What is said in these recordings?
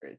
Great.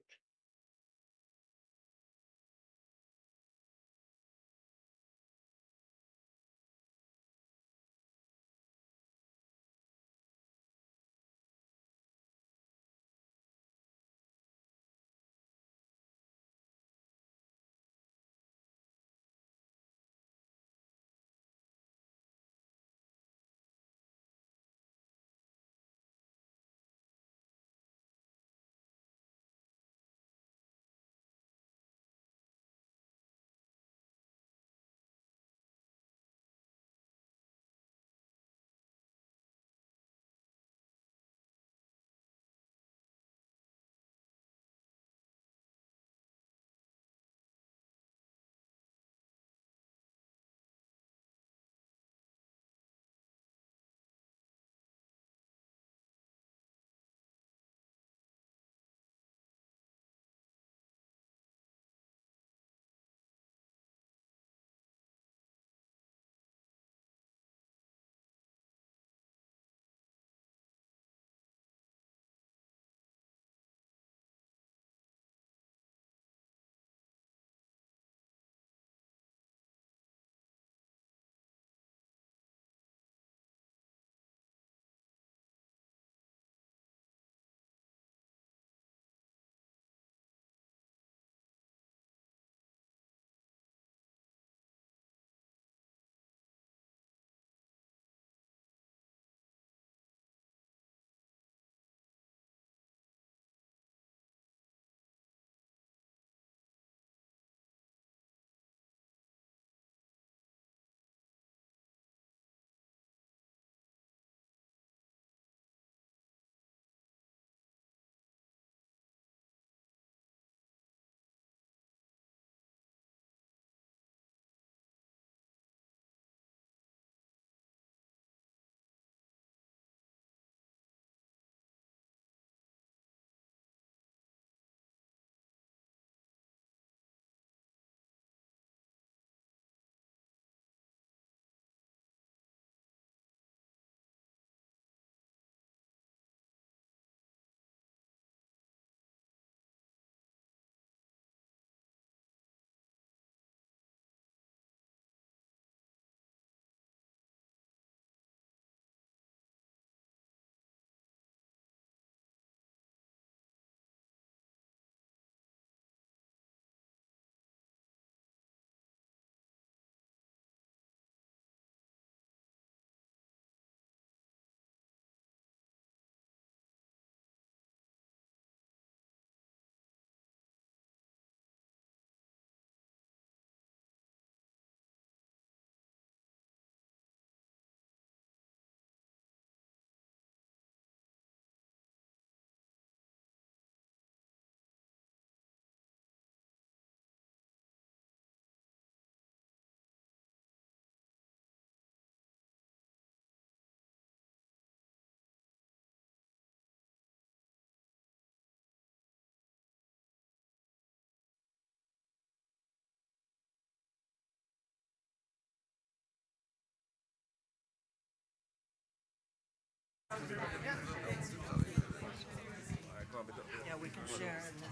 Yeah, we can share everything.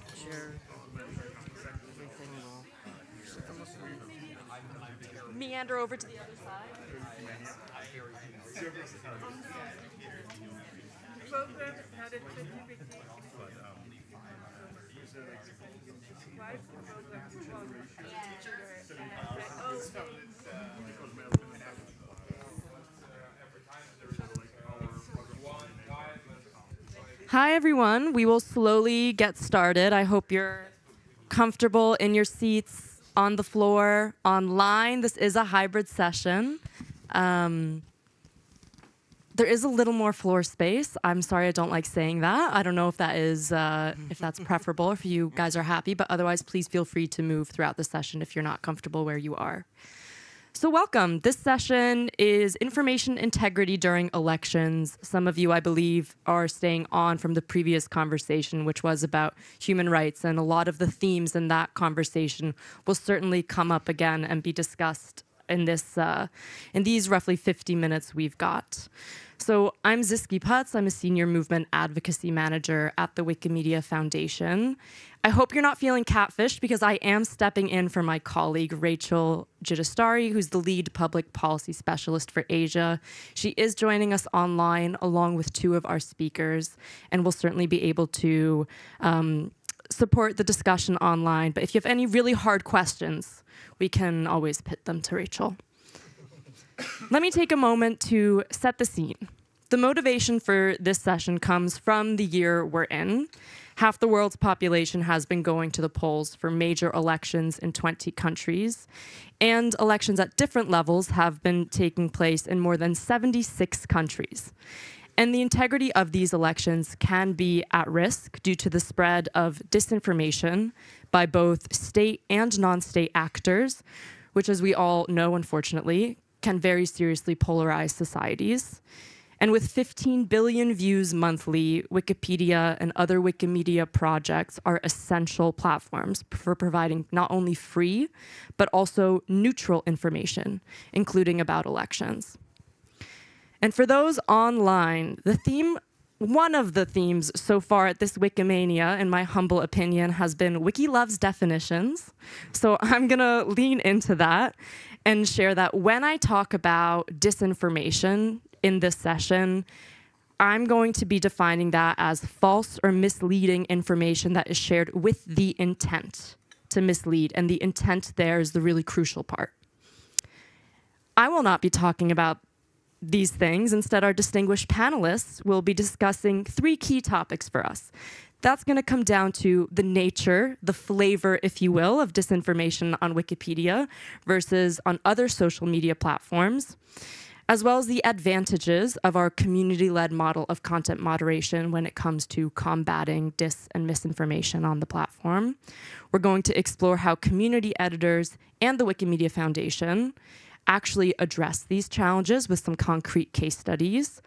Meander over to the other side. Hi, everyone. We will slowly get started. I hope you're comfortable in your seats, on the floor, online. This is a hybrid session. There is a little more floor space. I'm sorry, I don't like saying that. I don't know if that is if that's preferable, if you guys are happy, but otherwise, please feel free to move throughout the session if you're not comfortable where you are. So welcome. This session is information integrity during elections. Some of you, I believe, are staying on from the previous conversation, which was about human rights, and a lot of the themes in that conversation will certainly come up again and be discussed in these roughly 50 minutes we've got. So I'm Zisky Putz. I'm a senior movement advocacy manager at the Wikimedia Foundation. I hope you're not feeling catfished because I am stepping in for my colleague, Rachel Giudistari, who's the lead public policy specialist for Asia. She is joining us online along with two of our speakers, and will certainly be able to support the discussion online. But if you have any really hard questions, we can always pit them to Rachel. Let me take a moment to set the scene. The motivation for this session comes from the year we're in. Half the world's population has been going to the polls for major elections in 20 countries, and elections at different levels have been taking place in more than 76 countries. And the integrity of these elections can be at risk due to the spread of disinformation by both state and non-state actors, which, as we all know, unfortunately, can very seriously polarize societies. And with 15 billion views monthly, Wikipedia and other Wikimedia projects are essential platforms for providing not only free, but also neutral information, including about elections. And for those online, one of the themes so far at this Wikimania, in my humble opinion, has been Wiki loves definitions. So I'm gonna lean into that and share that when I talk about disinformation in this session, I'm going to be defining that as false or misleading information that is shared with the intent to mislead, and the intent there is the really crucial part. I will not be talking about these things. Instead, our distinguished panelists will be discussing three key topics for us. That's going to come down to the nature, the flavor, if you will, of disinformation on Wikipedia versus on other social media platforms, as well as the advantages of our community-led model of content moderation when it comes to combating dis and misinformation on the platform. We're going to explore how community editors and the Wikimedia Foundation actually address these challenges with some concrete case studies.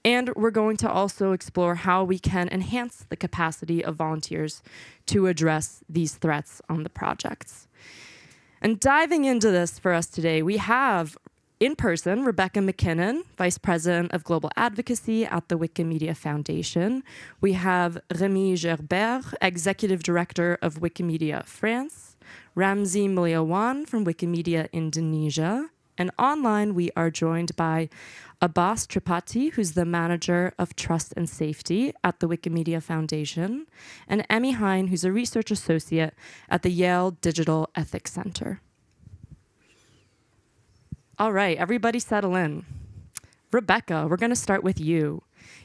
And we're going to also explore how we can enhance the capacity of volunteers to address these threats on the projects. And diving into this for us today, we have in person Rebecca McKinnon, Vice President of Global Advocacy at the Wikimedia Foundation. We have Rémi Gerbert, Executive Director of Wikimedia France, Ramzi Mulyawan from Wikimedia Indonesia, and online we are joined by Abbas Tripathi, who's the Manager of Trust and Safety at the Wikimedia Foundation, and Emmy Hine, who's a Research Associate at the Yale Digital Ethics Center. All right, everybody settle in. Rebecca, we're going to start with you.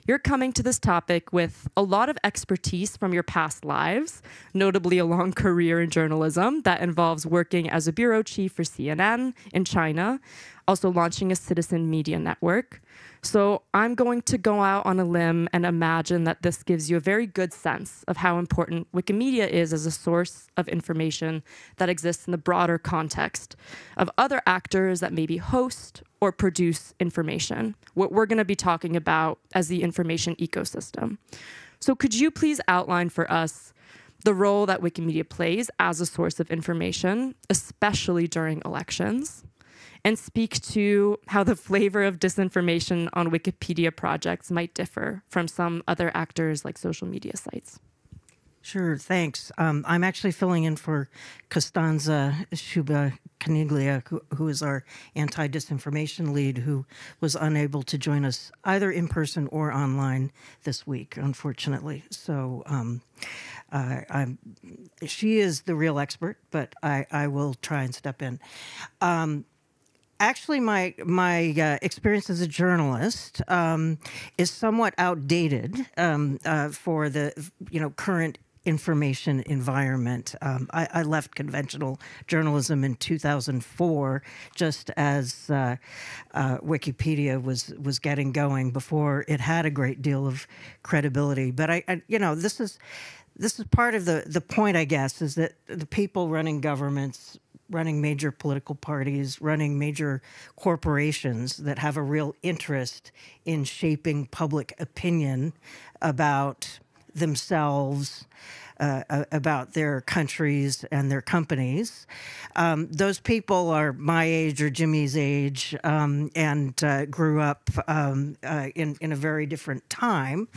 You're coming to this topic with a lot of expertise from your past lives, notably a long career in journalism that involves working as a bureau chief for CNN in China, also launching a citizen media network. So I'm going to go out on a limb and imagine that this gives you a very good sense of how important Wikimedia is as a source of information that exists in the broader context of other actors that maybe host or produce information, what we're going to be talking about as the information ecosystem. So could you please outline for us the role that Wikimedia plays as a source of information, especially during elections, and speak to how the flavor of disinformation on Wikipedia projects might differ from some other actors like social media sites? Sure, thanks. I'm actually filling in for Costanza Sciubba-Caniglia, who is our anti-disinformation lead, who was unable to join us either in person or online this week, unfortunately. So she is the real expert, but I will try and step in. Actually, my experience as a journalist is somewhat outdated for the current information environment. I left conventional journalism in 2004, just as Wikipedia was getting going, before it had a great deal of credibility. But this is part of the point, I guess, is that the people running governments, running major political parties, running major corporations that have a real interest in shaping public opinion about themselves, about their countries and their companies. Those people are my age or Jimmy's age, and grew up in a very different time,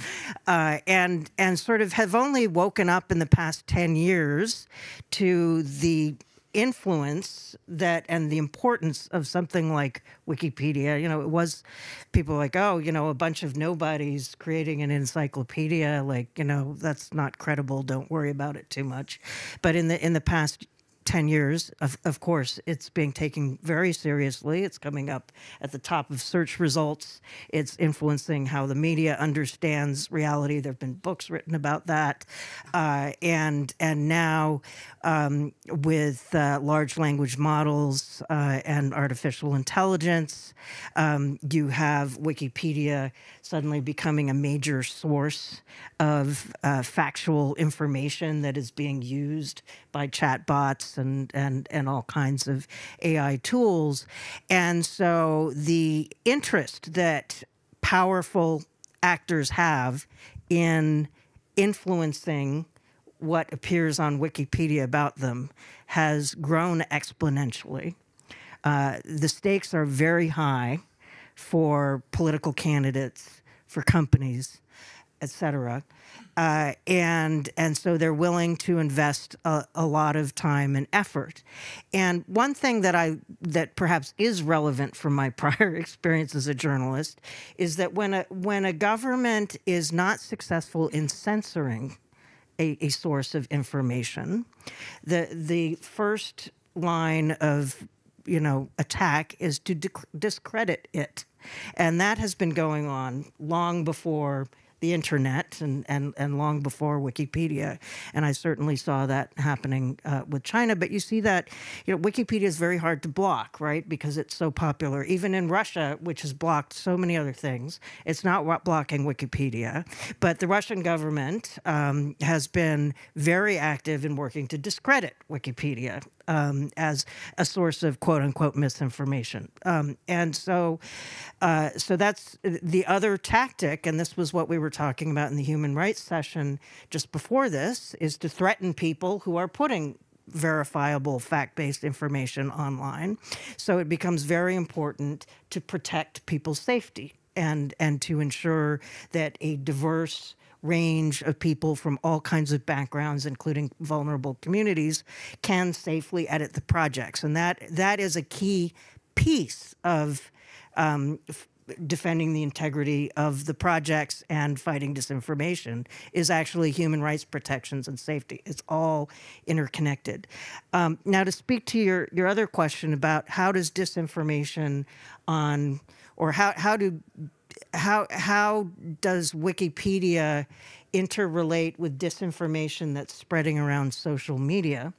and sort of have only woken up in the past 10 years to the influence that and the importance of something like Wikipedia. It was people like, oh, a bunch of nobodies creating an encyclopedia, like, that's not credible, don't worry about it too much. But in the past 10 years, of course, it's being taken very seriously. It's coming up at the top of search results. It's influencing how the media understands reality. There have been books written about that. And now with large language models and artificial intelligence, you have Wikipedia suddenly becoming a major source of factual information that is being used by chatbots and all kinds of AI tools. And so the interest that powerful actors have in influencing what appears on Wikipedia about them has grown exponentially. The stakes are very high for political candidates, for companies, et cetera. And so they're willing to invest a lot of time and effort. And one thing that perhaps is relevant from my prior experience as a journalist is that when a government is not successful in censoring a source of information, the first line of attack is to discredit it. And that has been going on long before the internet and long before Wikipedia. And I certainly saw that happening with China. But you see that, Wikipedia is very hard to block, right? Because it's so popular. Even in Russia, which has blocked so many other things, it's not blocking Wikipedia. But the Russian government has been very active in working to discredit Wikipedia as a source of quote unquote misinformation. And so that's the other tactic, and this was what we were talking about in the human rights session just before this, is to threaten people who are putting verifiable fact-based information online. So it becomes very important to protect people's safety and to ensure that a diverse range of people from all kinds of backgrounds, including vulnerable communities, can safely edit the projects. And that is a key piece of defending the integrity of the projects and fighting disinformation, is actually human rights protections and safety. It's all interconnected. Now, to speak to your other question about how does disinformation or how does Wikipedia interrelate with disinformation that's spreading around social media?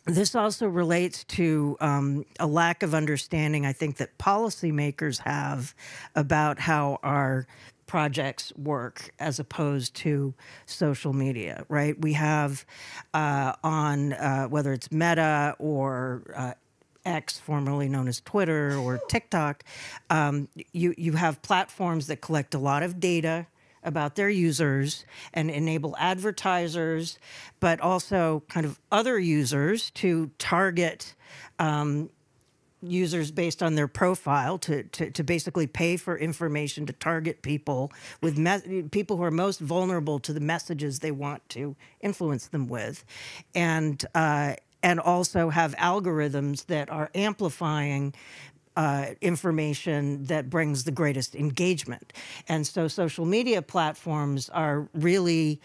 This also relates to a lack of understanding, I think, that policymakers have about how our projects work as opposed to social media, right? We have on whether it's Meta or X, formerly known as Twitter, or TikTok, you have platforms that collect a lot of data about their users and enable advertisers, but also kind of other users to target users based on their profile, to basically pay for information to target people with people who are most vulnerable to the messages they want to influence them with, and also have algorithms that are amplifying information that brings the greatest engagement. And so social media platforms are really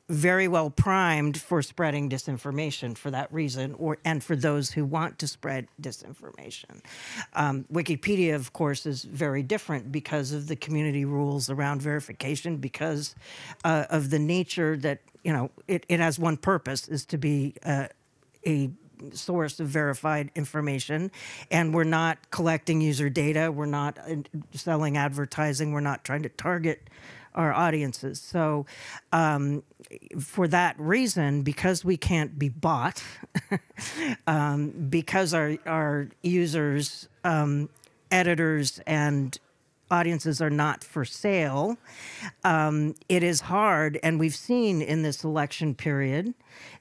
very well primed for spreading disinformation for that reason, and for those who want to spread disinformation. Wikipedia, of course, is very different because of the community rules around verification, because of the nature that, it has one purpose, is to be a source of verified information, and we're not collecting user data, we're not selling advertising, we're not trying to target our audiences. So for that reason, because we can't be bought, because our users, editors, and audiences are not for sale, it is hard, and we've seen in this election period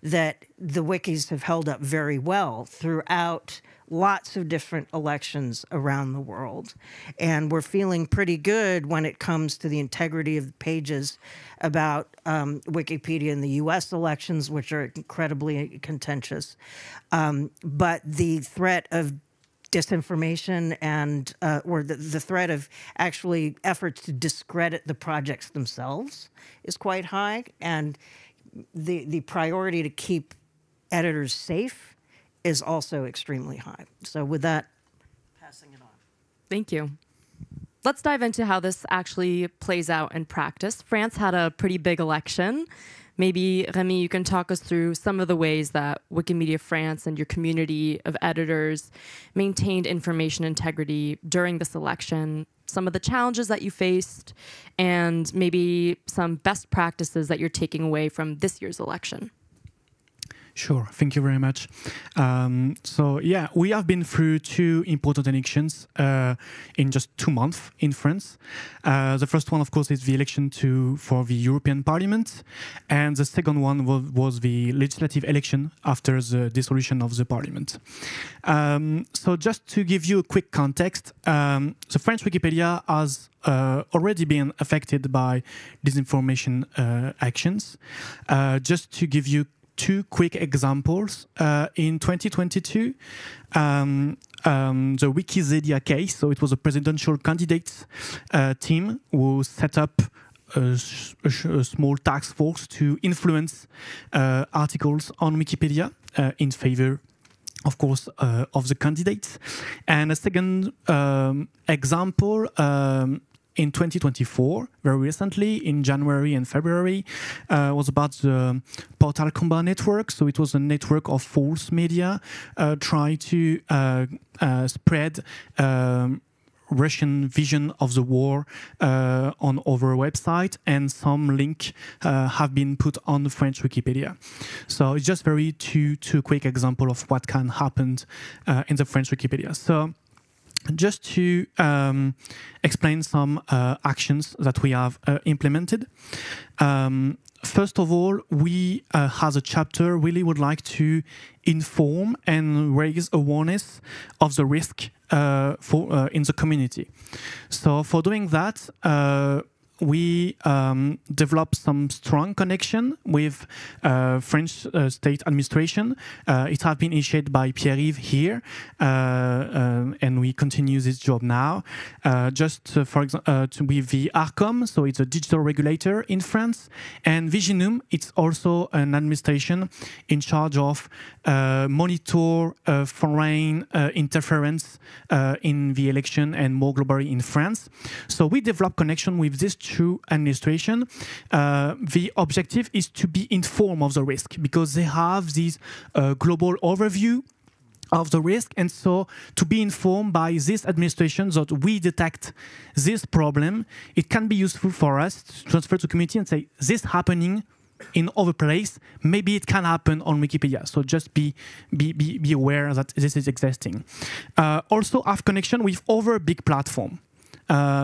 that the wikis have held up very well throughout lots of different elections around the world. And we're feeling pretty good when it comes to the integrity of the pages about Wikipedia in the US elections, which are incredibly contentious. But the threat of disinformation and or the threat of actually efforts to discredit the projects themselves is quite high. And the priority to keep editors safe is also extremely high. So with that, passing it on. Thank you. Let's dive into how this actually plays out in practice. France had a pretty big election. Maybe, Remy, you can talk us through some of the ways that Wikimedia France and your community of editors maintained information integrity during this election, some of the challenges that you faced, and maybe some best practices that you're taking away from this year's election. Sure, thank you very much. So yeah, we have been through two important elections in just 2 months in France. The first one, of course, is the election for the European Parliament, and the second one was the legislative election after the dissolution of the Parliament. So just to give you a quick context, the French Wikipedia has already been affected by disinformation actions. Just to give you two quick examples. In 2022, the Wikimedia case, so it was a presidential candidate team who set up a small task force to influence articles on Wikipedia in favor, of course, of the candidates. And a second example, in 2024, very recently, in January and February, was about the Portal Combat network. So it was a network of false media trying to spread Russian vision of the war on other websites, and some link have been put on the French Wikipedia. So it's just two quick example of what can happen in the French Wikipedia. So just to explain some actions that we have implemented. First of all, we as a chapter really would like to inform and raise awareness of the risk in the community. So for doing that, we developed some strong connection with French state administration. It has been initiated by Pierre-Yves here, and we continue this job now. For example, with the ARCOM, so it's a digital regulator in France, and Viginum, it's also an administration in charge of monitor foreign interference in the election and more globally in France. So we develop connection with this true administration. The objective is to be informed of the risk, because they have this global overview of the risk, and so to be informed by this administration that we detect this problem, it can be useful for us to transfer to community and say, this happening in other place, maybe it can happen on Wikipedia. So just be aware that this is existing. Also have connection with other big platforms.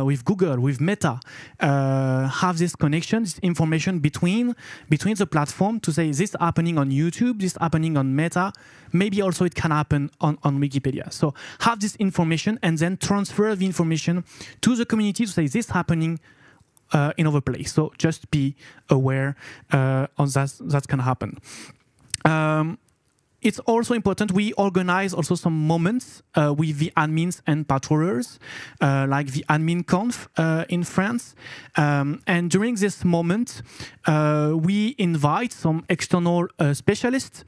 With Google, with Meta, have this connection, this information between the platform to say this happening on YouTube, this happening on Meta, maybe also it can happen on Wikipedia. So have this information and then transfer the information to the community to say this happening in other place. So just be aware on that can happen. It's also important, we organize also some moments with the admins and patrollers, like the admin conf in France. And during this moment, we invite some external specialists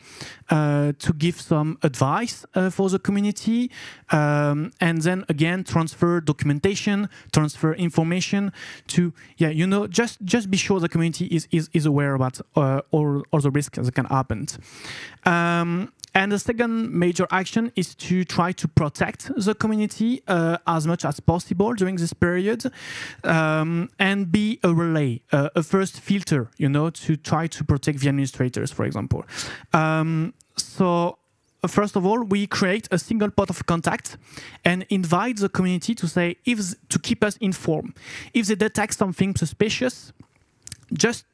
to give some advice for the community, and then again transfer documentation, transfer information to, just be sure the community is aware about all the risks that can happen. And the second major action is to try to protect the community as much as possible during this period, and be a relay, a first filter, to try to protect the administrators, for example. So first of all, we create a single point of contact and invite the community to say to keep us informed. If they detect something suspicious, just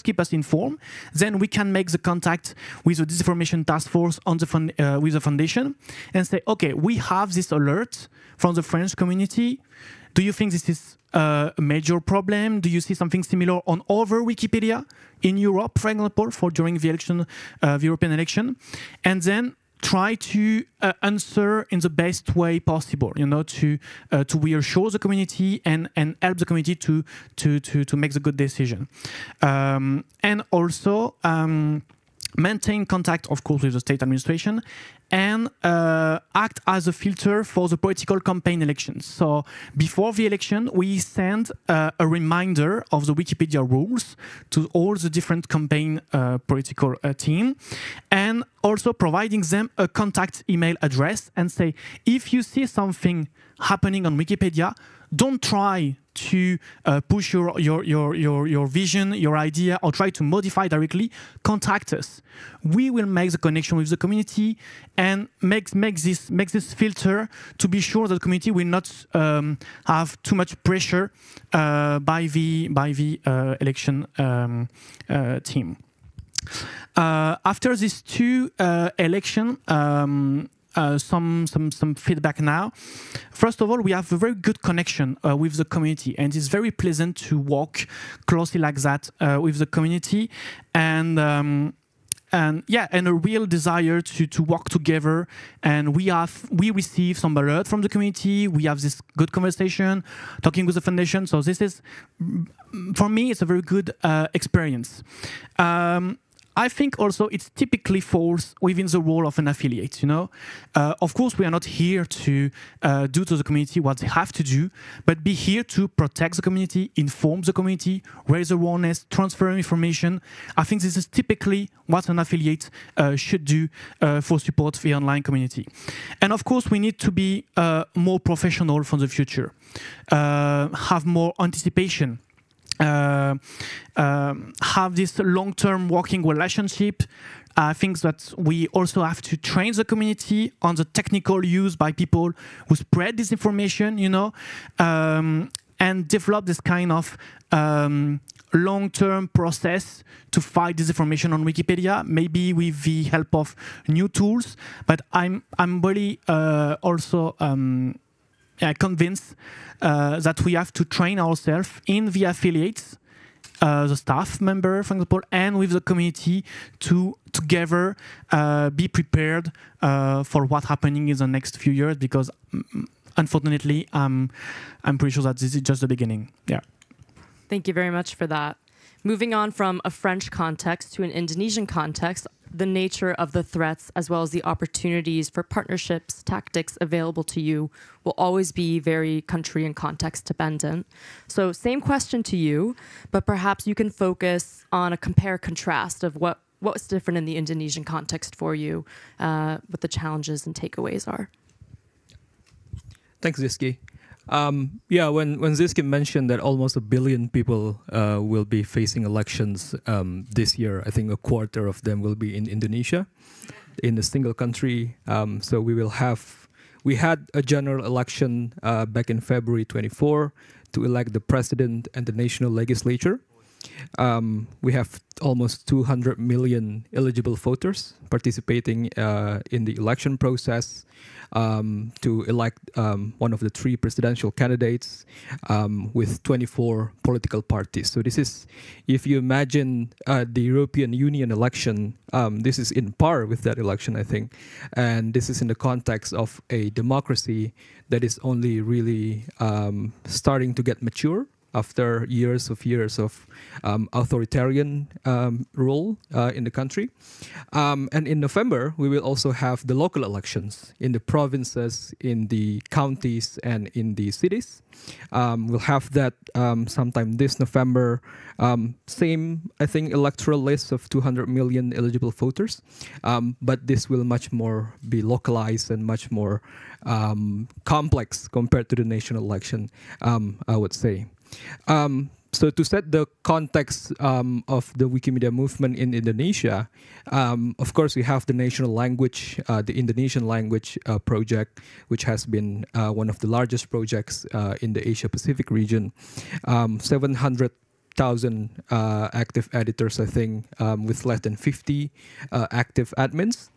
keep us informed. Then we can make the contact with the disinformation task force on the with the foundation and say, okay, we have this alert from the French community. Do you think this is a major problem? Do you see something similar on other Wikipedia in Europe, for example, during the election, the European election? And then try to answer in the best way possible, to reassure the community and help the community to make the good decision. And also maintain contact, of course, with the state administration and act as a filter for the political campaign elections. So before the election, we send a reminder of the Wikipedia rules to all the different campaign political team, and also providing them a contact email address and say, if you see something happening on Wikipedia, don't try to push your vision, your idea, or try to modify directly. Contact us. We will make the connection with the community and make this filter to be sure that the community will not have too much pressure by the election team. After these two elections. Some feedback now. First of all, we have a very good connection with the community, and it's very pleasant to work closely like that with the community, and a real desire to work together. And we receive some alert from the community. We have this good conversation, talking with the foundation. So this is, for me, it's a very good experience. I think also it typically falls within the role of an affiliate, Of course, we are not here to do to the community what they have to do, but be here to protect the community, inform the community, raise awareness, transfer information. I think this is typically what an affiliate should do for support the online community. And of course, we need to be more professional for the future, have more anticipation. Have this long-term working relationship. I think that we also have to train the community on the technical use by people who spread disinformation, and develop this kind of long-term process to fight disinformation on Wikipedia, maybe with the help of new tools. But I'm really also convinced that we have to train ourselves in the affiliates, the staff member, for example, and with the community to together be prepared for what's happening in the next few years, because unfortunately, I'm pretty sure that this is just the beginning. Yeah. Thank you very much for that. Moving on from a French context to an Indonesian context, the nature of the threats as well as the opportunities for partnerships, tactics available to you will always be very country and context dependent. So same question to you, but perhaps you can focus on a compare-contrast of what's different in the Indonesian context for you, what the challenges and takeaways are. Thanks, Zizki. When Zizki mentioned that almost 1 billion people will be facing elections this year, I think a quarter of them will be in Indonesia, in a single country. So we had a general election back in February 24 to elect the president and the national legislature. We have almost 200 million eligible voters participating in the election process to elect one of the 3 presidential candidates with 24 political parties. So this is, if you imagine the European Union election, this is in par with that election, I think. And this is in the context of a democracy that is only really starting to get mature after years of authoritarian rule in the country. And in November, we will also have the local elections in the provinces, in the counties, and in the cities. We'll have that sometime this November. Same, I think, electoral list of 200 million eligible voters. But this will much more be localized and much more complex compared to the national election, I would say. So to set the context of the Wikimedia movement in Indonesia, of course, we have the national language, the Indonesian language project, which has been one of the largest projects in the Asia-Pacific region. 700,000 active editors, I think, with less than 50 active admins.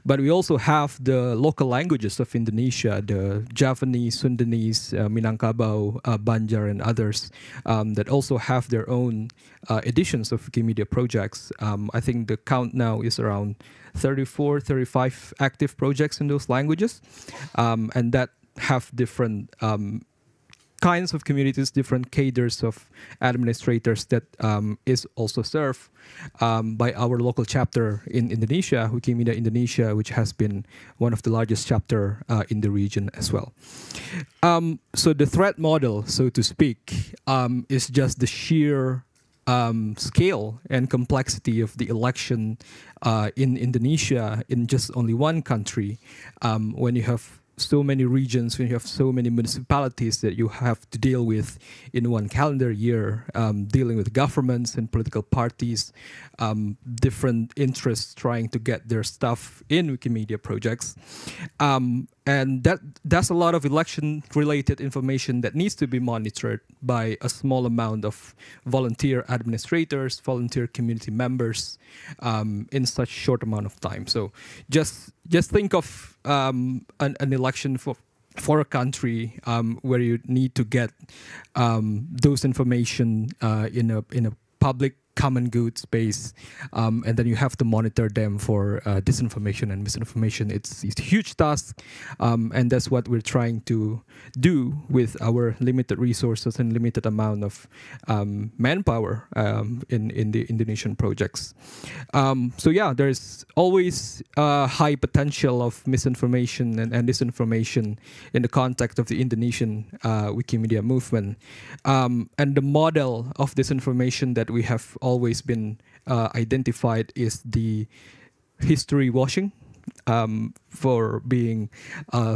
But we also have the local languages of Indonesia, the Javanese, Sundanese, Minangkabau, Banjar, and others that also have their own editions of Wikimedia projects. I think the count now is around 34, 35 active projects in those languages, and that have different kinds of communities, different cadres of administrators that is also served by our local chapter in Indonesia, Wikimedia Indonesia, which has been one of the largest chapter in the region as well. So the threat model, so to speak, is just the sheer scale and complexity of the election in Indonesia in just only one country. When you have so many regions, when you have so many municipalities that you have to deal with in one calendar year, dealing with governments and political parties, different interests trying to get their stuff in Wikimedia projects. And that's a lot of election-related information that needs to be monitored by a small amount of volunteer administrators, volunteer community members in such short amount of time. So just think of an election for a country where you need to get those information in a public common good space, and then you have to monitor them for disinformation and misinformation. It's a huge task, and that's what we're trying to do with our limited resources and limited amount of manpower in the Indonesian projects. So yeah, there's always a high potential of misinformation and disinformation in the context of the Indonesian Wikimedia movement. And the model of disinformation that we have always been identified is the history washing, for being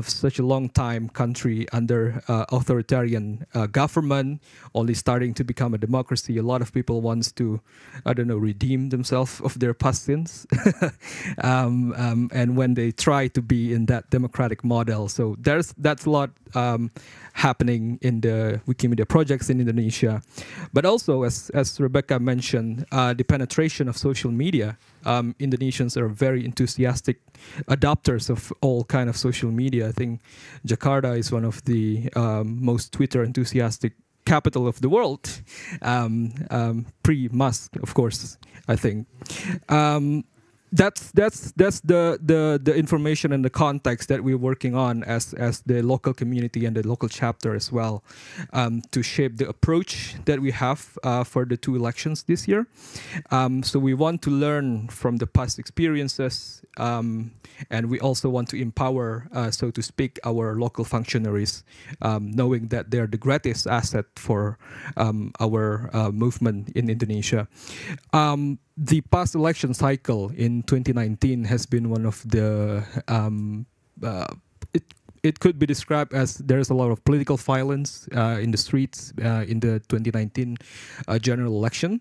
such a long time country under authoritarian government, only starting to become a democracy. A lot of people wants to, I don't know, redeem themselves of their past sins. And when they try to be in that democratic model, so that's a lot happening in the Wikimedia projects in Indonesia. But also, as Rebecca mentioned, the penetration of social media. Indonesians are very enthusiastic adopters of all kind of social media. I think Jakarta is one of the most Twitter enthusiastic capital of the world, pre-Musk, of course, I think. That's the information and the context that we're working on as the local community and the local chapter as well, to shape the approach that we have for the two elections this year. So we want to learn from the past experiences, and we also want to empower, so to speak, our local functionaries, knowing that they're the greatest asset for our movement in Indonesia. The past election cycle in 2019 has been one of the, it could be described as there's a lot of political violence in the streets in the 2019 general election.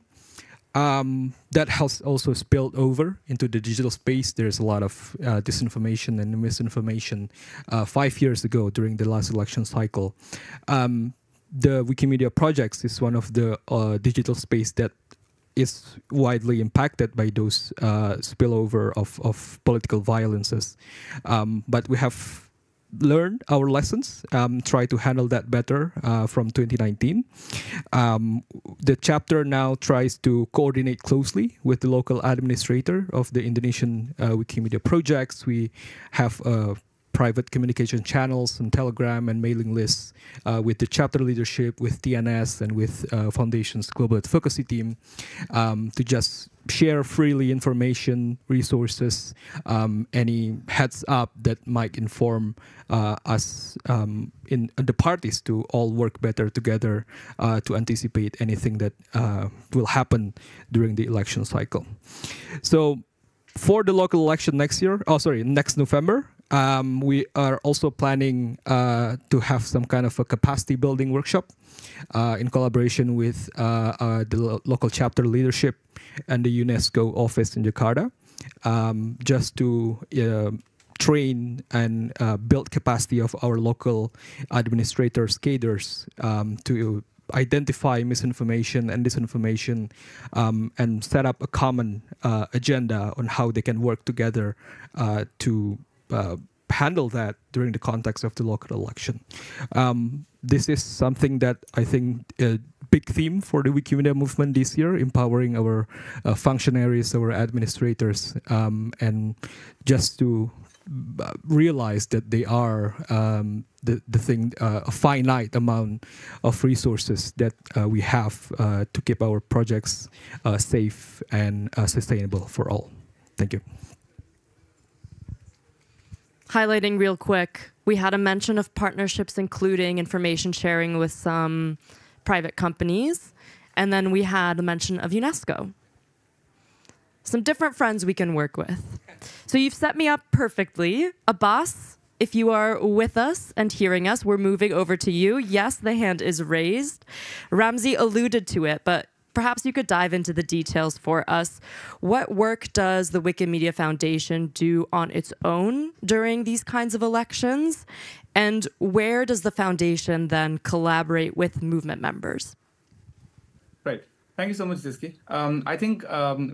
That has also spilled over into the digital space. There's a lot of disinformation and misinformation 5 years ago during the last election cycle. The Wikimedia projects is one of the digital space that is widely impacted by those spillover of political violences. But we have learned our lessons, try to handle that better from 2019. The chapter now tries to coordinate closely with the local administrator of the Indonesian Wikimedia projects. We have private communication channels and Telegram and mailing lists with the chapter leadership, with TNS, and with Foundation's Global Advocacy team to just share freely information, resources, any heads up that might inform us in the parties to all work better together to anticipate anything that will happen during the election cycle. So for the local election next November, We are also planning to have some kind of a capacity building workshop in collaboration with the local chapter leadership and the UNESCO office in Jakarta, just to train and build capacity of our local administrators, cadres, to identify misinformation and disinformation, and set up a common agenda on how they can work together to handle that during the context of the local election. This is something that I think a big theme for the Wikimedia movement this year, empowering our functionaries, our administrators, and just to realize that they are a finite amount of resources that we have to keep our projects safe and sustainable for all. Thank you. Highlighting real quick, we had a mention of partnerships including information sharing with some private companies, and then we had a mention of UNESCO. Some different friends we can work with. So you've set me up perfectly. Abbas, if you are with us and hearing us, we're moving over to you. Yes, the hand is raised. Ramzi alluded to it, but perhaps you could dive into the details for us. What work does the Wikimedia Foundation do on its own during these kinds of elections? And where does the foundation then collaborate with movement members? Right. Thank you so much, Ziski. I think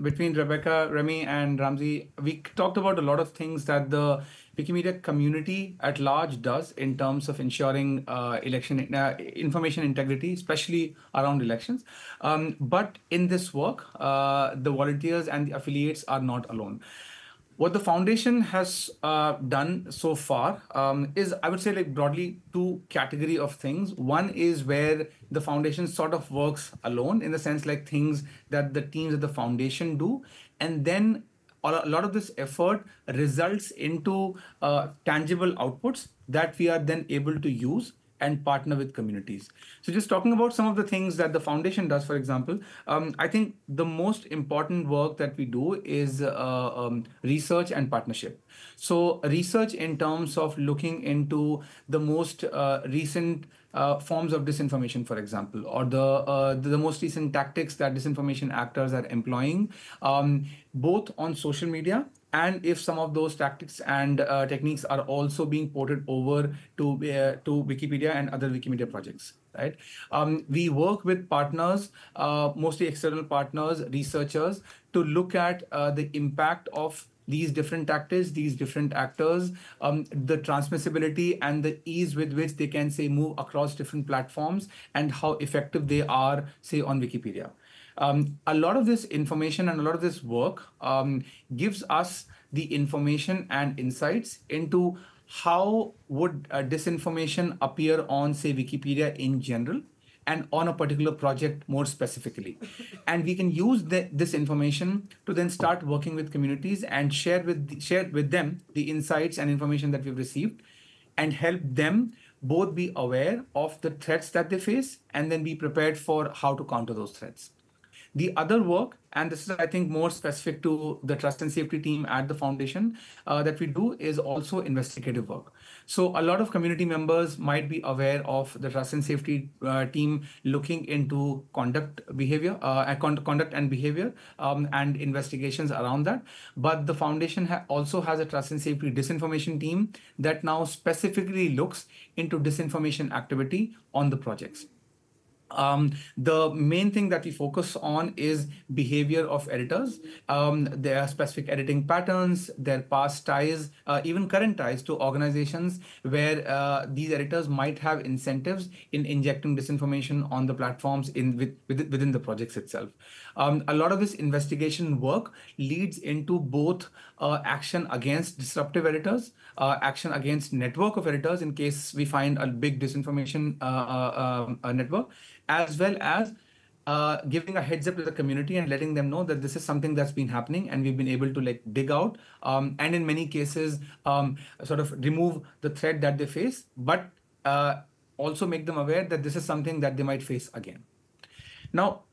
between Rebecca, Remy, and Ramzi, we talked about a lot of things that the Wikimedia community at large does in terms of ensuring information integrity, especially around elections. But in this work, the volunteers and the affiliates are not alone. What the foundation has done so far is, I would say, like broadly two category of things. One is where the foundation sort of works alone, in the sense like things that the teams at the foundation do, and then a lot of this effort results into tangible outputs that we are then able to use and partner with communities. So just talking about some of the things that the foundation does, for example, I think the most important work that we do is research and partnership. So research in terms of looking into the most recent forms of disinformation, for example, or the most recent tactics that disinformation actors are employing, both on social media, and if some of those tactics and techniques are also being ported over to Wikipedia and other Wikimedia projects, right? We work with partners, mostly external partners, researchers, to look at the impact of these different tactics, these different actors, the transmissibility and the ease with which they can, say, move across different platforms, and how effective they are, say, on Wikipedia. A lot of this information and a lot of this work gives us the information and insights into how would disinformation appear on, say, Wikipedia in general, and on a particular project more specifically. And we can use this information to then start working with communities and share with them the insights and information that we've received, and help them both be aware of the threats that they face and then be prepared for how to counter those threats. The other work, and this is, I think, more specific to the trust and safety team at the foundation, that we do is also investigative work. So a lot of community members might be aware of the trust and safety team looking into conduct and behavior, and investigations around that. But the foundation also has a trust and safety disinformation team that now specifically looks into disinformation activity on the projects. The main thing that we focus on is behavior of editors, their specific editing patterns, their past ties, even current ties to organizations where these editors might have incentives in injecting disinformation on the platforms within the projects itself. A lot of this investigation work leads into both action against disruptive editors, action against network of editors in case we find a big disinformation network, as well as giving a heads up to the community and letting them know that this is something that's been happening and we've been able to like dig out, and in many cases sort of remove the threat that they face, but also make them aware that this is something that they might face again. Now,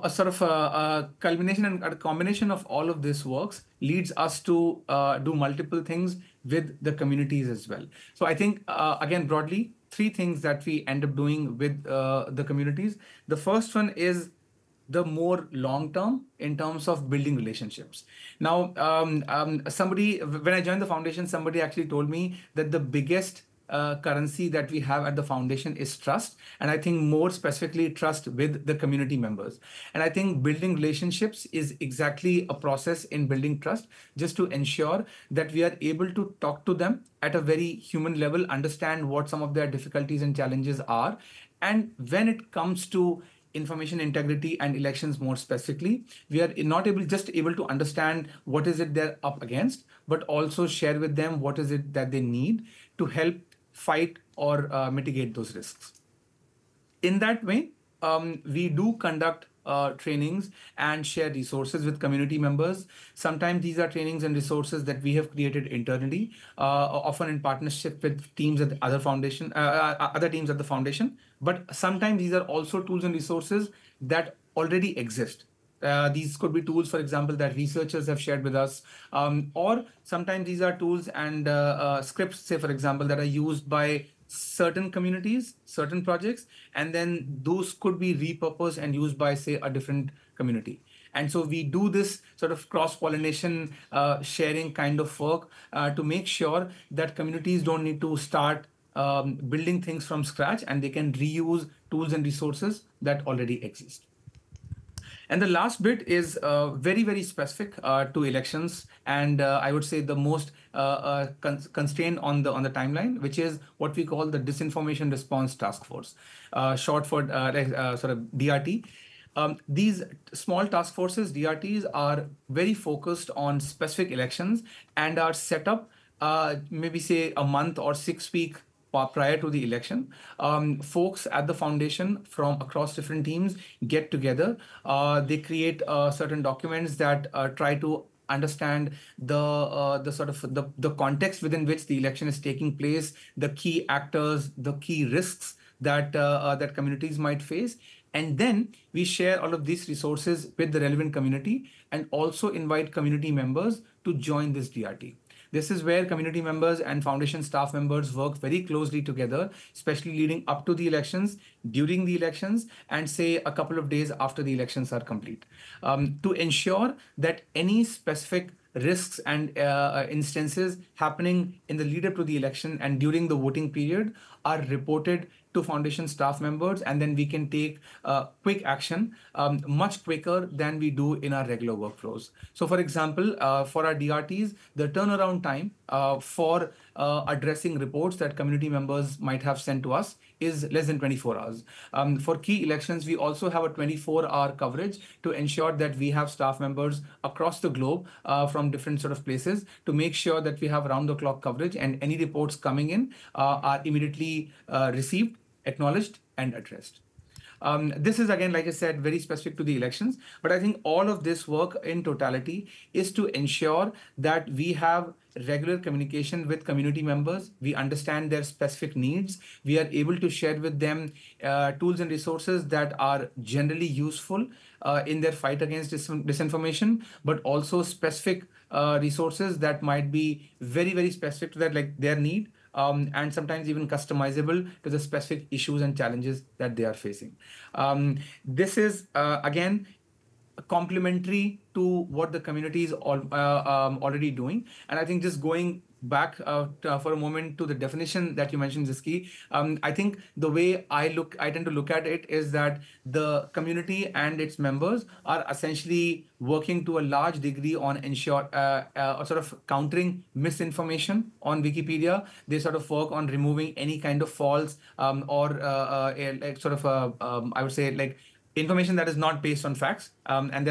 a sort of a culmination and a combination of all of this works leads us to do multiple things with the communities as well. So I think, again, broadly, three things that we end up doing with the communities. The first one is the more long term in terms of building relationships. Now, somebody, when I joined the foundation, somebody actually told me that the biggest currency that we have at the foundation is trust. And I think more specifically, trust with the community members. And I think building relationships is exactly a process in building trust, just to ensure that we are able to talk to them at a very human level, understand what some of their difficulties and challenges are. And when it comes to information integrity and elections more specifically, we are not just able to understand what is it they're up against, but also share with them what is it that they need to help fight or mitigate those risks. In that way, we do conduct trainings and share resources with community members. Sometimes these are trainings and resources that we have created internally, often in partnership with teams at the other teams at the foundation. But sometimes these are also tools and resources that already exist. These could be tools, for example, that researchers have shared with us, or sometimes these are tools and scripts, say, for example, that are used by certain communities, certain projects, and then those could be repurposed and used by, say, a different community. And so we do this sort of cross-pollination sharing kind of work to make sure that communities don't need to start building things from scratch, and they can reuse tools and resources that already exist. And the last bit is very, very specific to elections, and I would say the most constrained on the timeline, which is what we call the Disinformation Response Task Force, short for sort of DRT. These small task forces, DRTs, are very focused on specific elections and are set up maybe say a month or 6 week prior to the election. Folks at the foundation from across different teams get together. They create certain documents that try to understand the sort of the context within which the election is taking place, the key actors, the key risks that that communities might face. And then we share all of these resources with the relevant community and also invite community members to join this DRT. This is where community members and foundation staff members work very closely together, especially leading up to the elections, during the elections, and say a couple of days after the elections are complete, to ensure that any specific risks and instances happening in the lead up to the election and during the voting period are reported to foundation staff members, and then we can take quick action much quicker than we do in our regular workflows. So for example, for our DRTs, the turnaround time for addressing reports that community members might have sent to us is less than 24 hours. For key elections, we also have a 24-hour coverage to ensure that we have staff members across the globe from different sort of places to make sure that we have round-the-clock coverage, and any reports coming in are immediately received, acknowledged, and addressed. This is, again, like I said, very specific to the elections. But I think all of this work in totality is to ensure that we have regular communication with community members. We understand their specific needs. We are able to share with them tools and resources that are generally useful in their fight against disinformation, but also specific resources that might be very, very specific to that, like their need. And sometimes even customizable to the specific issues and challenges that they are facing. This is, again, complementary to what the community is already doing. And I think just going back for a moment to the definition that you mentioned, Ziski, I think the way I tend to look at it is that the community and its members are essentially working to a large degree on ensure sort of countering misinformation on Wikipedia. They sort of work on removing any kind of false or like sort of I would say like information that is not based on facts, and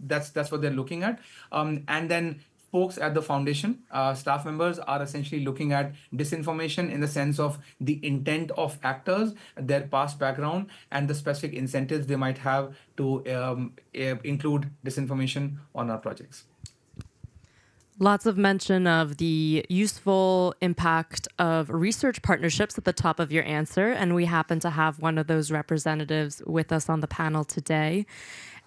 that's what they're looking at. And then folks at the foundation, staff members, are essentially looking at disinformation in the sense of the intent of actors, their past background, and the specific incentives they might have to include disinformation on our projects. Lots of mention of the useful impact of research partnerships at the top of your answer, and we happen to have one of those representatives with us on the panel today.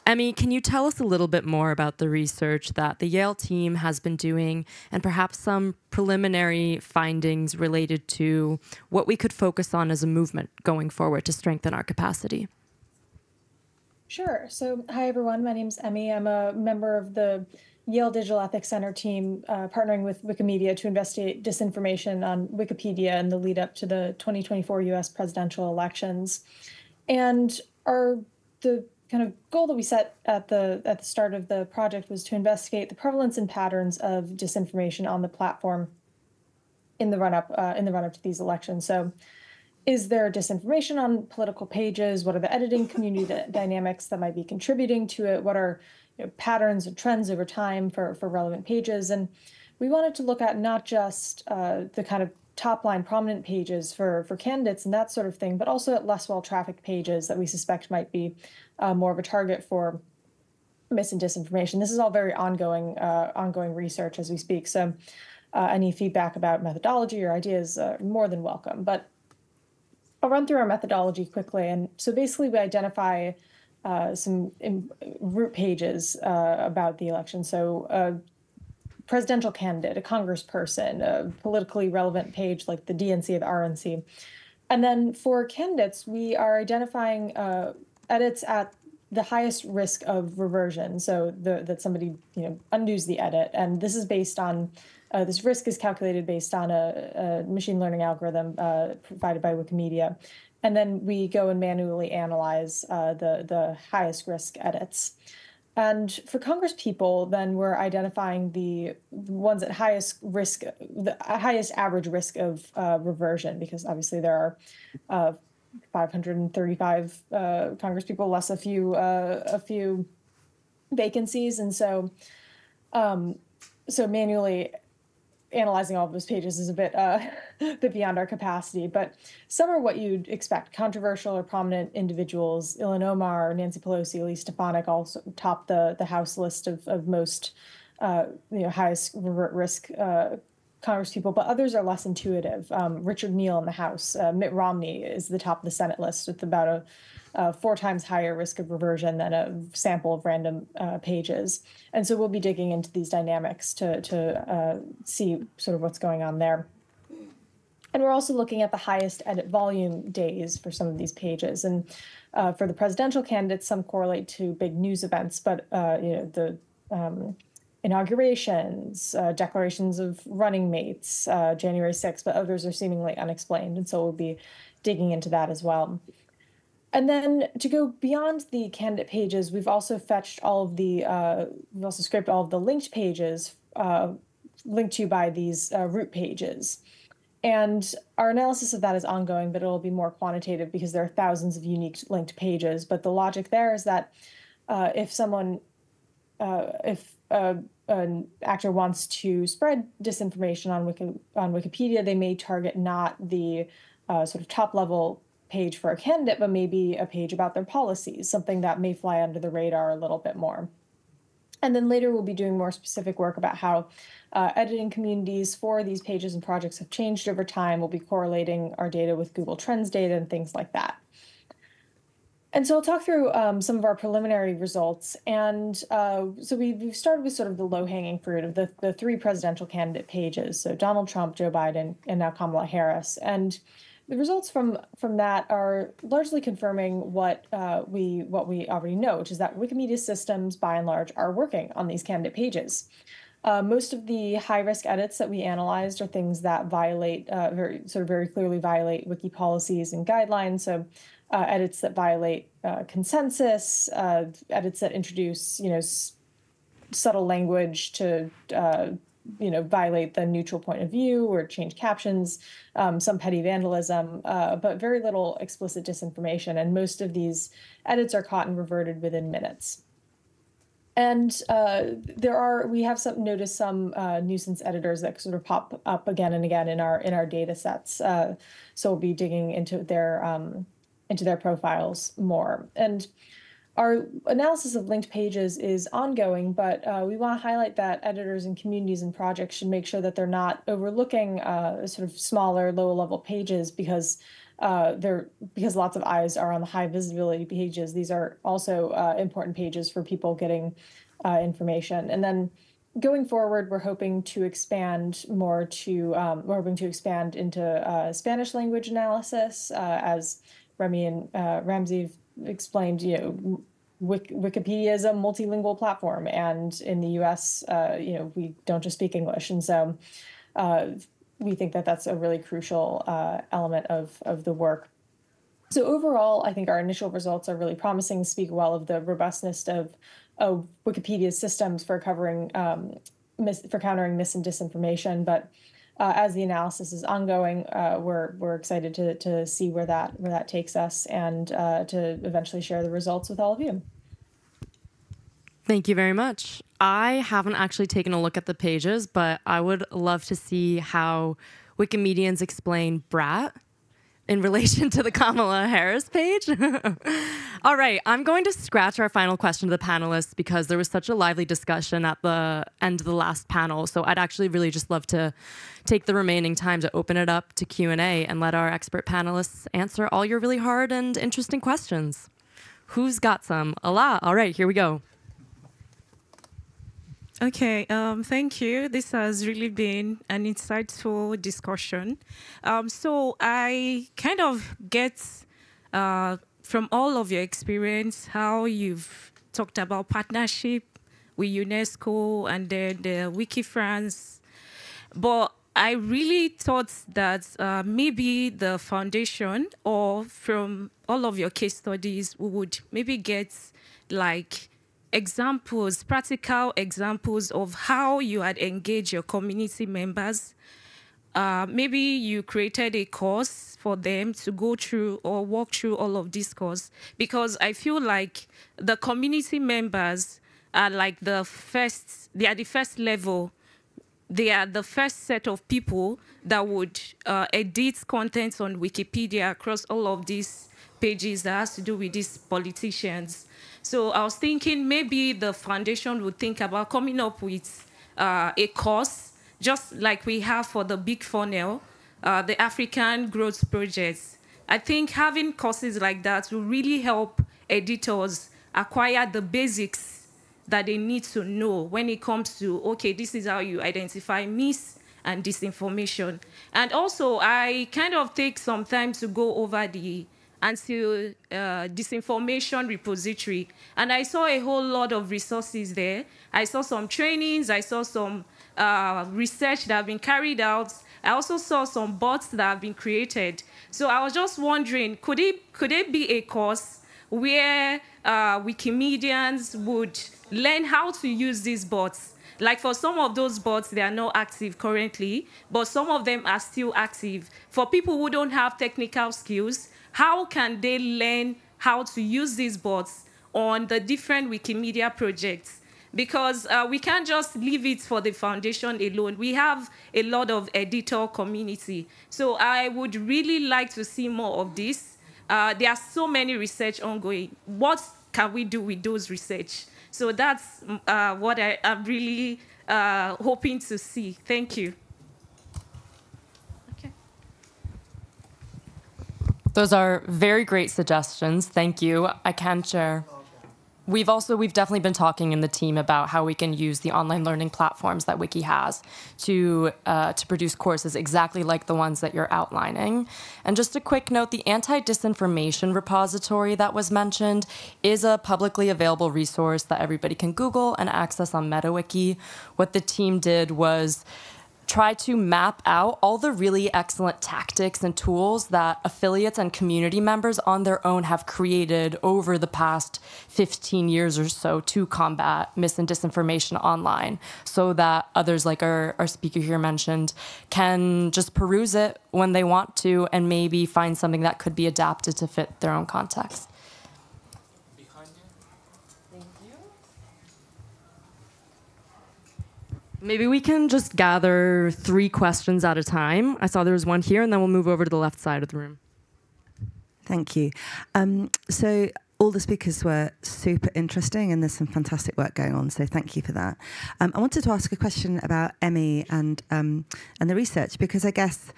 Emmy, can you tell us a little bit more about the research that the Yale team has been doing and perhaps some preliminary findings related to what we could focus on as a movement going forward to strengthen our capacity? Sure. So, hi, everyone. My name's Emmy. I'm a member of the Yale Digital Ethics Center team partnering with Wikimedia to investigate disinformation on Wikipedia in the lead up to the 2024 US presidential elections. And the kind of goal that we set at the start of the project was to investigate the prevalence and patterns of disinformation on the platform in the run up to these elections. So, is there disinformation on political pages? What are the editing community dynamics that might be contributing to it? What are patterns and trends over time for relevant pages? And we wanted to look at not just the kind of top line prominent pages for candidates and that sort of thing, but also at less well-trafficked pages that we suspect might be more of a target for mis and disinformation. This is all very ongoing research as we speak. So any feedback about methodology or ideas are more than welcome. But I'll run through our methodology quickly. And so basically we identify some root pages about the election. So a presidential candidate, a congressperson, a politically relevant page like the DNC or the RNC. And then for candidates, we are identifying edits at the highest risk of reversion, so that somebody undoes the edit. And this is based on this risk is calculated based on a machine learning algorithm provided by Wikimedia. And then we go and manually analyze the highest risk edits. And for Congress people, then we're identifying the ones at highest risk, the highest average risk of reversion, because obviously there are 535 Congress people, less a few vacancies, and so manually analyzing all of those pages is a bit beyond our capacity, but some are what you'd expect. Controversial or prominent individuals, Ilhan Omar, Nancy Pelosi, Elise Stefanik also top the House list of most highest risk Congress people, but others are less intuitive. Richard Neal in the House, Mitt Romney is the top of the Senate list with about a 4 times higher risk of reversion than a sample of random pages. And so we'll be digging into these dynamics to see sort of what's going on there. And we're also looking at the highest edit volume days for some of these pages. And for the presidential candidates, some correlate to big news events, but the inaugurations, declarations of running mates, January 6th, but others are seemingly unexplained. And so we'll be digging into that as well. And then to go beyond the candidate pages, we've also fetched we've also scraped all of the linked pages linked to by these root pages. And our analysis of that is ongoing, but it'll be more quantitative because there are thousands of unique linked pages. But the logic there is that if an actor wants to spread disinformation on Wikipedia, they may target not the sort of top level page for a candidate, but maybe a page about their policies, something that may fly under the radar a little bit more. And then later we'll be doing more specific work about how editing communities for these pages and projects have changed over time. We'll be correlating our data with Google Trends data and things like that. And so I'll talk through some of our preliminary results. And so we've started with sort of the low-hanging fruit of the 3 presidential candidate pages, so Donald Trump, Joe Biden, and now Kamala Harris. And the results from that are largely confirming what we already know, which is that Wikimedia systems, by and large, are working on these candidate pages. Most of the high-risk edits that we analyzed are things that violate, very clearly violate wiki policies and guidelines. So edits that violate consensus, edits that introduce, subtle language to violate the neutral point of view or change captions, some petty vandalism, but very little explicit disinformation. And most of these edits are caught and reverted within minutes. And we have noticed some nuisance editors that sort of pop up again and again in our data sets. So we'll be digging into their profiles more. And our analysis of linked pages is ongoing, but we want to highlight that editors and communities and projects should make sure that they're not overlooking sort of smaller, lower-level pages because lots of eyes are on the high visibility pages. These are also important pages for people getting information. And then going forward, we're hoping to expand more to into Spanish language analysis, as Remy and Ramsey explained. Wikipedia is a multilingual platform, and in the U.S., we don't just speak English, and so we think that that's a really crucial element of the work. So overall, I think our initial results are really promising, speak well of the robustness of Wikipedia's systems for countering mis and disinformation. But as the analysis is ongoing, we're excited to see where that takes us and to eventually share the results with all of you. Thank you very much. I haven't actually taken a look at the pages, but I would love to see how Wikimedians explain brat in relation to the Kamala Harris page. All right, I'm going to scratch our final question to the panelists because there was such a lively discussion at the end of the last panel. So I'd actually really just love to take the remaining time to open it up to Q&A and let our expert panelists answer all your really hard and interesting questions. Who's got some? Allah. All right, here we go. Okay, thank you. This has really been an insightful discussion. So I kind of get from all of your experience how you've talked about partnership with UNESCO and then the Wiki France. But I really thought that maybe the foundation or from all of your case studies, we would maybe get like examples, practical examples of how you had engaged your community members. Maybe you created a course for them to go through or walk through all of this course, because I feel like the community members are like they are the first level. They are the first set of people that would edit content on Wikipedia across all of these pages that has to do with these politicians. So I was thinking maybe the foundation would think about coming up with a course, just like we have for the Big Funnel, the African Growth Projects. I think having courses like that will really help editors acquire the basics that they need to know when it comes to, okay, this is how you identify mis and disinformation. And also, I kind of take some time to go over the disinformation repository, and I saw a whole lot of resources there. I saw some trainings, I saw some research that have been carried out. I also saw some bots that have been created. So I was just wondering, could it be a course where Wikimedians would learn how to use these bots? Like for some of those bots, they are not active currently, but some of them are still active. For people who don't have technical skills, how can they learn how to use these bots on the different Wikimedia projects? Because we can't just leave it for the foundation alone. We have a lot of editor community. So I would really like to see more of this. There are so many research ongoing. What can we do with those research? So that's what I'm really hoping to see. Thank you. Those are very great suggestions. Thank you. I can share. We've definitely been talking in the team about how we can use the online learning platforms that Wiki has to produce courses exactly like the ones that you're outlining. And just a quick note, the anti-disinformation repository that was mentioned is a publicly available resource that everybody can Google and access on MetaWiki. What the team did was try to map out all the really excellent tactics and tools that affiliates and community members on their own have created over the past 15 years or so to combat mis and disinformation online, so that others like our speaker here mentioned can just peruse it when they want to and maybe find something that could be adapted to fit their own context. Maybe we can just gather 3 questions at a time. I saw there was one here, and then we'll move over to the left side of the room. Thank you. So all the speakers were super interesting, and there's some fantastic work going on, so thank you for that. I wanted to ask a question about Emmy and the research, because I guess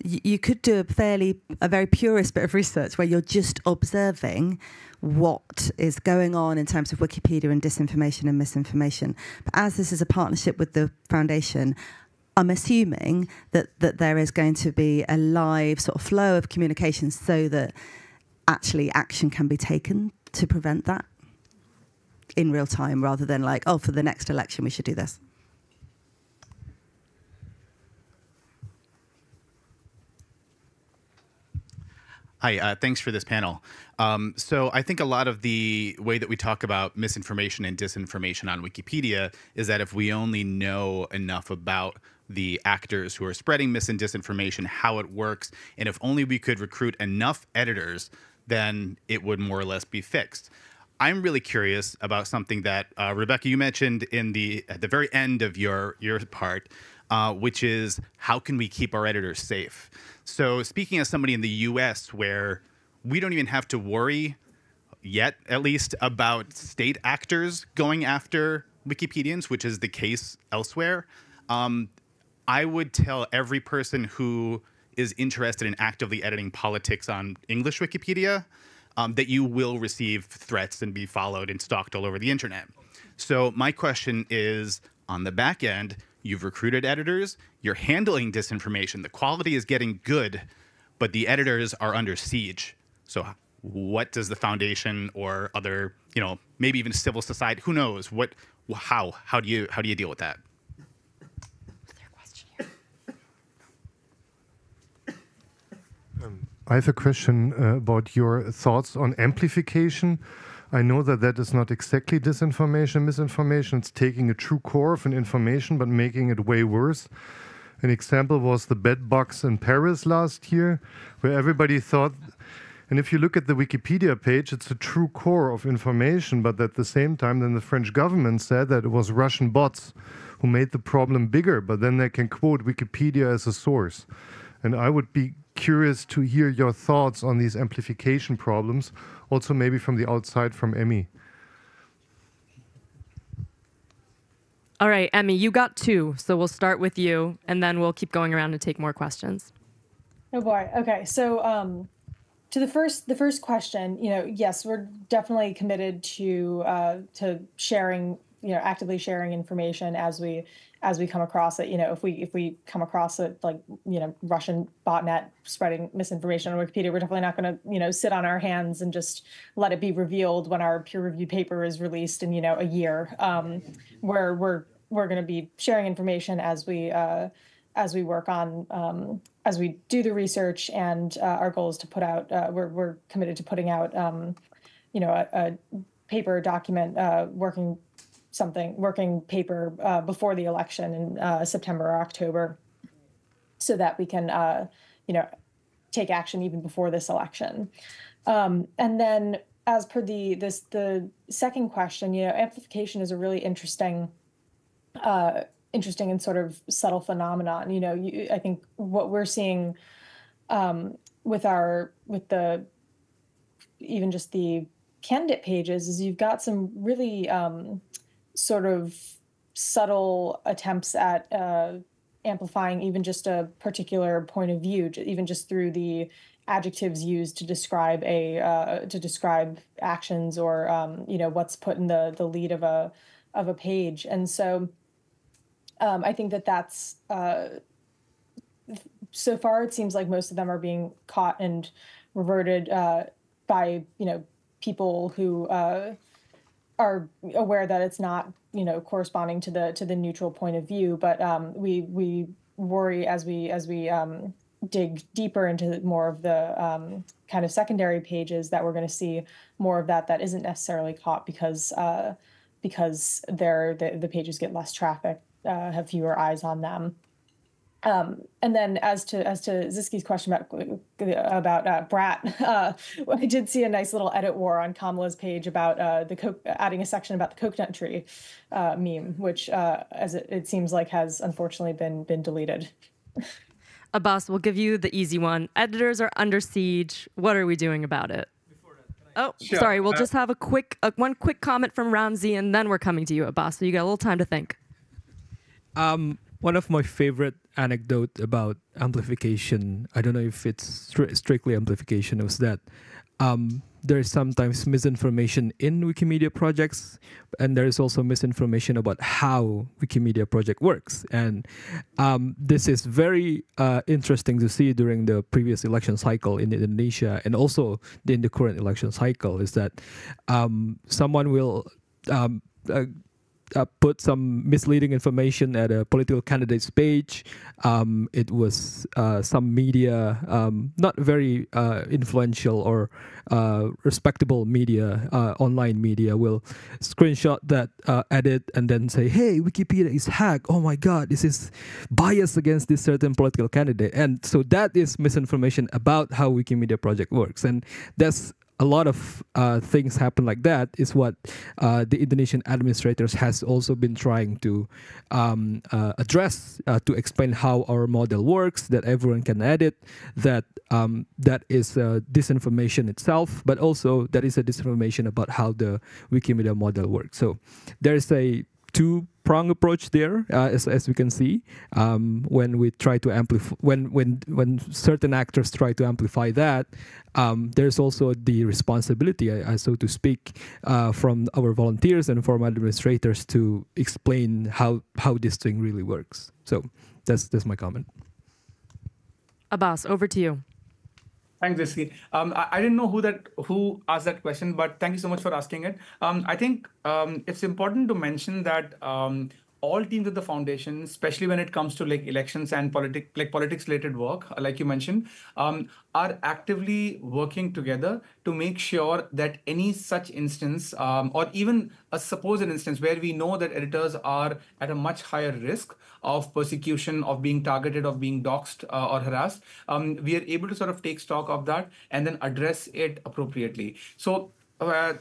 you could do a very purist bit of research where you're just observing what is going on in terms of Wikipedia and disinformation and misinformation. But as this is a partnership with the foundation, I'm assuming that there is going to be a live sort of flow of communication so that actually action can be taken to prevent that in real time, rather than like, oh, for the next election we should do this. Hi, thanks for this panel. So I think a lot of the way that we talk about misinformation and disinformation on Wikipedia is that if we only know enough about the actors who are spreading mis and disinformation, how it works, and if only we could recruit enough editors, then it would more or less be fixed. I'm really curious about something that Rebecca, you mentioned at the very end of your part, which is how can we keep our editors safe? So speaking as somebody in the US where we don't even have to worry yet, at least, about state actors going after Wikipedians, which is the case elsewhere, I would tell every person who is interested in actively editing politics on English Wikipedia that you will receive threats and be followed and stalked all over the internet. So my question is, on the back end, you've recruited editors, you're handling disinformation, the quality is getting good, but the editors are under siege. So what does the foundation or other, maybe even civil society, who knows, how do you deal with that? I have a question about your thoughts on amplification. I know that is not exactly disinformation, misinformation. It's taking a true core of an information but making it way worse. An example was the bed bugs in Paris last year, where everybody thought, and if you look at the Wikipedia page, it's a true core of information, but at the same time, then the French government said that it was Russian bots who made the problem bigger, but then they can quote Wikipedia as a source. And I would be curious to hear your thoughts on these amplification problems, also maybe from the outside, from Emmy. All right, Emmy, you got 2, so we'll start with you, and then we'll keep going around and take more questions. Oh boy. Okay, so to the first question, yes, we're definitely committed to sharing, actively sharing information as we come across it. If we come across it, like, Russian botnet spreading misinformation on Wikipedia, we're definitely not going to, sit on our hands and just let it be revealed when our peer-reviewed paper is released in, a year. We're going to be sharing information as we work on, as we do the research, and our goal is to put out, we're committed to putting out, a paper document, working paper before the election in September or October, so that we can, take action even before this election. And then, as per the second question, amplification is a really interesting and sort of subtle phenomenon. I think what we're seeing with even just the candidate pages is you've got some really sort of subtle attempts at amplifying even just a particular point of view, even just through the adjectives used to describe actions or what's put in the lead of a page. And so I think that's so far it seems like most of them are being caught and reverted by people who are aware that it's not corresponding to the neutral point of view. But we worry as we dig deeper into more of the kind of secondary pages that we're going to see more of that isn't necessarily caught because the pages get less traffic, have fewer eyes on them. And then as to Zisky's question about Brat, I did see a nice little edit war on Kamala's page about adding a section about the coconut tree meme, which as it seems like has unfortunately been deleted. Abbas, we'll give you the easy one. Editors are under siege. What are we doing about it? Before that, can Oh, Sure. sorry. We'll just have one quick comment from Ramzi, and then we're coming to you, Abbas. So you got a little time to think. One of my favorite anecdote about amplification, I don't know if it's strictly amplification, was that there is sometimes misinformation in Wikimedia projects, and there is also misinformation about how Wikimedia project works. And this is very interesting to see during the previous election cycle in Indonesia, and also in the current election cycle, is that someone will put some misleading information at a political candidate's page. It was some media, not very influential or respectable media, online media, will screenshot that edit and then say, hey, Wikipedia is hacked. Oh my God, this is biased against this certain political candidate. And so that is misinformation about how Wikimedia project works. And that's a lot of things happen like that, is what the Indonesian administrators has also been trying to address, to explain how our model works, that everyone can edit, that that is disinformation itself, but also that is a disinformation about how the Wikimedia model works. So there's a two-prong approach there, as we can see, when we try to amplify, when certain actors try to amplify that, there's also the responsibility, so to speak, from our volunteers and from administrators to explain how this thing really works. So that's my comment. Abbas, over to you. Thanks, Jesse. I didn't know who asked that question, but thank you so much for asking it. I think it's important to mention that all teams at the foundation, especially when it comes to like elections and politics-related work, like you mentioned, are actively working together to make sure that any such instance, or even a supposed instance where we know that editors are at a much higher risk of persecution, of being targeted, of being doxxed or harassed, we are able to sort of take stock of that and then address it appropriately. So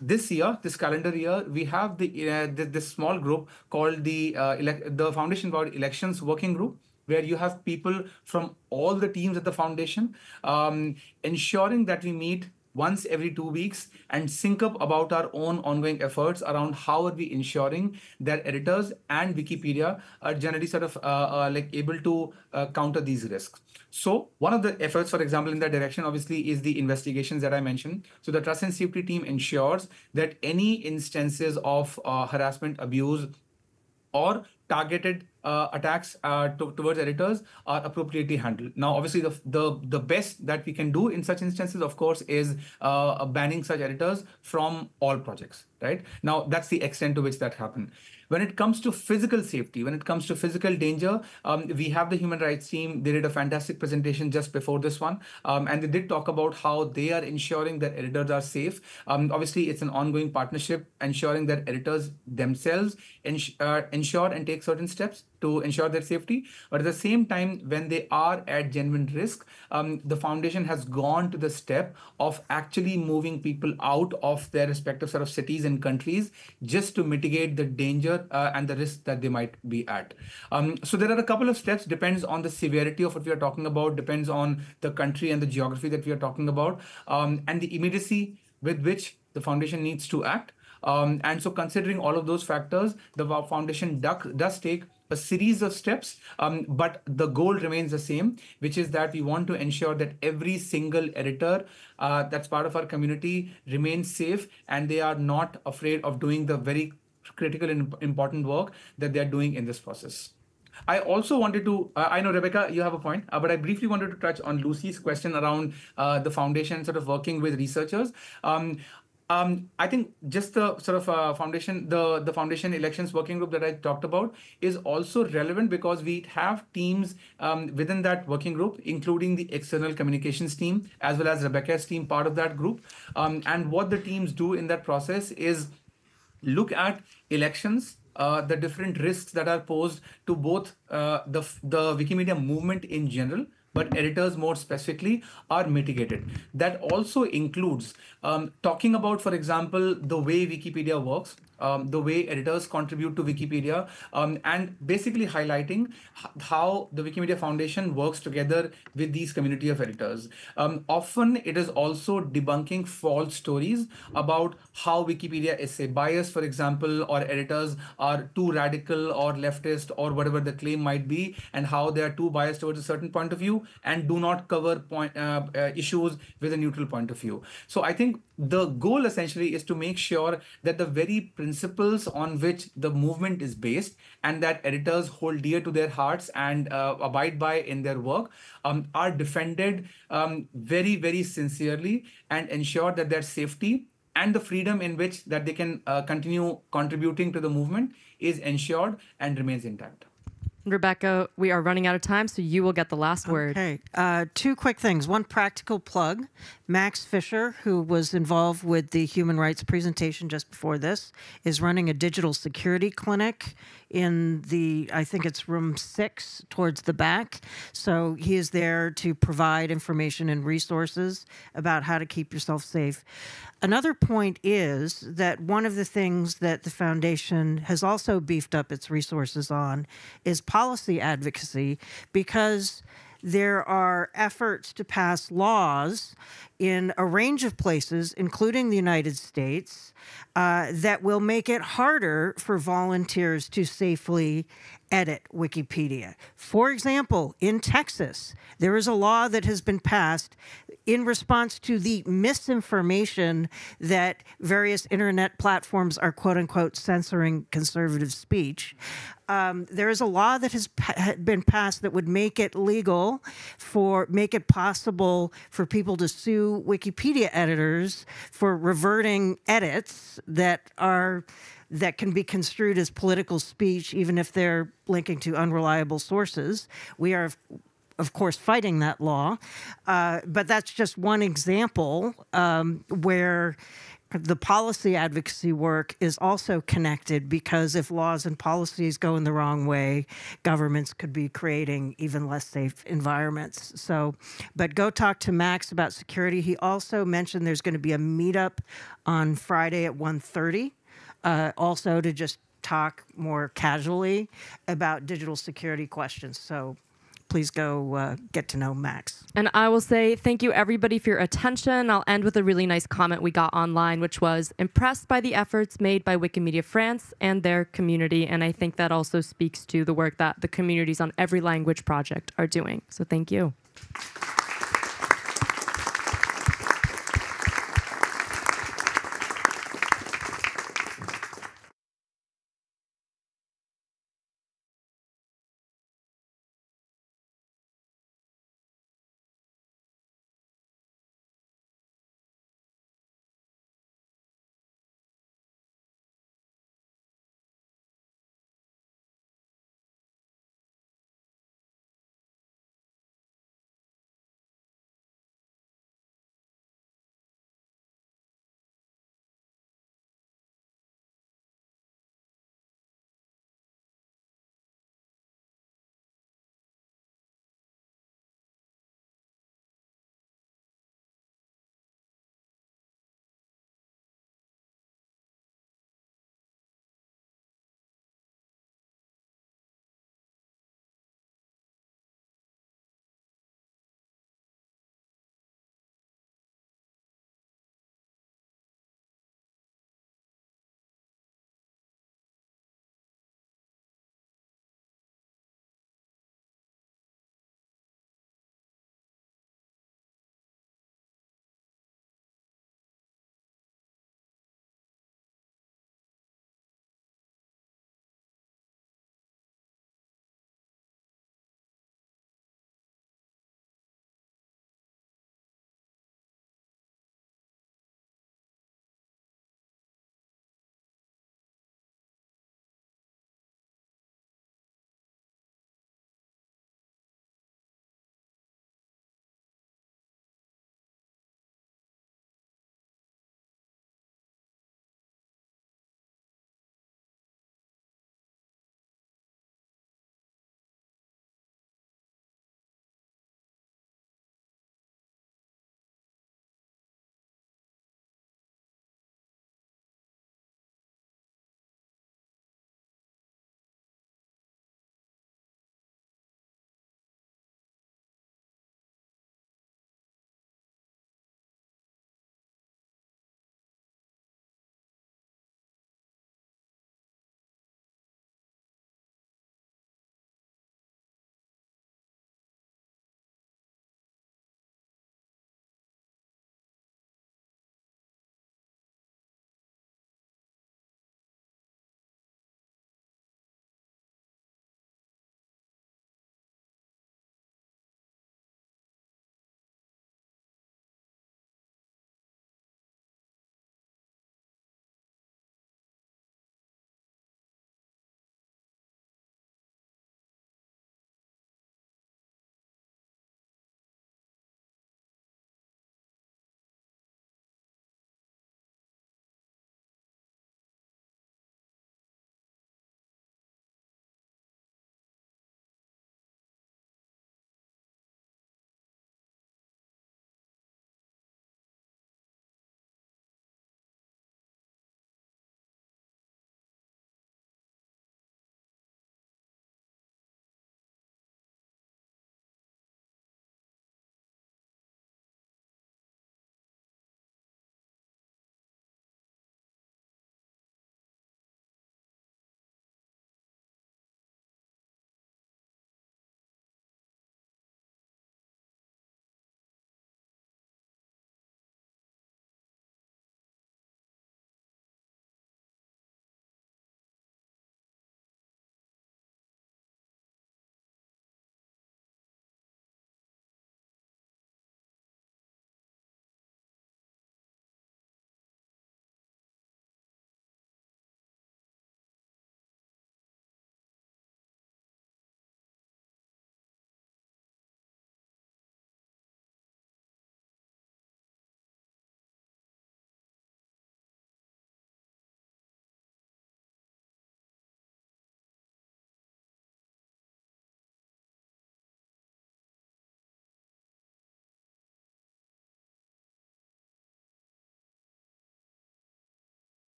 this calendar year, we have this small group called the Foundation About Elections Working Group, where you have people from all the teams at the foundation, ensuring that we meet once every 2 weeks and sync up about our own ongoing efforts around how are we ensuring that editors and Wikipedia are generally sort of able to counter these risks. So one of the efforts, for example, in that direction, obviously, is the investigations that I mentioned. So the Trust and Safety team ensures that any instances of harassment, abuse, or targeted attacks towards editors are appropriately handled. Now, obviously, the best that we can do in such instances, of course, is banning such editors from all projects, right? Now, that's the extent to which that happens. When it comes to physical safety, when it comes to physical danger, we have the human rights team. They did a fantastic presentation just before this one. And they did talk about how they are ensuring that editors are safe. Obviously, it's an ongoing partnership, ensuring that editors themselves ensure and take certain steps to ensure their safety. But at the same time, when they are at genuine risk, the foundation has gone to the step of actually moving people out of their respective sort of cities and countries just to mitigate the danger and the risk that they might be at. So there are a couple of steps, depends on the severity of what we are talking about, depends on the country and the geography that we are talking about, and the immediacy with which the foundation needs to act. And so considering all of those factors, the foundation does take a series of steps, but the goal remains the same, which is that we want to ensure that every single editor that's part of our community remains safe and they are not afraid of doing the very critical and important work that they're doing in this process. I also wanted to, I know, Rebecca, you have a point, but I briefly wanted to touch on Lucy's question around the foundation sort of working with researchers. I think just the sort of foundation, the foundation elections working group that I talked about is also relevant because we have teams within that working group, including the external communications team, as well as Rebecca's team, part of that group. And what the teams do in that process is look at elections, the different risks that are posed to both the Wikimedia movement in general, but editors more specifically are mitigated. That also includes talking about, for example, the way Wikipedia works. the way editors contribute to Wikipedia, and basically highlighting how the Wikimedia Foundation works together with these community of editors. Often it is also debunking false stories about how Wikipedia is, say, biased, for example, or editors are too radical or leftist or whatever the claim might be, and how they are too biased towards a certain point of view and do not cover issues with a neutral point of view. So I think the goal essentially is to make sure that the very principles on which the movement is based and that editors hold dear to their hearts and abide by in their work are defended very, very sincerely, and ensure that their safety and the freedom in which that they can continue contributing to the movement is ensured and remains intact. Rebecca, we are running out of time, so you will get the last word. Okay. Two quick things. One practical plug. Max Fisher, who was involved with the human rights presentation just before this, is running a digital security clinic in the, I think it's room 6 towards the back. So he is there to provide information and resources about how to keep yourself safe. Another point is that one of the things that the foundation has also beefed up its resources on is policy advocacy, because there are efforts to pass laws in a range of places, including the United States, that will make it harder for volunteers to safely edit Wikipedia. For example, in Texas, there is a law that has been passed in response to the misinformation that various internet platforms are, quote unquote, censoring conservative speech. There is a law that has been passed that would make it legal make it possible for people to sue Wikipedia editors for reverting edits that can be construed as political speech, even if they're linking to unreliable sources. We are, of course, fighting that law. But that's just one example where the policy advocacy work is also connected, because if laws and policies go in the wrong way, governments could be creating even less safe environments. So, but go talk to Max about security. He also mentioned there's going to be a meetup on Friday at 1:30. Also to just talk more casually about digital security questions. So please go get to know Max. And I will say thank you, everybody, for your attention. I'll end with a really nice comment we got online, which was impressed by the efforts made by Wikimedia France and their community. And I think that also speaks to the work that the communities on Every Language Project are doing. So thank you.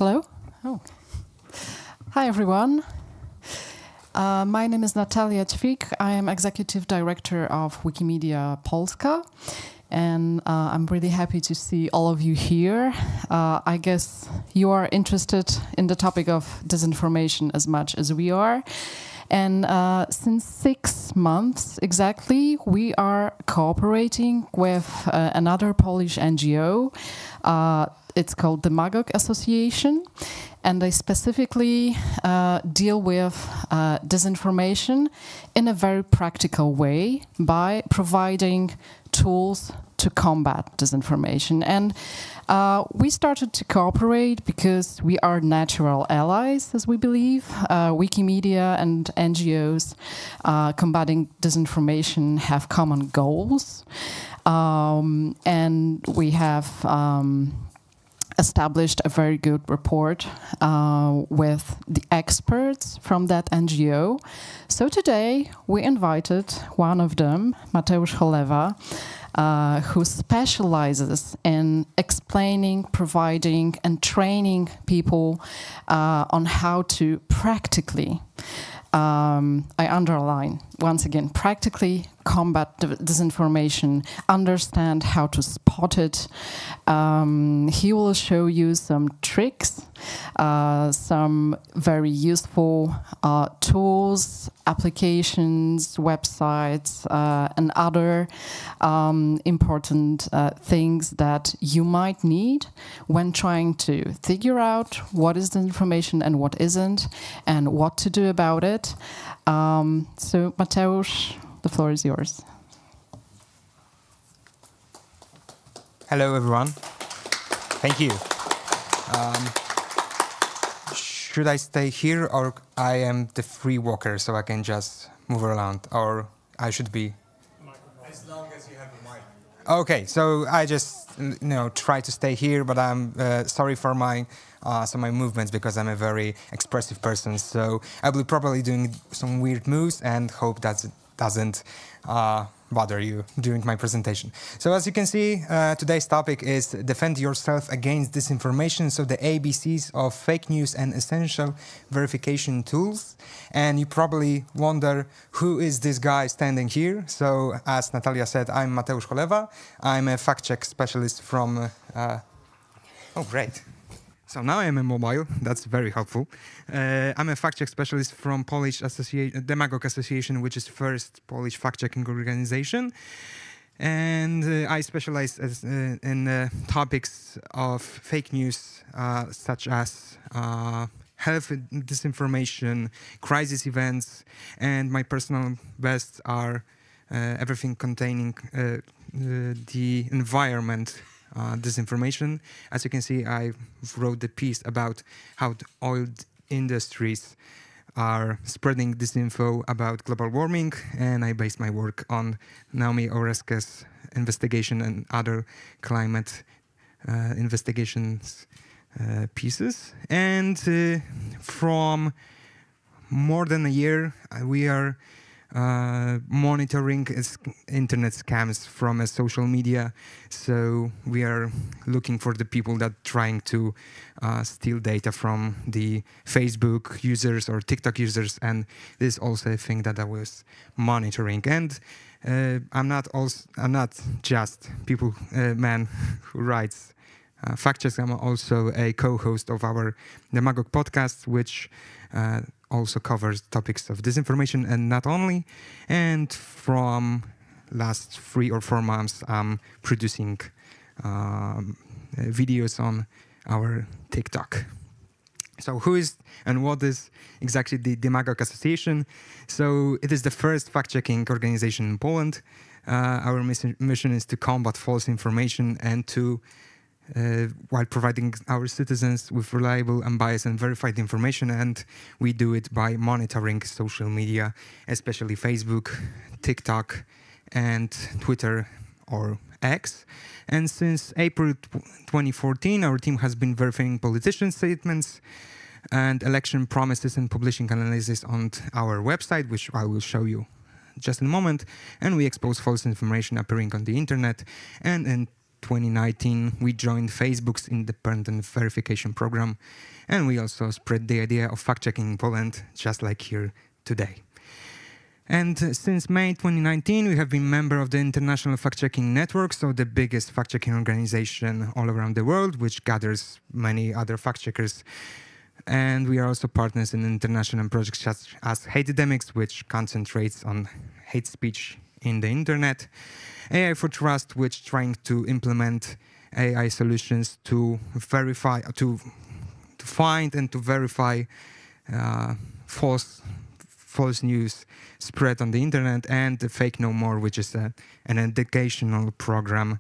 Hello? Oh. Hi, everyone. My name is Natalia Ćwik. I am Executive Director of Wikimedia Polska. And I'm really happy to see all of you here. I guess you are interested in the topic of disinformation as much as we are. And since 6 months exactly, we are cooperating with another Polish NGO. It's called the Magog Association. And they specifically deal with disinformation in a very practical way by providing tools to combat disinformation. And we started to cooperate because we are natural allies, as we believe. Wikimedia and NGOs combating disinformation have common goals. And we have established a very good report with the experts from that NGO. So today we invited one of them, Mateusz Cholewa, who specializes in explaining, providing, and training people on how to practically, I underline once again, practically combat disinformation, understand how to spot it. He will show you some tricks, some very useful tools, applications, websites, and other important things that you might need when trying to figure out what is disinformation and what isn't, and what to do about it. So, Mateusz, the floor is yours. Hello, everyone. Thank you. Should I stay here, or I am the free walker, so I can just move around, or I should be? As long as you have the mic. Okay, so I just try to stay here, but I'm sorry for my movements because I'm a very expressive person. So I will probably doing some weird moves and hope that it doesn't bother you during my presentation. So as you can see, today's topic is defend yourself against disinformation. So the ABCs of fake news and essential verification tools. And you probably wonder, who is this guy standing here? So as Natalia said, I'm Mateusz Cholewa. I'm a fact-check specialist from... oh, great. So now I'm a mobile. That's very helpful. I'm a fact-check specialist from Polish the Magog Association, which is first Polish fact-checking organization. And I specialize in topics of fake news, such as health disinformation, crisis events, and my personal bests are everything containing the environment disinformation. As you can see, I wrote the piece about how the oil industries are spreading disinfo about global warming, and I based my work on Naomi Oreskes' investigation and other climate investigations pieces. And from more than a year, we are monitoring internet scams from social media. So we are looking for the people that trying to steal data from the Facebook users or TikTok users, and this is also a thing that I was monitoring. And I'm not just man who writes fact checks. I'm also a co-host of the Magog podcast, which also covers topics of disinformation and not only. And from last 3 or 4 months, I'm producing videos on our TikTok. So who is and what is exactly the Magog Association? So it is the first fact-checking organization in Poland. Our mission is to combat false information and to while providing our citizens with reliable, unbiased, and verified information. And we do it by monitoring social media, especially Facebook, TikTok, and Twitter or X. And since April 2014, our team has been verifying politician statements and election promises and publishing analysis on our website, which I will show you just in a moment. And we expose false information appearing on the internet and in 2019, we joined Facebook's independent verification program, and we also spread the idea of fact-checking in Poland, just like here today. And since May 2019, we have been member of the International Fact-Checking Network, so the biggest fact-checking organization all around the world, which gathers many other fact-checkers. And we are also partners in international projects such as Hatedemics, which concentrates on hate speech in the internet. AI for Trust, which trying to implement AI solutions to verify, to find and to verify false news spread on the internet, and the Fake No More, which is an educational program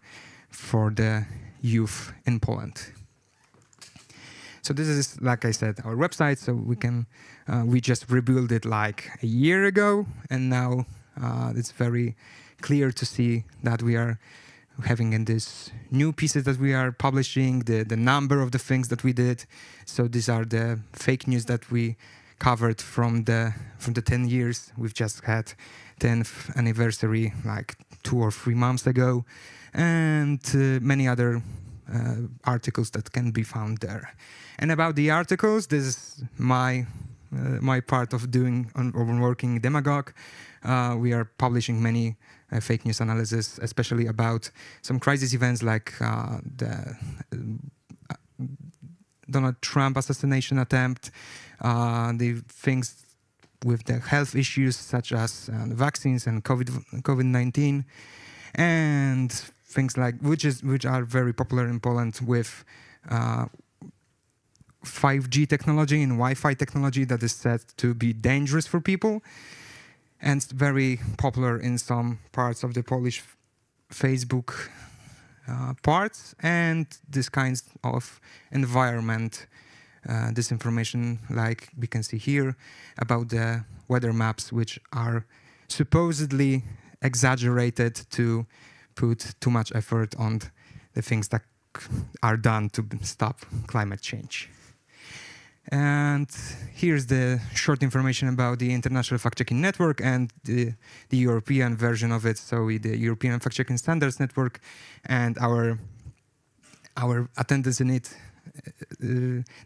for the youth in Poland. So this is, like I said, our website. So we just rebuilt it like a year ago, and now it's very clear to see that we are having in this new pieces that we are publishing, the number of the things that we did. So these are the fake news that we covered from the 10 years. We've just had 10th anniversary like 2 or 3 months ago, and many other articles that can be found there. And about the articles, this is my part of working demagogue. We are publishing many fake news analysis, especially about some crisis events like the Donald Trump assassination attempt, the things with the health issues such as vaccines and COVID-19, and things like which are very popular in Poland with 5G technology and Wi-Fi technology that is said to be dangerous for people, and very popular in some parts of the Polish Facebook parts, and this kinds of environment disinformation, like we can see here, about the weather maps, which are supposedly exaggerated to put too much effort on the things that are done to stop climate change. And here's the short information about the International Fact-Checking Network and the European version of it, so the European Fact-Checking Standards Network, and our attendance in it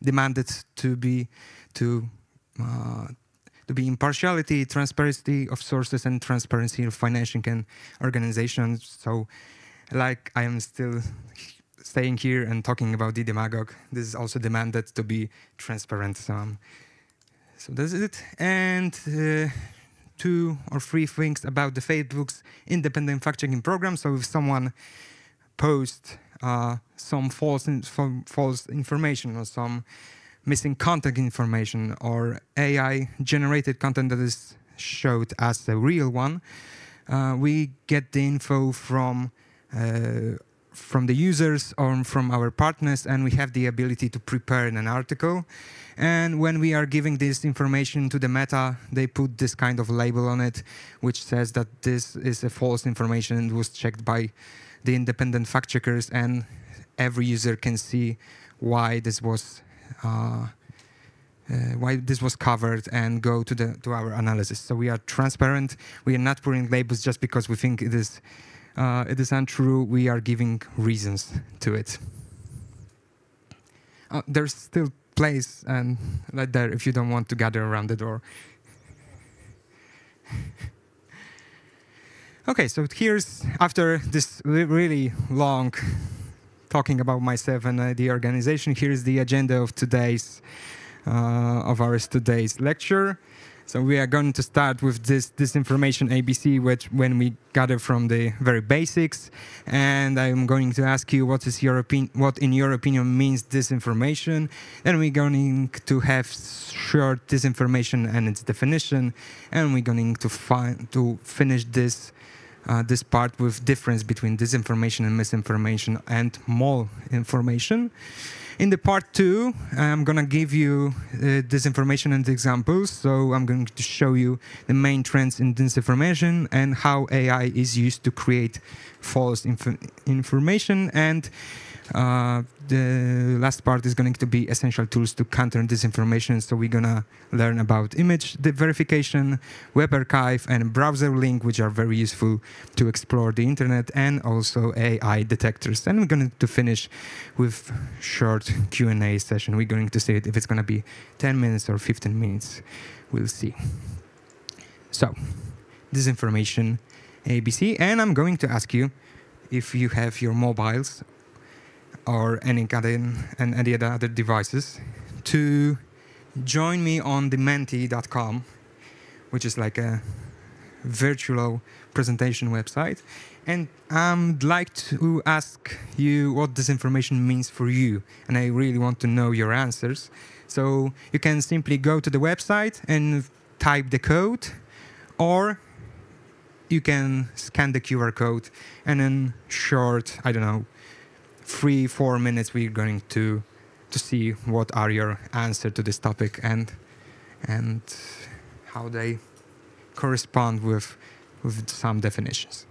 demanded to be impartiality, transparency of sources, and transparency of financing and organizations. So, like I am still staying here and talking about the demagogue, this is also demanded to be transparent. So that's it. And 2 or 3 things about the Facebook's independent fact-checking program. So if someone posts some false information or some missing contact information or AI-generated content that is showed as a real one, we get the info from the users or from our partners, and we have the ability to prepare an article. And when we are giving this information to the Meta, they put this kind of label on it, which says that this is a false information and was checked by the independent fact checkers, and every user can see why this was covered and go to our analysis. So we are transparent. We are not putting labels just because we think it is untrue. We are giving reasons to it. There's still place and right there if you don't want to gather around the door. Okay, so here's, after this really long talking about myself and the organization, here's the agenda of today's lecture. So we are going to start with this disinformation ABC, which when we gather from the very basics, and I'm going to ask you what in your opinion means disinformation. Then we're going to have short disinformation and its definition, and we're going to finish this part with difference between disinformation and misinformation and malinformation. In the part 2, I'm going to give you disinformation and examples. So I'm going to show you the main trends in disinformation and how AI is used to create false information. And The last part is going to be essential tools to counter disinformation. So we're going to learn about image verification, web archive, and browser link, which are very useful to explore the internet, and also AI detectors. And we're going to finish with short Q&A session. We're going to see if it's going to be 10 minutes or 15 minutes. We'll see. So, disinformation, ABC, and I'm going to ask you if you have your mobiles or any other devices to join me on the menti.com, which is like a virtual presentation website. And I'd like to ask you what disinformation means for you. And I really want to know your answers. So you can simply go to the website and type the code, or you can scan the QR code, and in short, I don't know, 3-4 minutes, we're going to see what are your answer to this topic and how they correspond with some definitions.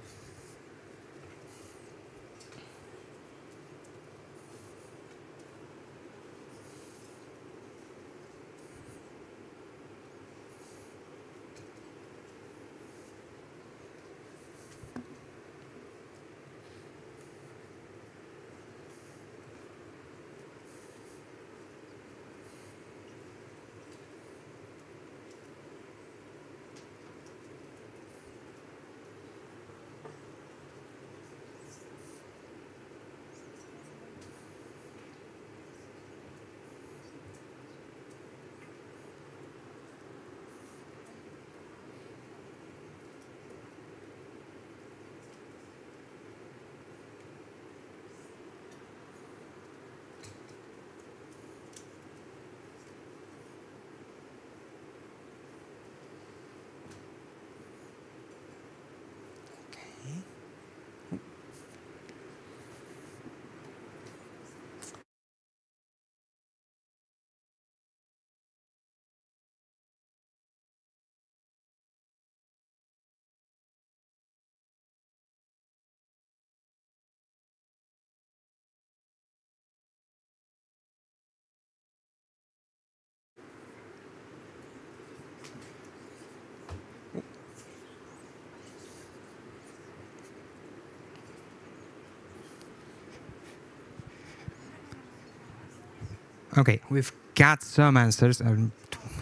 Okay, we've got some answers,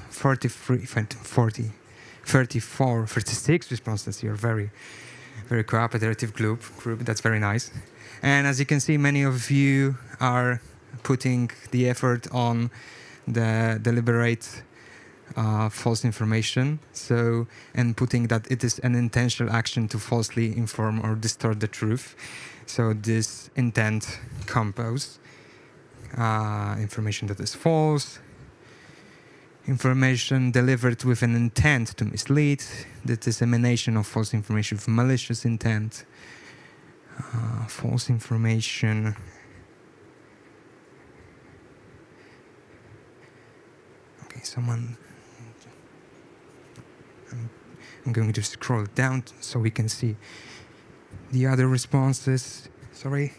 43, 40, 34, 36 responses. You're very, very cooperative group. That's very nice. And as you can see, many of you are putting the effort on the deliberate false information. So, and putting that it is an intentional action to falsely inform or distort the truth. So this intent compose. Information that is false, information delivered with an intent to mislead, the dissemination of false information with malicious intent, false information, okay, I'm going to scroll down so we can see the other responses. Sorry.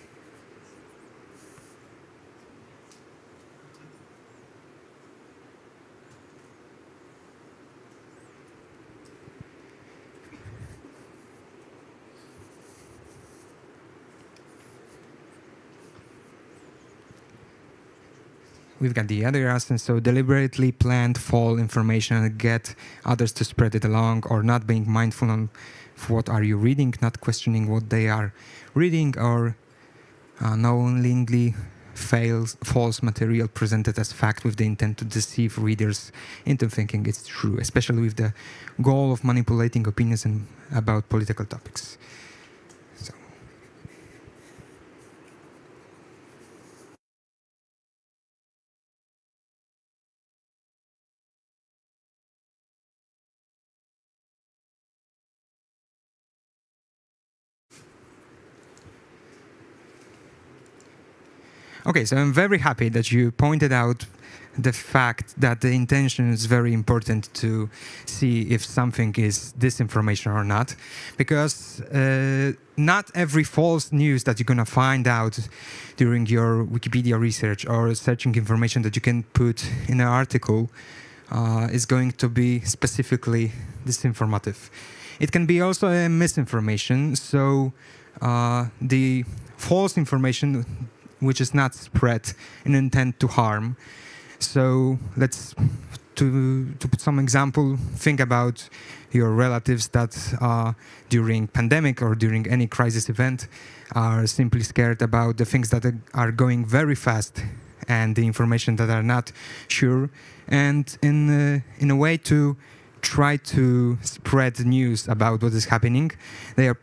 We've got the other essence, so deliberately planned false information and get others to spread it along, or not being mindful of what are you reading, not questioning what they are reading, or knowingly false material presented as fact with the intent to deceive readers into thinking it's true, especially with the goal of manipulating opinions about political topics. Okay, so I'm very happy that you pointed out the fact that the intention is very important to see if something is disinformation or not, because not every false news that you're going to find out during your Wikipedia research or searching information that you can put in an article is going to be specifically disinformative. It can be also a misinformation, so the false information which is not spread in intent to harm. So let's, to put some example, think about your relatives that during pandemic or during any crisis event are simply scared about the things that are going very fast and the information that are not sure. And in a way to try to spread news about what is happening, they are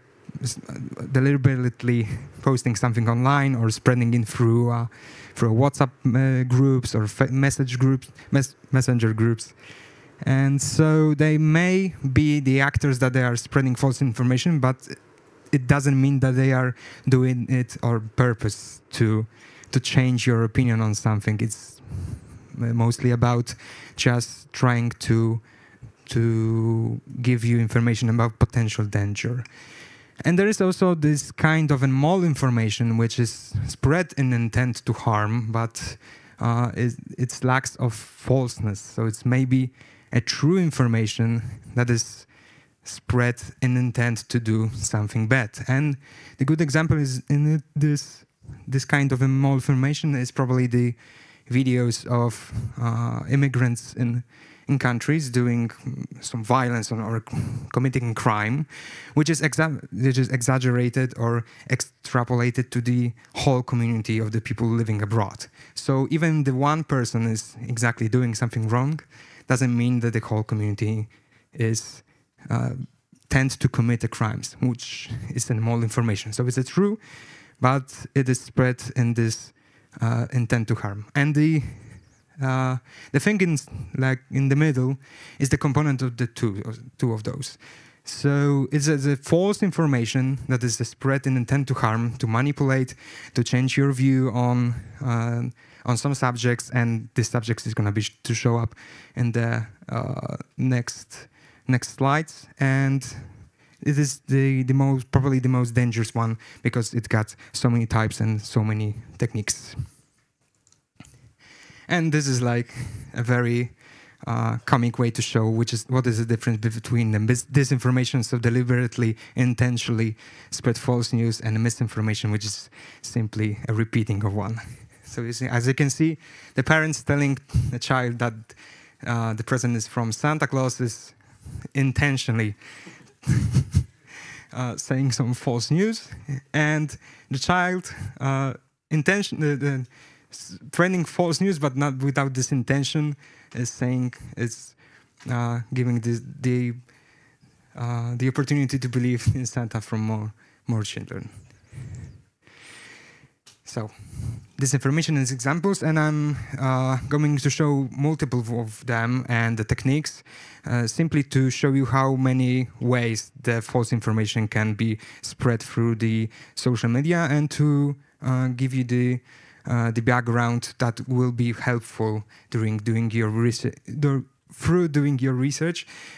deliberately posting something online or spreading it through WhatsApp groups or messenger groups. And so they may be the actors that they are spreading false information, but it doesn't mean that they are doing it on purpose to change your opinion on something. It's mostly about just trying to give you information about potential danger. And there is also this kind of a malinformation which is spread in intent to harm, but it lacks of falseness. So it's maybe a true information that is spread in intent to do something bad. And the good example is in this kind of a malinformation is probably the videos of immigrants in countries doing some violence or committing crime, which is exaggerated or extrapolated to the whole community of the people living abroad. So even the one person is exactly doing something wrong, doesn't mean that the whole community is tend to commit the crimes, which is a malinformation. So it's true, but it is spread in this intent to harm. And the thing in the middle is the component of the two of those. So it's a false information that is spread in intent to harm, to manipulate, to change your view on some subjects, and this subject is going to be to show up in the next slides. And it is probably the most dangerous one because it got so many types and so many techniques. And this is like a very comic way to show what is the difference between the disinformation, so deliberately, intentionally spread false news, and misinformation, which is simply a repeating of one. So you see, as you can see, the parents telling the child that the present is from Santa Claus is intentionally saying some false news, and the child spreading false news, but not without this intention, is giving the opportunity to believe in Santa from more children. So, disinformation is examples, and I'm going to show multiple of them and the techniques, simply to show you how many ways the false information can be spread through the social media, and to give you the background that will be helpful during doing your research,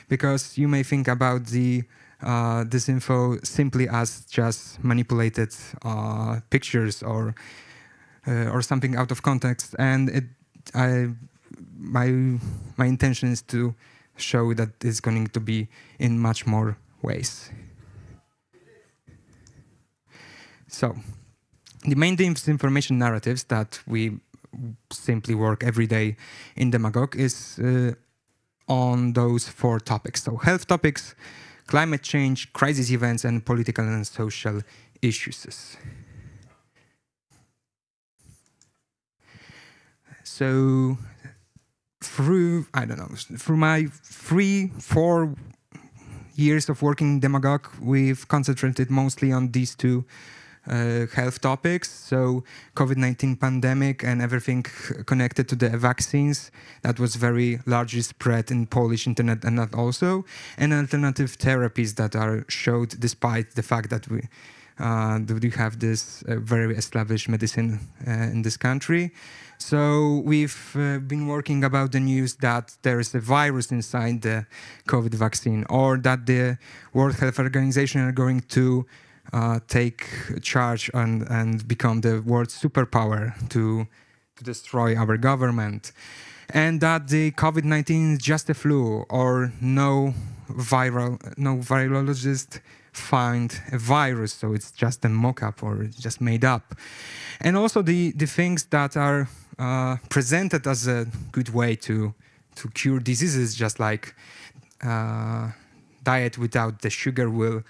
because you may think about this info simply as just manipulated pictures or something out of context, and my intention is to show that it's going to be in much more ways. So, the main disinformation narratives that we simply work every day in Demagogue is on those 4 topics. So health topics, climate change, crisis events, and political and social issues. So through my 3-4 years of working in Demagogue, we've concentrated mostly on these 2 health topics, so COVID-19 pandemic and everything connected to the vaccines that was very largely spread in Polish internet, and not also, and alternative therapies that are showed despite the fact that do have this very established medicine in this country. So we've been working about the news that there is a virus inside the COVID vaccine, or that the World Health Organization are going to take charge and become the world's superpower to destroy our government, and that the COVID-19 is just a flu, or no virologist find a virus, so it's just a mock-up or it's just made up. And also the things that are presented as a good way to cure diseases, just like diet without the sugar will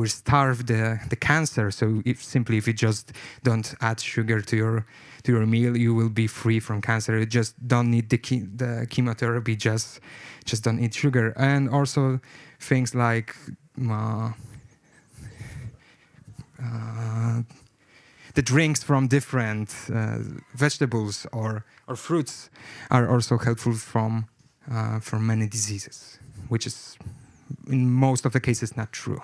starve the cancer. So if you just don't add sugar to your meal, you will be free from cancer. You just don't need the chemotherapy. Just don't eat sugar. And also things like the drinks from different vegetables or fruits are also helpful for many diseases, which is in most of the cases not true.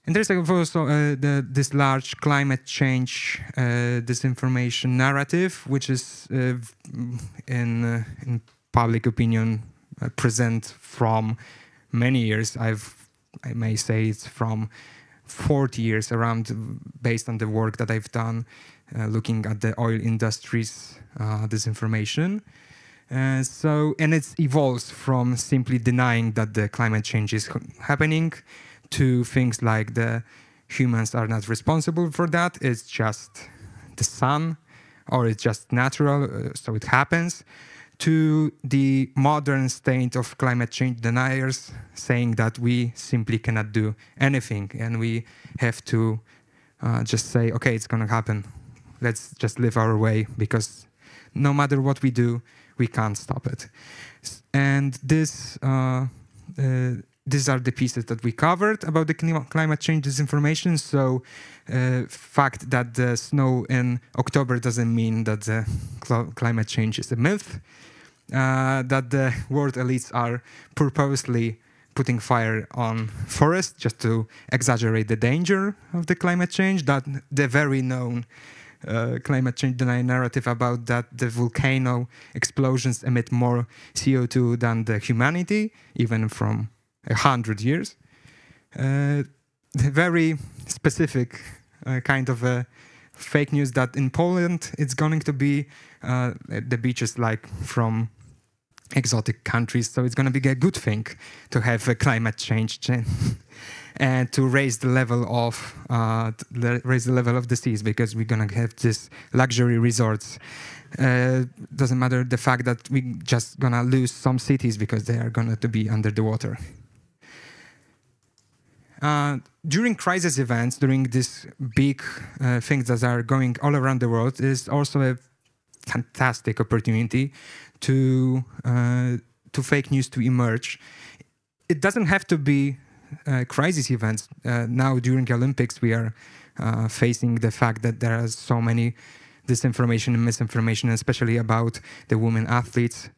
And there's also this large climate change disinformation narrative, which is in public opinion present from many years. I may say it's from 40 years around, based on the work that I've done looking at the oil industry's disinformation. And it evolves from simply denying that the climate change is happening to things like the humans are not responsible for that, it's just the sun, or it's just natural, so it happens, to the modern state of climate change deniers, saying that we simply cannot do anything and we have to just say, okay, it's going to happen. Let's just live our way, because no matter what we do, we can't stop it. And these are the pieces that we covered about the climate change disinformation. So fact that the snow in October doesn't mean that the climate change is a myth. That the world elites are purposely putting fire on forests just to exaggerate the danger of the climate change. That the very known climate change denial narrative about that the volcano explosions emit more CO2 than the humanity, even from 100 years. The very specific kind of fake news that in Poland it's going to be the beaches like from exotic countries, so it's going to be a good thing to have a climate change and to raise the level of the seas, because we're going to have this luxury resorts. Doesn't matter the fact that we just going to lose some cities because they are going to be under the water. During crisis events, during these big things that are going all around the world, is also a fantastic opportunity to fake news to emerge. It doesn't have to be crisis events. Now during the Olympics, we are facing the fact that there are so many disinformation and misinformation, especially about the women athletes.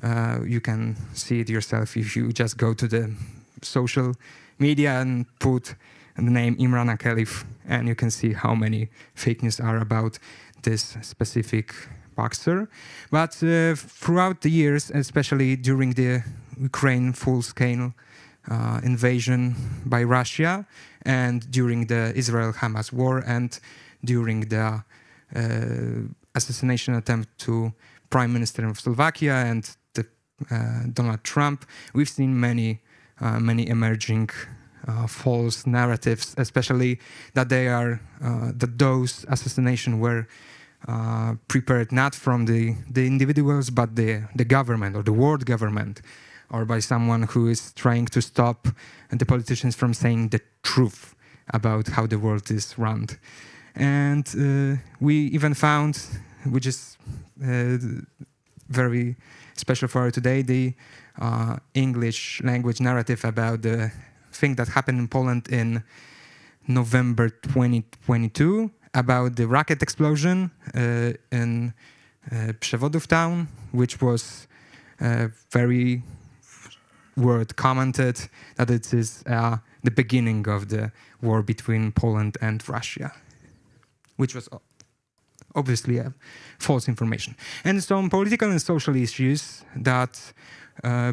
You can see it yourself if you just go to the social media and put the name Imran Khalif, and you can see how many fake news are about this specific boxer. But throughout the years, especially during the Ukraine full-scale invasion by Russia, and during the Israel-Hamas war, and during the assassination attempt to Prime Minister of Slovakia and Donald Trump, we've seen many emerging false narratives, especially that that those assassinations were prepared not from the individuals, but the government or the world government, or by someone who is trying to stop the politicians from saying the truth about how the world is run. And we even found, which is very special for today, the English language narrative about the thing that happened in Poland in November 2022, about the rocket explosion in Przewodów town, which was very word commented that it is the beginning of the war between Poland and Russia, which was obviously false information. And some political and social issues that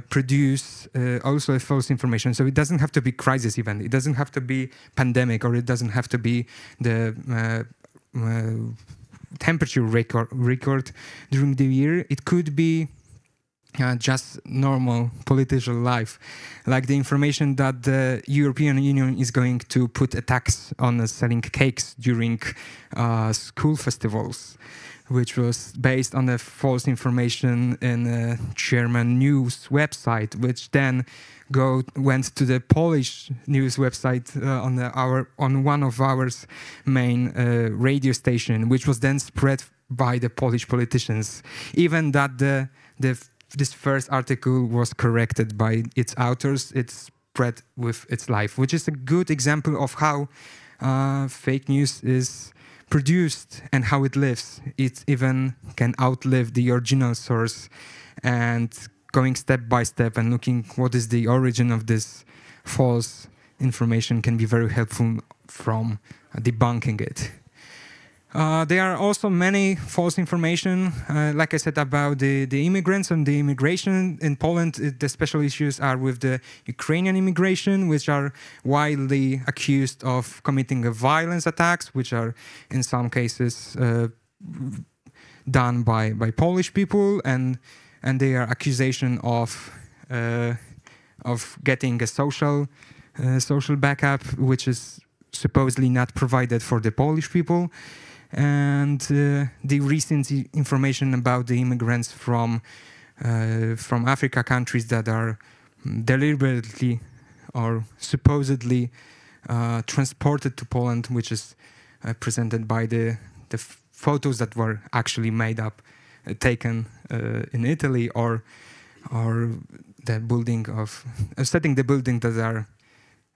produce also a false information. So it doesn't have to be crisis event, it doesn't have to be pandemic, or it doesn't have to be the temperature record during the year. It could be just normal political life, like the information that the European Union is going to put a tax on selling cakes during school festivals, which was based on the false information in a German news website, which then went to the Polish news website on one of our main radio station, which was then spread by the Polish politicians. Even that this first article was corrected by its authors, it spread with its life, which is a good example of how fake news is produced and how it lives. It even can outlive the original source, and going step by step and looking what is the origin of this false information can be very helpful from debunking it. There are also many false information, like I said, about the immigrants and the immigration. In Poland, the special issues are with the Ukrainian immigration, which are widely accused of committing violence attacks, which are in some cases done by Polish people, and they are accusation of getting a social backup, which is supposedly not provided for the Polish people. And the recent information about the immigrants from Africa countries that are deliberately or supposedly transported to Poland, which is presented by the photos that were actually made up, taken in Italy, or the building of setting the building that are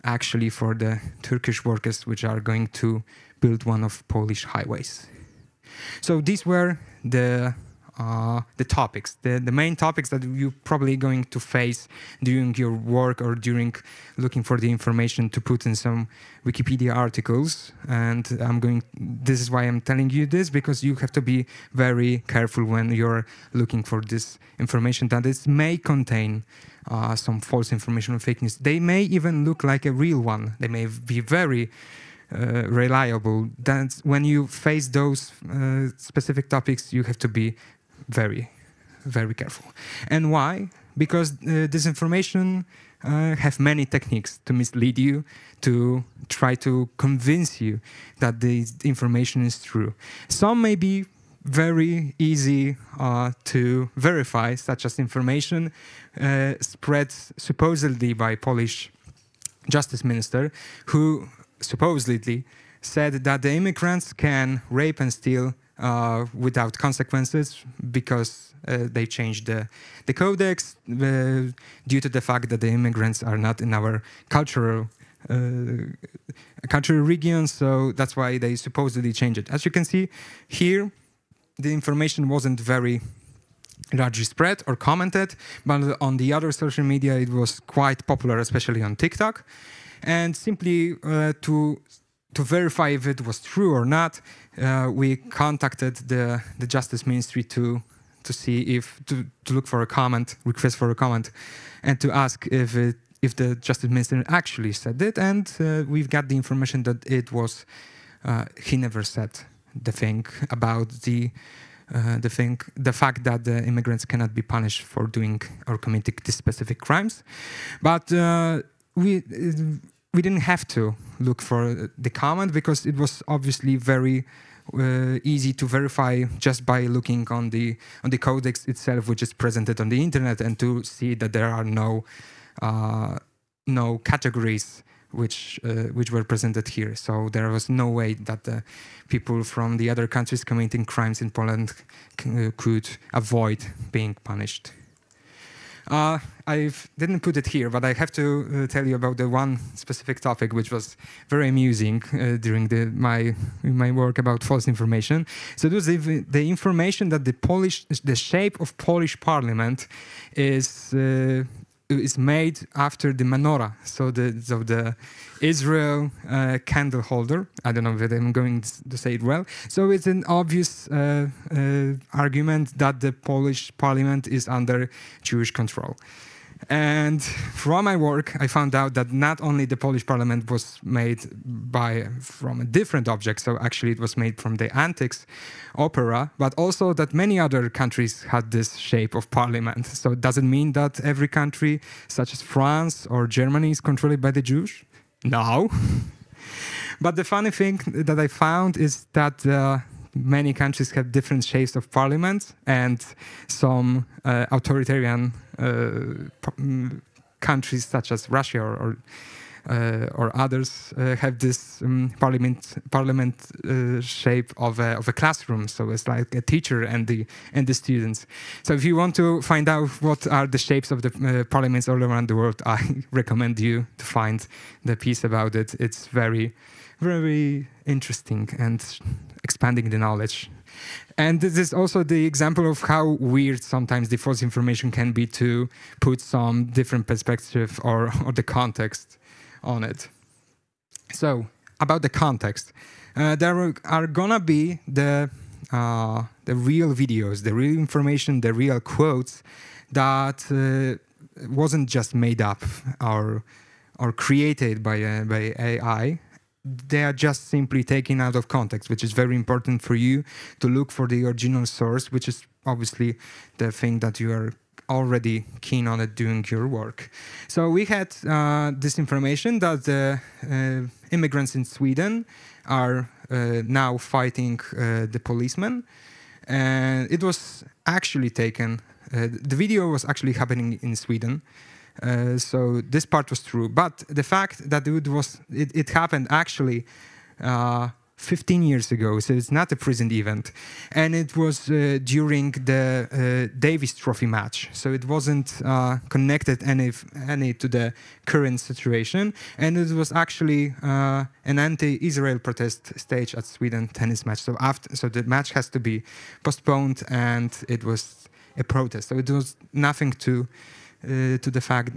actually for the Turkish workers, which are going to build one of Polish highways. So these were the topics, the main topics that you're probably going to face during your work or during looking for the information to put in some Wikipedia articles. And this is why I'm telling you this, because you have to be very careful when you're looking for this information, that it may contain some false information or fake news. They may even look like a real one. They may be very reliable. That's when you face those specific topics, you have to be very, very careful. And why? Because disinformation have many techniques to mislead you, to try to convince you that the information is true. Some may be very easy to verify, such as information spread supposedly by Polish justice minister, who supposedly said that the immigrants can rape and steal without consequences because they changed the codex due to the fact that the immigrants are not in our cultural region, so that's why they supposedly changed it. As you can see here, the information wasn't very largely spread or commented, but on the other social media it was quite popular, especially on TikTok. And simply to verify if it was true or not, we contacted the Justice Ministry to see to look for a comment, request for a comment, and to ask if the Justice Minister actually said it. And we've got the information that it was he never said the thing about the fact that the immigrants cannot be punished for doing or committing these specific crimes, but we didn't have to look for the comment because it was obviously very easy to verify just by looking on the codex itself, which is presented on the internet, and to see that there are no categories which were presented here. So there was no way that the people from the other countries committing crimes in Poland could avoid being punished. I didn't put it here, but I have to tell you about the one specific topic which was very amusing during my work about false information. So it was the information that the shape of Polish parliament is is made after the menorah, so the Israel candle holder. I don't know whether I'm going to say it well. So it's an obvious argument that the Polish parliament is under Jewish control. And from my work, I found out that not only the Polish parliament was made from a different object, so actually it was made from the antiques opera, but also that many other countries had this shape of parliament. So does it mean that every country, such as France or Germany, is controlled by the Jews? No. But the funny thing that I found is that many countries have different shapes of parliament, and some authoritarian countries such as Russia or others have this parliament shape of a classroom. So it's like a teacher and the students. So if you want to find out what are the shapes of the parliaments all around the world, I recommend you to find the piece about it. It's very, very interesting and expanding the knowledge. And this is also the example of how weird sometimes the false information can be, to put some different perspective or the context on it. So about the context, there are gonna be the real videos, the real information, the real quotes that wasn't just made up or created by AI. They are just simply taken out of context, which is very important for you to look for the original source, which is obviously the thing that you are already keen on it doing your work. So we had this information that the immigrants in Sweden are now fighting the policemen. And it was actually taken, the video was actually happening in Sweden. So this part was true, but the fact that it happened actually 15 years ago, so it's not a present event, and it was during the Davis Trophy match, so it wasn't connected any to the current situation, and it was actually an anti-Israel protest stage at Sweden tennis match. So the match has to be postponed, and it was a protest. So it was nothing to the fact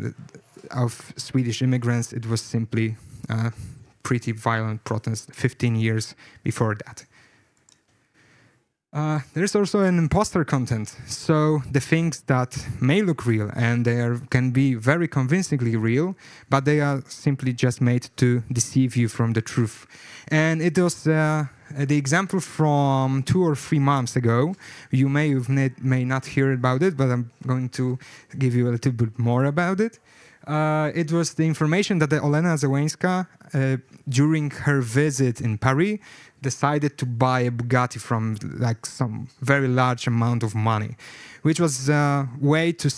of Swedish immigrants. It was simply a pretty violent protest 15 years before that. There's also an imposter content. So the things that may look real and can be very convincingly real, but they are simply just made to deceive you from the truth. And it was the example from 2 or 3 months ago. You may not hear about it, but I'm going to give you a little bit more about it. It was the information that Olena Załęska, during her visit in Paris, decided to buy a Bugatti from like some very large amount of money, which was a way to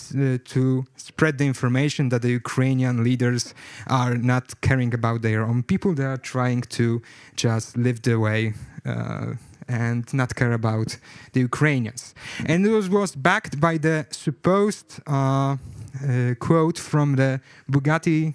spread the information that the Ukrainian leaders are not caring about their own people. They are trying to just live their way and not care about the Ukrainians. And it was backed by the supposed quote from the Bugatti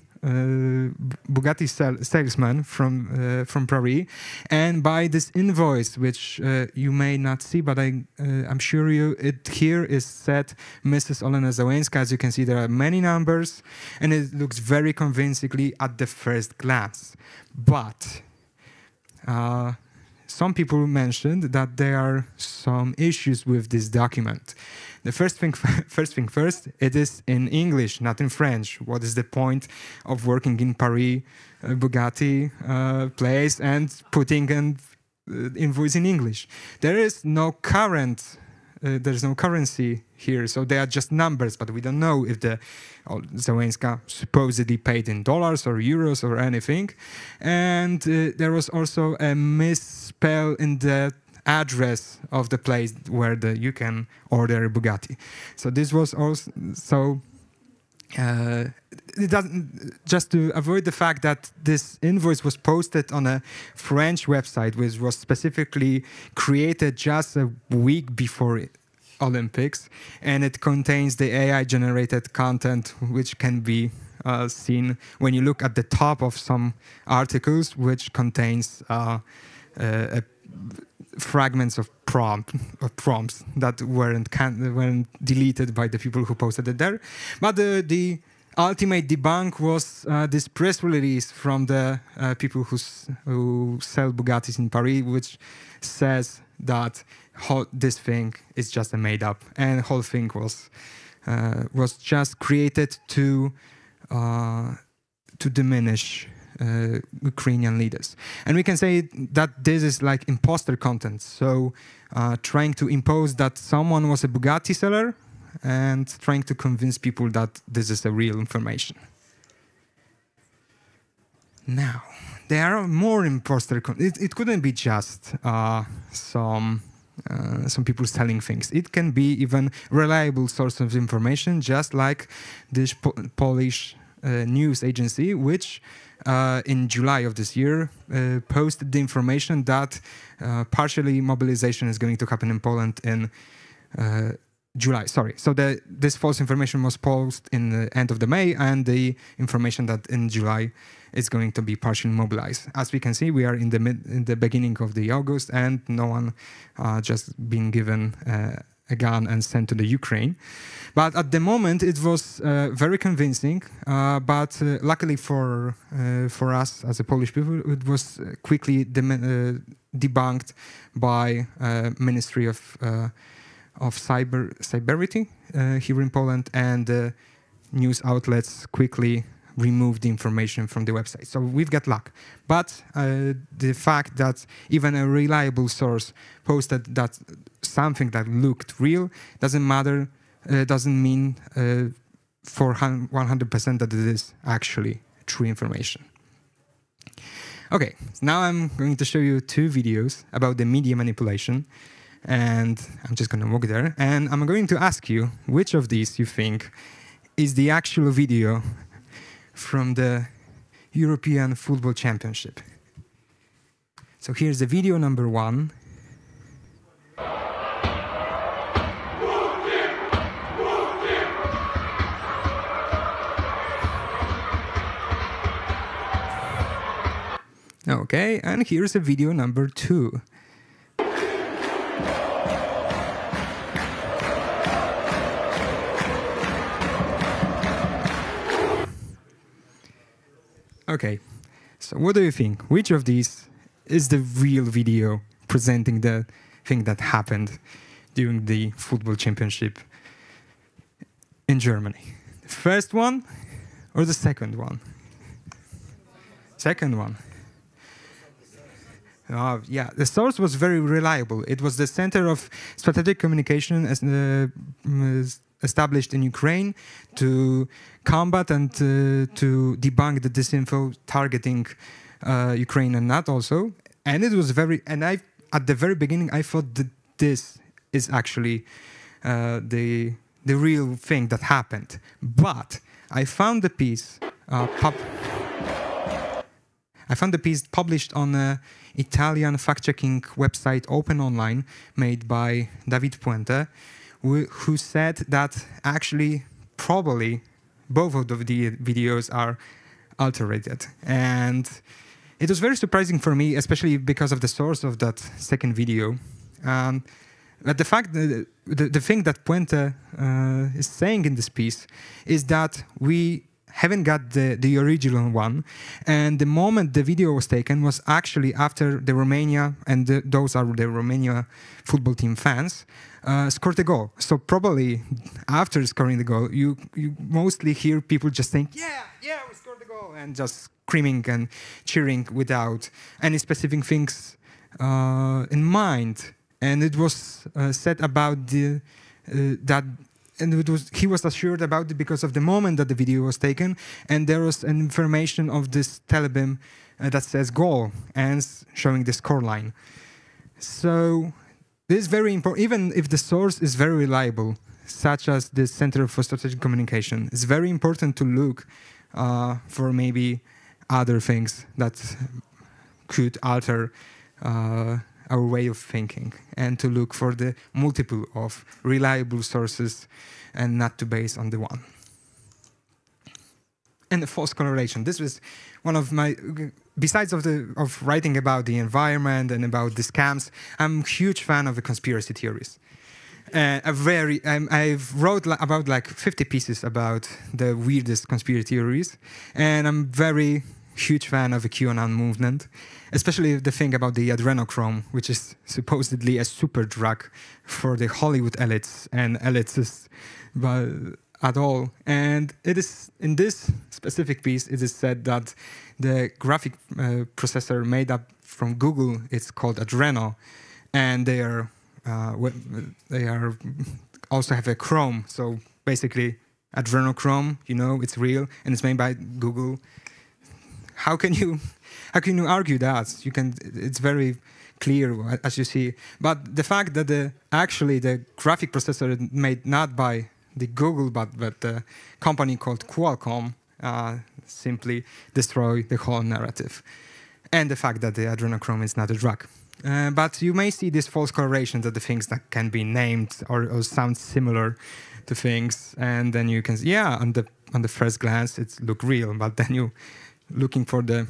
salesman from Paris, and by this invoice, which you may not see, but I'm sure here is set Mrs. Olena Załęska. As you can see, there are many numbers, and it looks very convincingly at the first glance. But some people mentioned that there are some issues with this document. The first thing first, it is in English, not in French. What is the point of working in Paris, Bugatti place, and putting an invoice in English? There is no there's no currency here, so they are just numbers, but we don't know if the Załęska supposedly paid in dollars or euros or anything. And there was also a misspell in the address of the place where you can order a Bugatti. So this was also it doesn't, just to avoid the fact that this invoice was posted on a French website, which was specifically created just a week before Olympics, and it contains the AI-generated content, which can be seen when you look at the top of some articles, which contains fragments of prompts that weren't deleted by the people who posted it there. But the ultimate debunk was this press release from the people who sell Bugattis in Paris, which says that this thing is just a made up, and the whole thing was just created to diminish Ukrainian leaders. And we can say that this is like imposter content. So trying to impose that someone was a Bugatti seller and trying to convince people that this is a real information. Now, there are more imposter content. It couldn't be just some people selling things. It can be even reliable source of information, just like this Polish news agency, which in July of this year posted the information that partially mobilization is going to happen in Poland in July. Sorry. So this false information was posted in the end of the May, and the information that in July is going to be partially mobilized. As we can see, we are in the beginning of the August, and no one just been given a gun and sent to the Ukraine. But at the moment, it was very convincing. But luckily for us as a Polish people, it was quickly debunked by Ministry of Cyberity here in Poland, and news outlets quickly removed the information from the website. So we've got luck. But the fact that even a reliable source posted that something that looked real doesn't matter, doesn't mean for 100% that it is actually true information. Okay, now I'm going to show you 2 videos about the media manipulation. And I'm just going to walk there. And I'm going to ask you which of these you think is the actual video from the European Football Championship. So here's the video number 1. Okay, and here's a video number 2. Okay, so what do you think? Which of these is the real video presenting the thing that happened during the football championship in Germany? The first one or the second one? Second one. Yeah, the source was very reliable. It was the Center of Strategic Communication established in Ukraine to combat and to debunk the disinfo targeting Ukraine and NATO also. And it was at the very beginning, I thought that this is actually the real thing that happened. But I found the piece published on an Italian fact-checking website, Open Online, made by David Puente, who said that actually probably both of the videos are altered. And it was very surprising for me, especially because of the source of that second video. But the fact that the thing that Puente is saying in this piece is that we haven't got the original one, and the moment the video was taken was actually after the Romania, and those are the Romania football team fans, scored a goal. So probably after scoring the goal, you mostly hear people just saying, yeah, we scored the goal, and just screaming and cheering without any specific things in mind. And it was said about that. And he was assured about it because of the moment that the video was taken, and there was an information of this telebeam that says goal and showing the scoreline. So this is very important, even if the source is very reliable, such as the Center for Strategic Communication. It's very important to look for maybe other things that could alter our way of thinking, and to look for the multiple of reliable sources and not to base on the one. And the false correlation. This was one of my, besides of writing about the environment and about the scams, I'm a huge fan of the conspiracy theories. I've wrote about like 50 pieces about the weirdest conspiracy theories, and I'm very huge fan of the QAnon movement, especially the thing about the adrenochrome, which is supposedly a super drug for the Hollywood elites and elitists at all. And it is in this specific piece, it is said that the graphic processor made up from Google, it's called Adreno, and they also have a Chrome. So basically, adrenochrome, it's real and it's made by Google. How can you argue that? It's very clear, as you see. But the fact that actually the graphic processor made not by the Google but the company called Qualcomm simply destroy the whole narrative, and the fact that the adrenochrome is not a drug. But you may see this false correlation that the things that can be named or sound similar to things, and then you can on the first glance it look real, but then you looking for the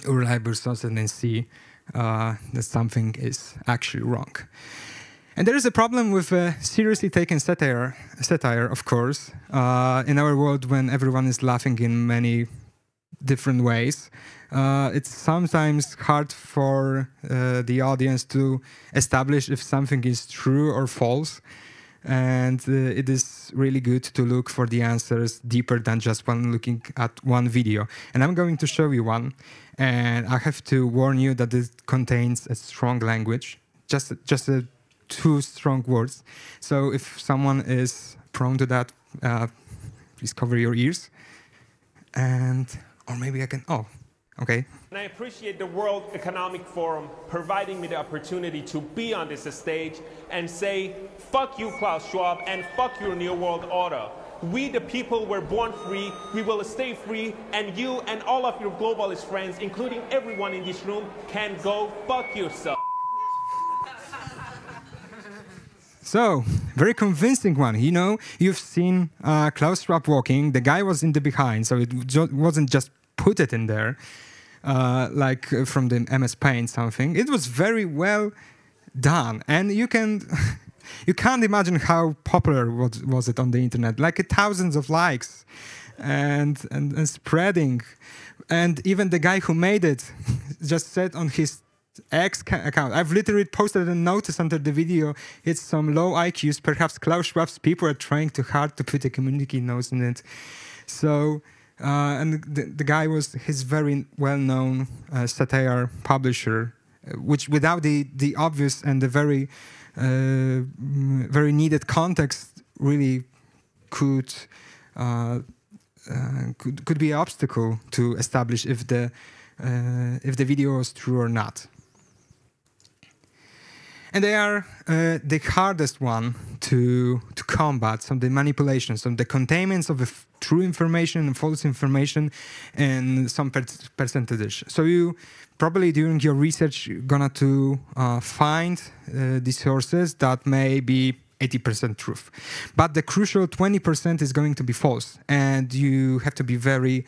reliable source and then see that something is actually wrong. And there is a problem with seriously taken satire, of course, in our world when everyone is laughing in many different ways. It's sometimes hard for the audience to establish if something is true or false. And it is really good to look for the answers deeper than just when looking at one video. And I'm going to show you one. And I have to warn you that it contains a strong language, just two strong words. So if someone is prone to that, please cover your ears. Or maybe I can, okay. And I appreciate the World Economic Forum providing me the opportunity to be on this stage and say, fuck you, Klaus Schwab, and fuck your New World Order. We, the people, were born free, we will stay free, and you and all of your globalist friends, including everyone in this room, can go fuck yourself. So, very convincing one. You've seen Klaus Schwab walking. The guy was in the behind, so it wasn't just put it in there, like from the MS Paint something. It was very well done, and you can't imagine how popular was it on the internet. Like thousands of likes, and spreading, and even the guy who made it just said on his X account, I've literally posted a notice under the video. It's some low IQs. Perhaps Klaus Schwab's people are trying too hard to put a community notes in it. So, and the guy was his very well-known satire publisher, which without the obvious and the very needed context really could be an obstacle to establish if the video was true or not. And they are the hardest one to combat, some of the manipulations, some of the containments of true information and false information, and some percentage. So you probably during your research you're gonna to find the sources that may be 80% truth, but the crucial 20% is going to be false, and you have to be very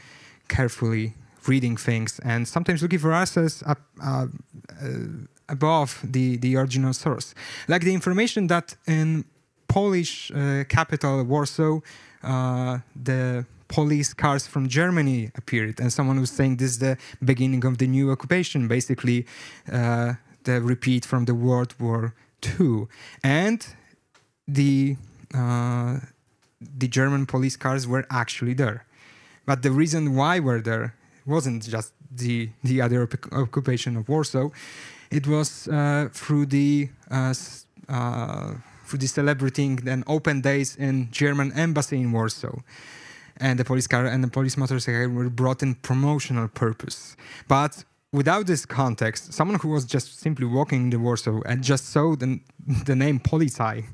carefully reading things and sometimes looking for answers above the original source. Like the information that in Polish capital Warsaw, the police cars from Germany appeared, and someone was saying this is the beginning of the new occupation, basically the repeat from the World War II. And the German police cars were actually there. But the reason why we're there wasn't just the other occupation of Warsaw. It was through the celebrating an open days in German embassy in Warsaw, and the police car and the police motorcycle were brought in promotional purpose. But without this context, someone who was just simply walking in the Warsaw and just saw the name Polizei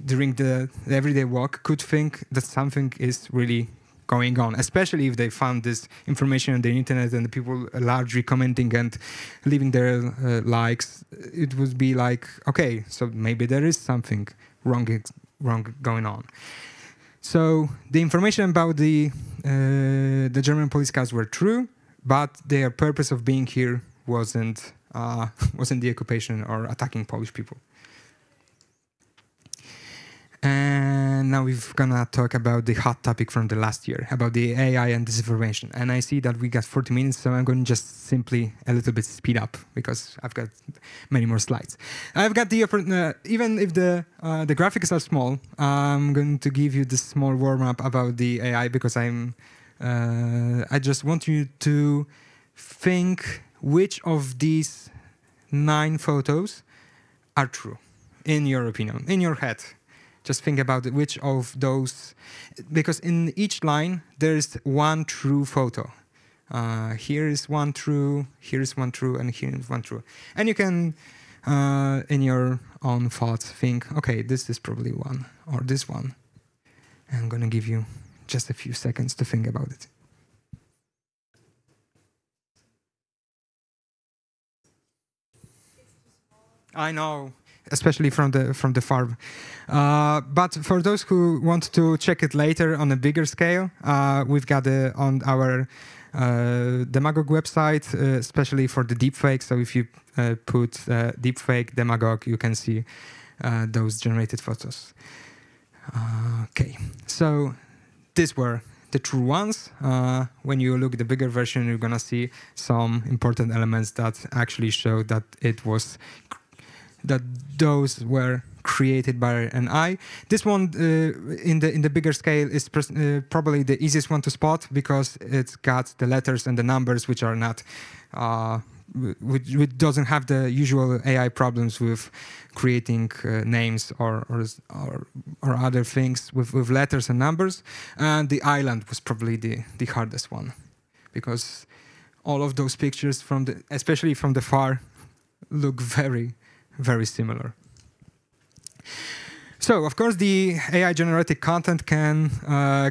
during the everyday walk could think that something is really going on, especially if they found this information on the internet and the people largely commenting and leaving their likes. It would be like, okay, so maybe there is something wrong going on. So the information about the German police cars were true, but their purpose of being here wasn't the occupation or attacking Polish people. And now we're gonna talk about the hot topic from the last year, about the AI and disinformation. And I see that we got 40 minutes, so I'm going to just simply a little bit speed up because I've got many more slides. I've got the even if the graphics are small, I'm going to give you this small warm up about the AI because I just want you to think which of these 9 photos are true, in your opinion, in your head. Just think about it, which of those, because in each line, there's one true photo. Here is one true, here is one true, and here is one true. And you can, in your own thoughts, think, okay, this is probably one, or this one. And I'm going to give you just a few seconds to think about it. I know, especially from the far. But for those who want to check it later on a bigger scale, we've got on our Demagogue website, especially for the deepfake. So if you put deepfake Demagogue, you can see those generated photos. Okay, so these were the true ones. When you look at the bigger version, you're gonna see some important elements that actually show that that those were created by an AI. This one in the bigger scale is probably the easiest one to spot because it's got the letters and the numbers which are not, which doesn't have the usual AI problems with creating names or other things with letters and numbers. And the island was probably the hardest one because all of those pictures especially from the far, look very similar. So, of course, the AI-generated content can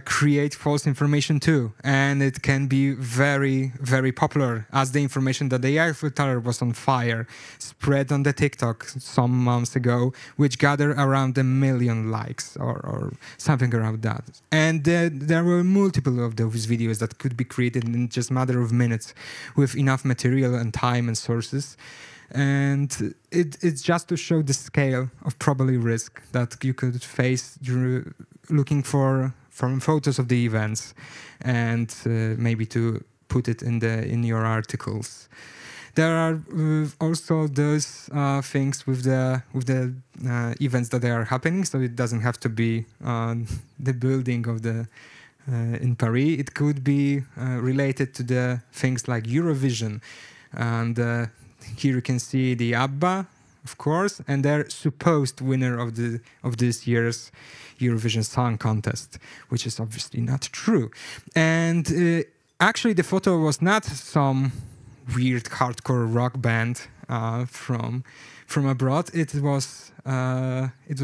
create false information too, and it can be very popular, as the information that the AI filter was on fire spread on the TikTok some months ago, which gathered around 1 million likes or something around that. And there were multiple of those videos that could be created in just a matter of minutes with enough material and time and sources. And it's just to show the scale of probably risk that you could face looking from photos of the events, and maybe to put it in your articles. There are also those things with the events that are happening, so it doesn't have to be the building of the in Paris. It could be related to the things like Eurovision, and here you can see the ABBA, of course, and their supposed winner of this year's Eurovision Song Contest, which is obviously not true. And actually, the photo was not some weird hardcore rock band from abroad. It was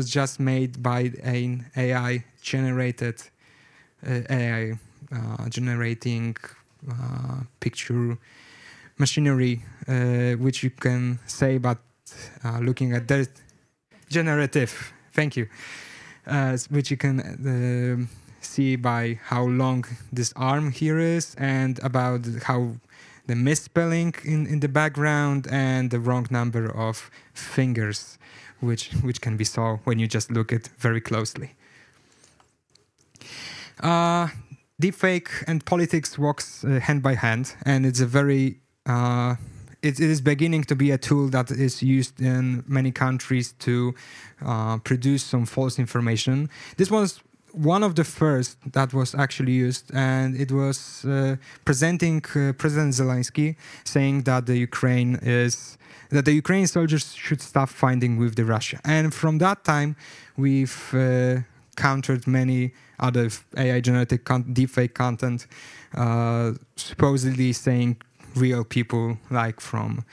just made by an AI generated generating picture machinery, which you can say, but looking at that generative, thank you, which you can see by how long this arm here is, and about how the misspelling in the background and the wrong number of fingers, which can be saw when you just look at very closely. Deepfake and politics walks hand by hand, and it's a very it is beginning to be a tool that is used in many countries to produce some false information. This was one of the first that was actually used, and it was presenting President Zelensky saying that the Ukrainian soldiers should stop fighting with the Russia. And from that time, we've countered many other AI-generated deepfake content, supposedly saying real people, like from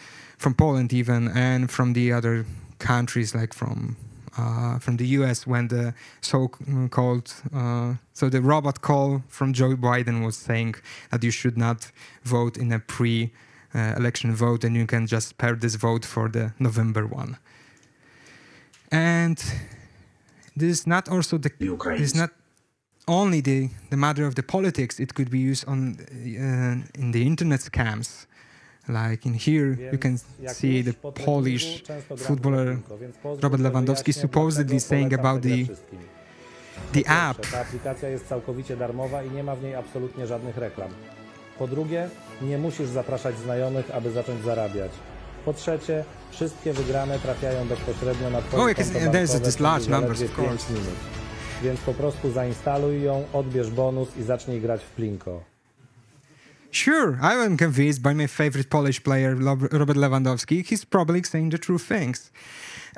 Poland even, and from the other countries, like from the US, when the so-called so the robot call from Joe Biden was saying that you should not vote in a pre-election vote, and you can just spare this vote for the November one. And this is not also this is not only the matter of the politics. It could be used on in the internet scams. Like in here, you can see the Polish footballer Robert Lewandowski supposedly saying about the The app. Ta aplikacja jest całkowicie darmowa i nie ma w niej absolutnie żadnych reklam. Po drugie, nie musisz zapraszać znajomych, aby zacząć zarabiać. Po trzecie, wszystkie wygrane trafiają bezpośrednio na twoje konto bankowe zaledwie 5 minut. Więc po prostu zainstaluj ją, odbierz bonus i zacznij grać w Plinko. Sure, I am convinced by my favorite Polish player, Robert Lewandowski. He's probably saying the true things.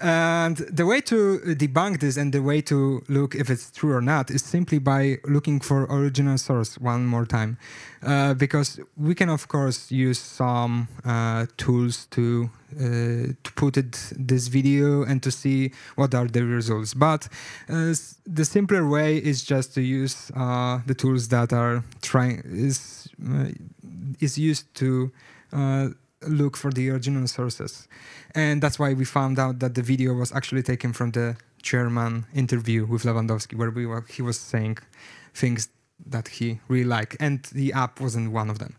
And the way to debunk this and the way to look if it's true or not is simply by looking for original source one more time. Because we can, of course, use some tools to put this video and to see what are the results. But the simpler way is just to use the tools that are is used to look for the original sources. And that's why we found out that the video was actually taken from the German interview with Lewandowski, where he was saying things that he really liked, and the app wasn't one of them.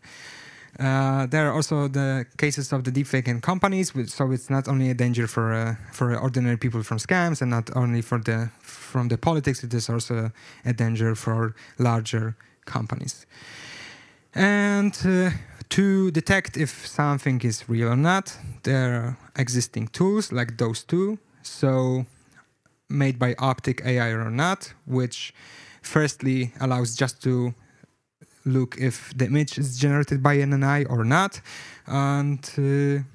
There are also the cases of the deepfake in companies, so it's not only a danger for ordinary people from scams, and not only from the politics. It is also a danger for larger companies. And to detect if something is real or not, there are existing tools like those two, so made by Optic AI or not, which firstly allows just to look if the image is generated by an AI or not. And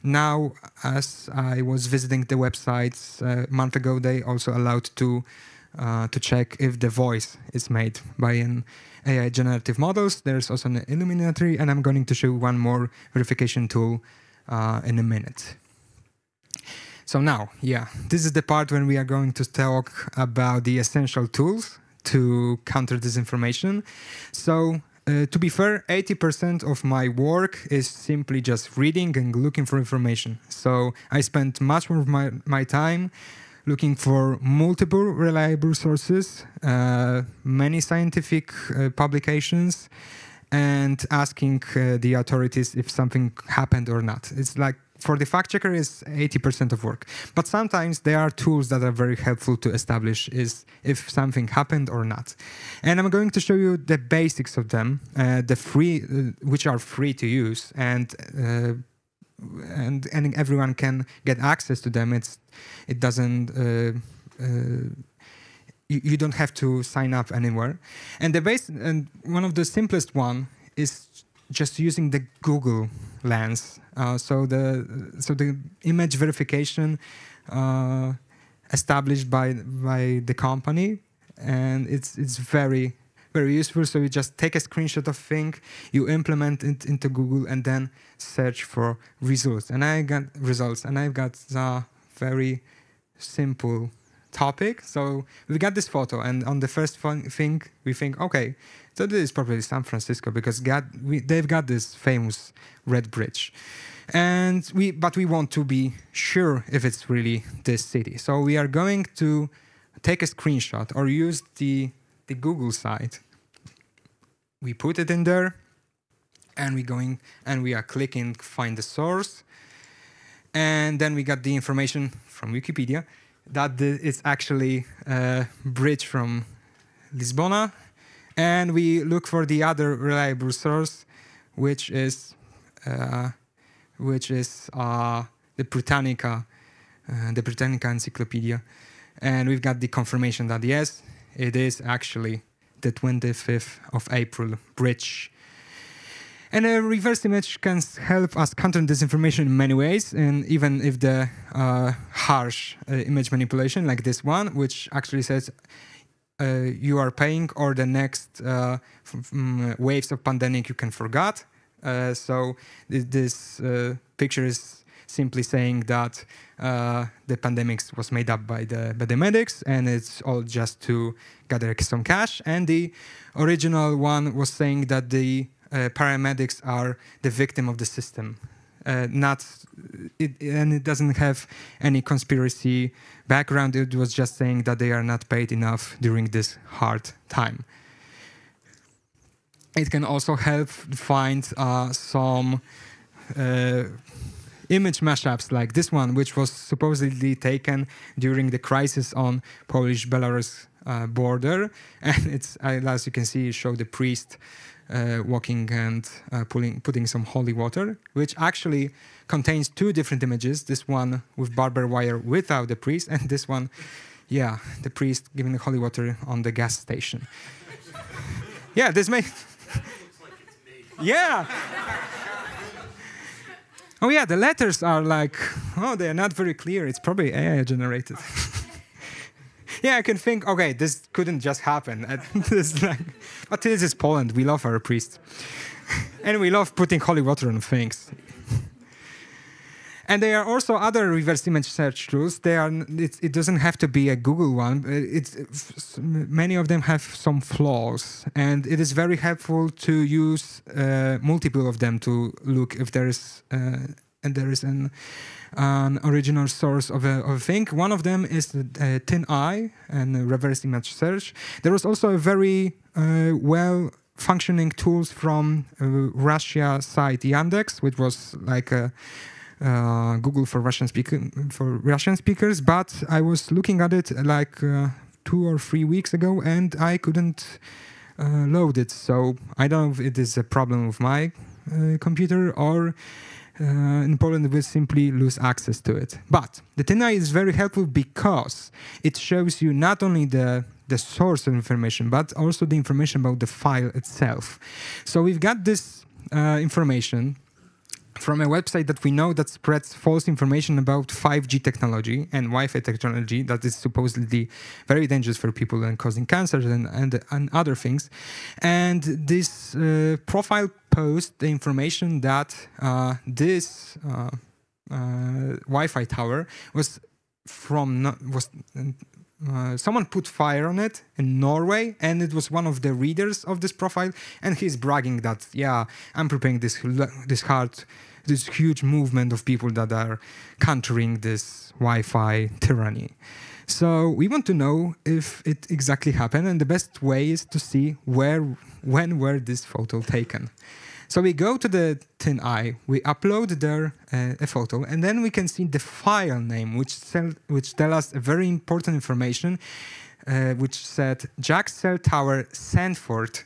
now, as I was visiting the websites a month ago, they also allowed to check if the voice is made by an AI generative models. There's also an Illuminatory, and I'm going to show one more verification tool in a minute. So now, this is the part when we are going to talk about the essential tools to counter disinformation. So to be fair, 80% of my work is simply just reading and looking for information. So I spend much more of my time looking for multiple reliable sources, many scientific publications, and asking the authorities if something happened or not. It's like, for the fact checker, is 80% of work. But sometimes there are tools that are very helpful to establish if something happened or not. And I'm going to show you the basics of them, which are free to use, and everyone can get access to them. It doesn't. You don't have to sign up anywhere. And one of the simplest one is just using the Google Lens. So the image verification established by the company, and it's very, very useful. So you just take a screenshot of thing, you implement it into Google, and then search for results. And I got results, and I've got a very simple topic. So we got this photo, and on the first thing we think, okay, so this is probably San Francisco, because they've got this famous red bridge. But we want to be sure if it's really this city. So we are going to take a screenshot or use the Google site. We put it in there, and we are clicking find the source. And then we got the information from Wikipedia that it's actually a bridge from Lisbona. And we look for the other reliable source, which is the Britannica Encyclopedia. And we've got the confirmation that yes, it is actually the 25th of April bridge. And a reverse image can help us counter disinformation in many ways, and even if the harsh image manipulation like this one, which actually says you are paying, or the next waves of pandemic you can forget. So this picture is simply saying that the pandemic was made up by the medics, and it's all just to gather some cash. And the original one was saying that the paramedics are the victim of the system. And it doesn't have any conspiracy background. It was just saying that they are not paid enough during this hard time. It can also help find some image mashups like this one, which was supposedly taken during the crisis on Polish-Belarus border, and it's as you can see, it show the priest walking and putting some holy water, which actually contains two different images. This one with barbed wire without the priest, and this one, yeah, the priest giving the holy water on the gas station. Yeah, this may. Yeah. Oh yeah, the letters are like, oh, they're not very clear. It's probably AI generated. Yeah, I can think, okay, this couldn't just happen. But this is Poland. We love our priests. And we love putting holy water on things. And there are also other reverse image search tools. It doesn't have to be a Google one. Many of them have some flaws. And it is very helpful to use multiple of them to look if there is an original source of a thing. One of them is the TinEye and reverse image search. There was also a very well-functioning tools from Russia site Yandex, which was like a Google for Russian speakers. But I was looking at it like 2 or 3 weeks ago, and I couldn't load it. So I don't know if it is a problem with my computer or in Poland we simply lose access to it. But the TinEye is very helpful because it shows you not only the source of information, but also the information about the file itself. So we've got this information from a website that we know that spreads false information about 5G technology and Wi-Fi technology that is supposedly very dangerous for people and causing cancers and other things. And this profile posts the information that this Wi-Fi tower was someone put fire on it in Norway, and it was one of the readers of this profile, and he's bragging that, yeah, I'm preparing this huge movement of people that are countering this Wi-Fi tyranny. So we want to know if it exactly happened, and the best way is to see when were this photo taken. So we go to the TinEye, we upload there a photo, and then we can see the file name, which tell us a very important information, which said Jack Cell Tower, Sandford,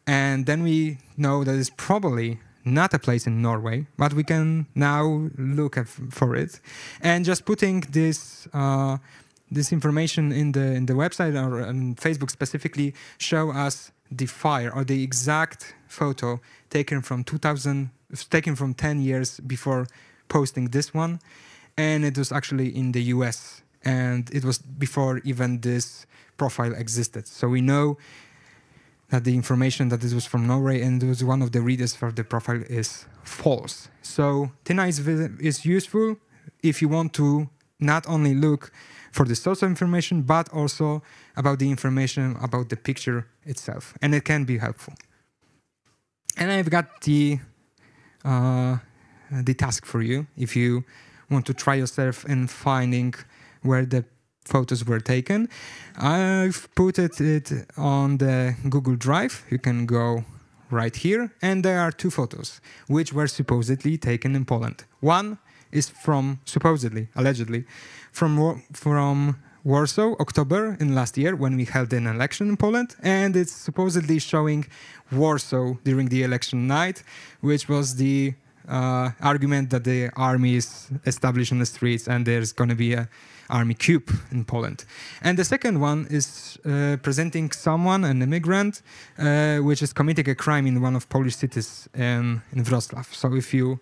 and then we know that it's probably not a place in Norway, but we can now look for it, and just putting this information in the website or on Facebook specifically show us the file or the exact photo taken from 10 years before posting this one, and it was actually in the US, and it was before even this profile existed. So we know that the information that this was from Norway and it was one of the readers for the profile is false. So TinEye is useful if you want to not only look for the source of information, but also about the information about the picture itself, and it can be helpful. And I've got the task for you if you want to try yourself in finding where the photos were taken. I've put it on the Google Drive. You can go right here, and there are 2 photos which were supposedly taken in Poland. One is from allegedly from Warsaw, October in last year, when we held an election in Poland, and it's supposedly showing Warsaw during the election night, which was the argument that the army is established on the streets and there's going to be a army coup in Poland. And the second one is presenting someone, an immigrant, which is committing a crime in one of Polish cities in Wrocław. So if you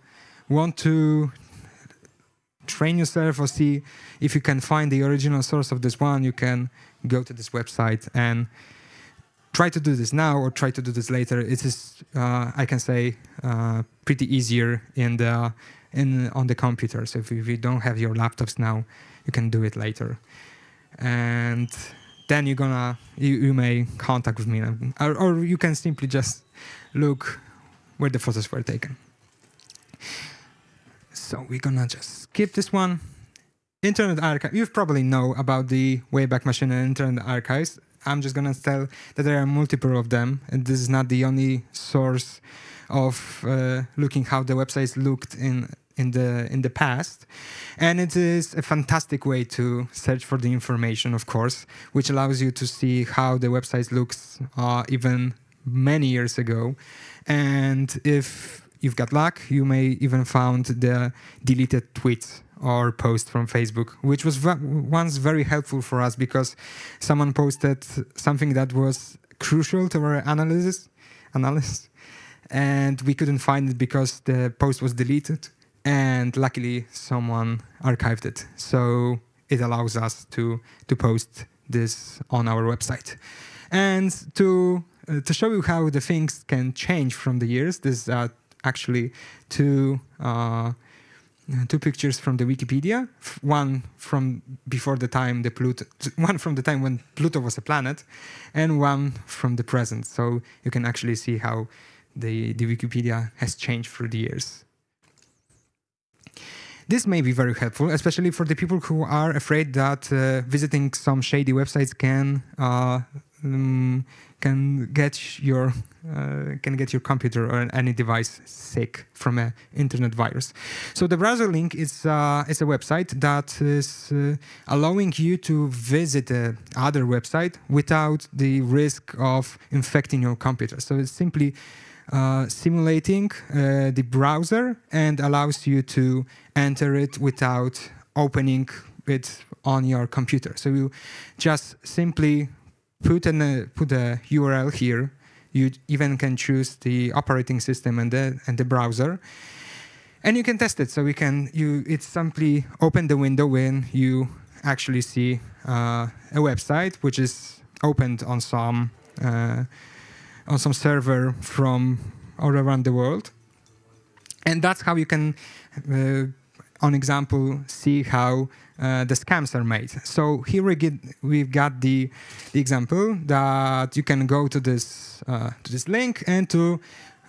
want to train yourself or see if you can find the original source of this one, you can go to this website and try to do this now or try to do this later. It is, I can say, pretty easier on the computer. So if you don't have your laptops now, you can do it later. And then you may contact with me, or you can simply just look where the photos were taken. So we're gonna just skip this one. Internet Archive. You probably know about the Wayback Machine and Internet Archives. I'm just gonna tell that there are multiple of them, and this is not the only source of looking how the websites looked in in the past, and it is a fantastic way to search for the information, of course, which allows you to see how the website looks even many years ago. And if you've got luck, you may even found the deleted tweets or post from Facebook, which was once very helpful for us because someone posted something that was crucial to our analysis, and we couldn't find it because the post was deleted, and luckily someone archived it. So it allows us to post this on our website. And to show you how the things can change from the years, this is actually two pictures from the Wikipedia. One from before the time one from the time when Pluto was a planet, and one from the present. So you can actually see how the Wikipedia has changed through the years. This may be very helpful, especially for the people who are afraid that visiting some shady websites can get your computer or any device sick from an internet virus. So the browser link is a website that is allowing you to visit other website without the risk of infecting your computer. So it's simply simulating the browser and allows you to enter it without opening it on your computer. So you just simply put a URL here. You even can choose the operating system and the browser, and you can test it. So it's simply open the window when you actually see a website which is opened on some server from all around the world, and that's how you can, on example, see how the scams are made. So here we've got the example that you can go to this link and to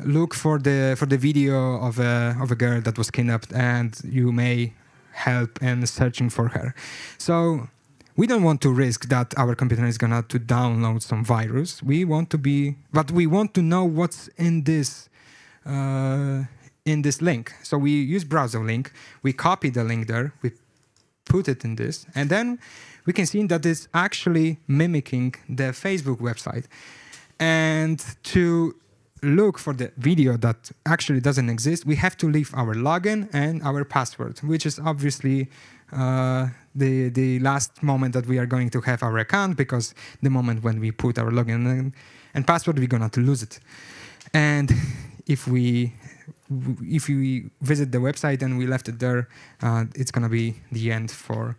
look for the video of a girl that was kidnapped, and you may help in searching for her. So we don't want to risk that our computer is gonna to download some virus. We want to know what's in this link. So we use browser link. We copy the link there. We put it in this, and then we can see that it's actually mimicking the Facebook website. And to look for the video that actually doesn't exist, we have to leave our login and our password, which is obviously the last moment that we are going to have our account, because the moment when we put our login and password, we're gonna lose it. And if we visit the website and we left it there, it's gonna be the end for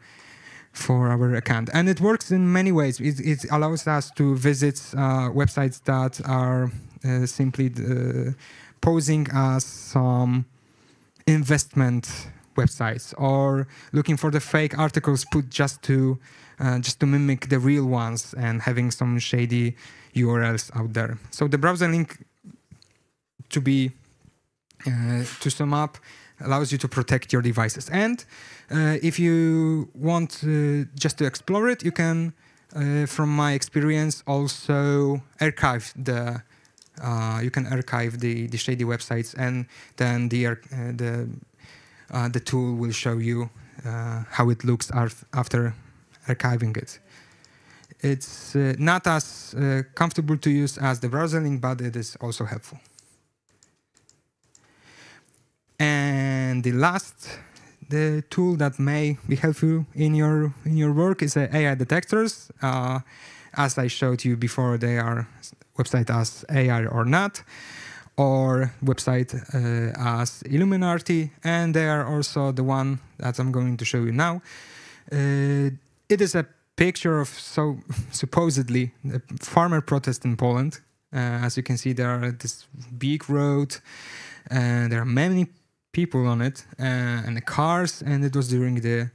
our account. And it works in many ways. It allows us to visit websites that are simply posing as some investment websites, or looking for the fake articles put just to mimic the real ones and having some shady URLs out there. So the browser link, to sum up, allows you to protect your devices. And if you want just to explore it, you can, from my experience, also archive the shady websites, and then the tool will show you how it looks after archiving it. It's not as comfortable to use as the browser link, but it is also helpful. And the tool that may be helpful in your work is AI detectors. As I showed you before, they are website as AI or not, or website as Illuminati, and they are also the one that I'm going to show you now. It is a picture of supposedly a farmer protest in Poland. As you can see, there are this big road, and there are many people on it, and the cars, and it was during the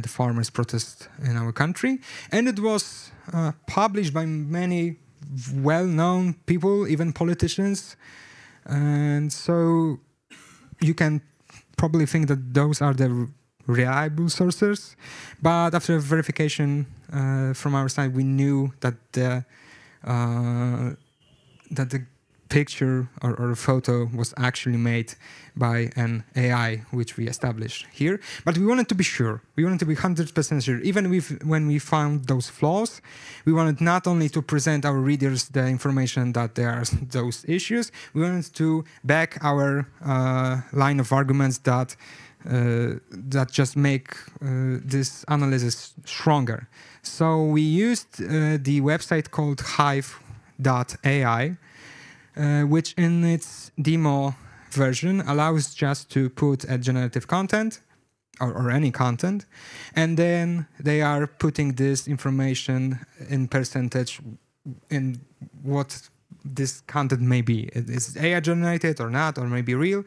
farmers' protest in our country, and it was published by many well-known people, even politicians, and so you can probably think that those are the reliable sources, but after verification from our side, we knew that the picture or a photo was actually made by an AI, which we established here. But we wanted to be sure. We wanted to be 100% sure. Even when we found those flaws, we wanted not only to present our readers the information that there are those issues, we wanted to back our line of arguments that just make this analysis stronger. So we used the website called hive.ai, which in its demo version allows just to put a generative content or any content, and then they are putting this information in percentage in what this content may be. Is it AI generated or not, or maybe real?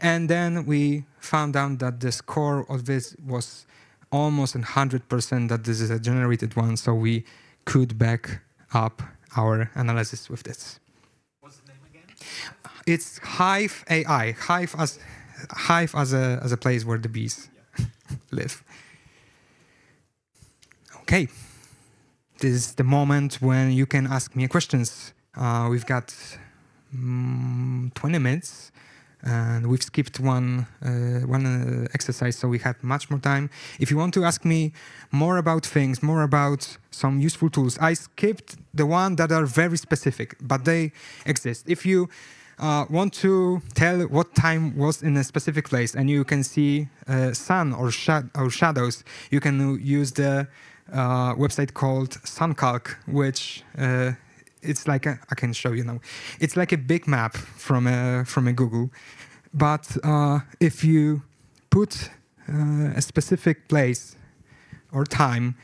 And then we found out that the score of this was almost 100% that this is a generated one, so we could back up our analysis with this. What's the name again? It's Hive AI. Hive as a place where the bees live. Okay. This is the moment when you can ask me questions. We've got 20 minutes, and we've skipped one exercise, so we have much more time. If you want to ask me more about things, more about some useful tools, I skipped the one that are very specific, but they exist. If you want to tell what time was in a specific place, and you can see sun or shadows, you can use the website called SunCalc, which it's like I can show you now. It's like a big map from a Google, but if you put a specific place or time,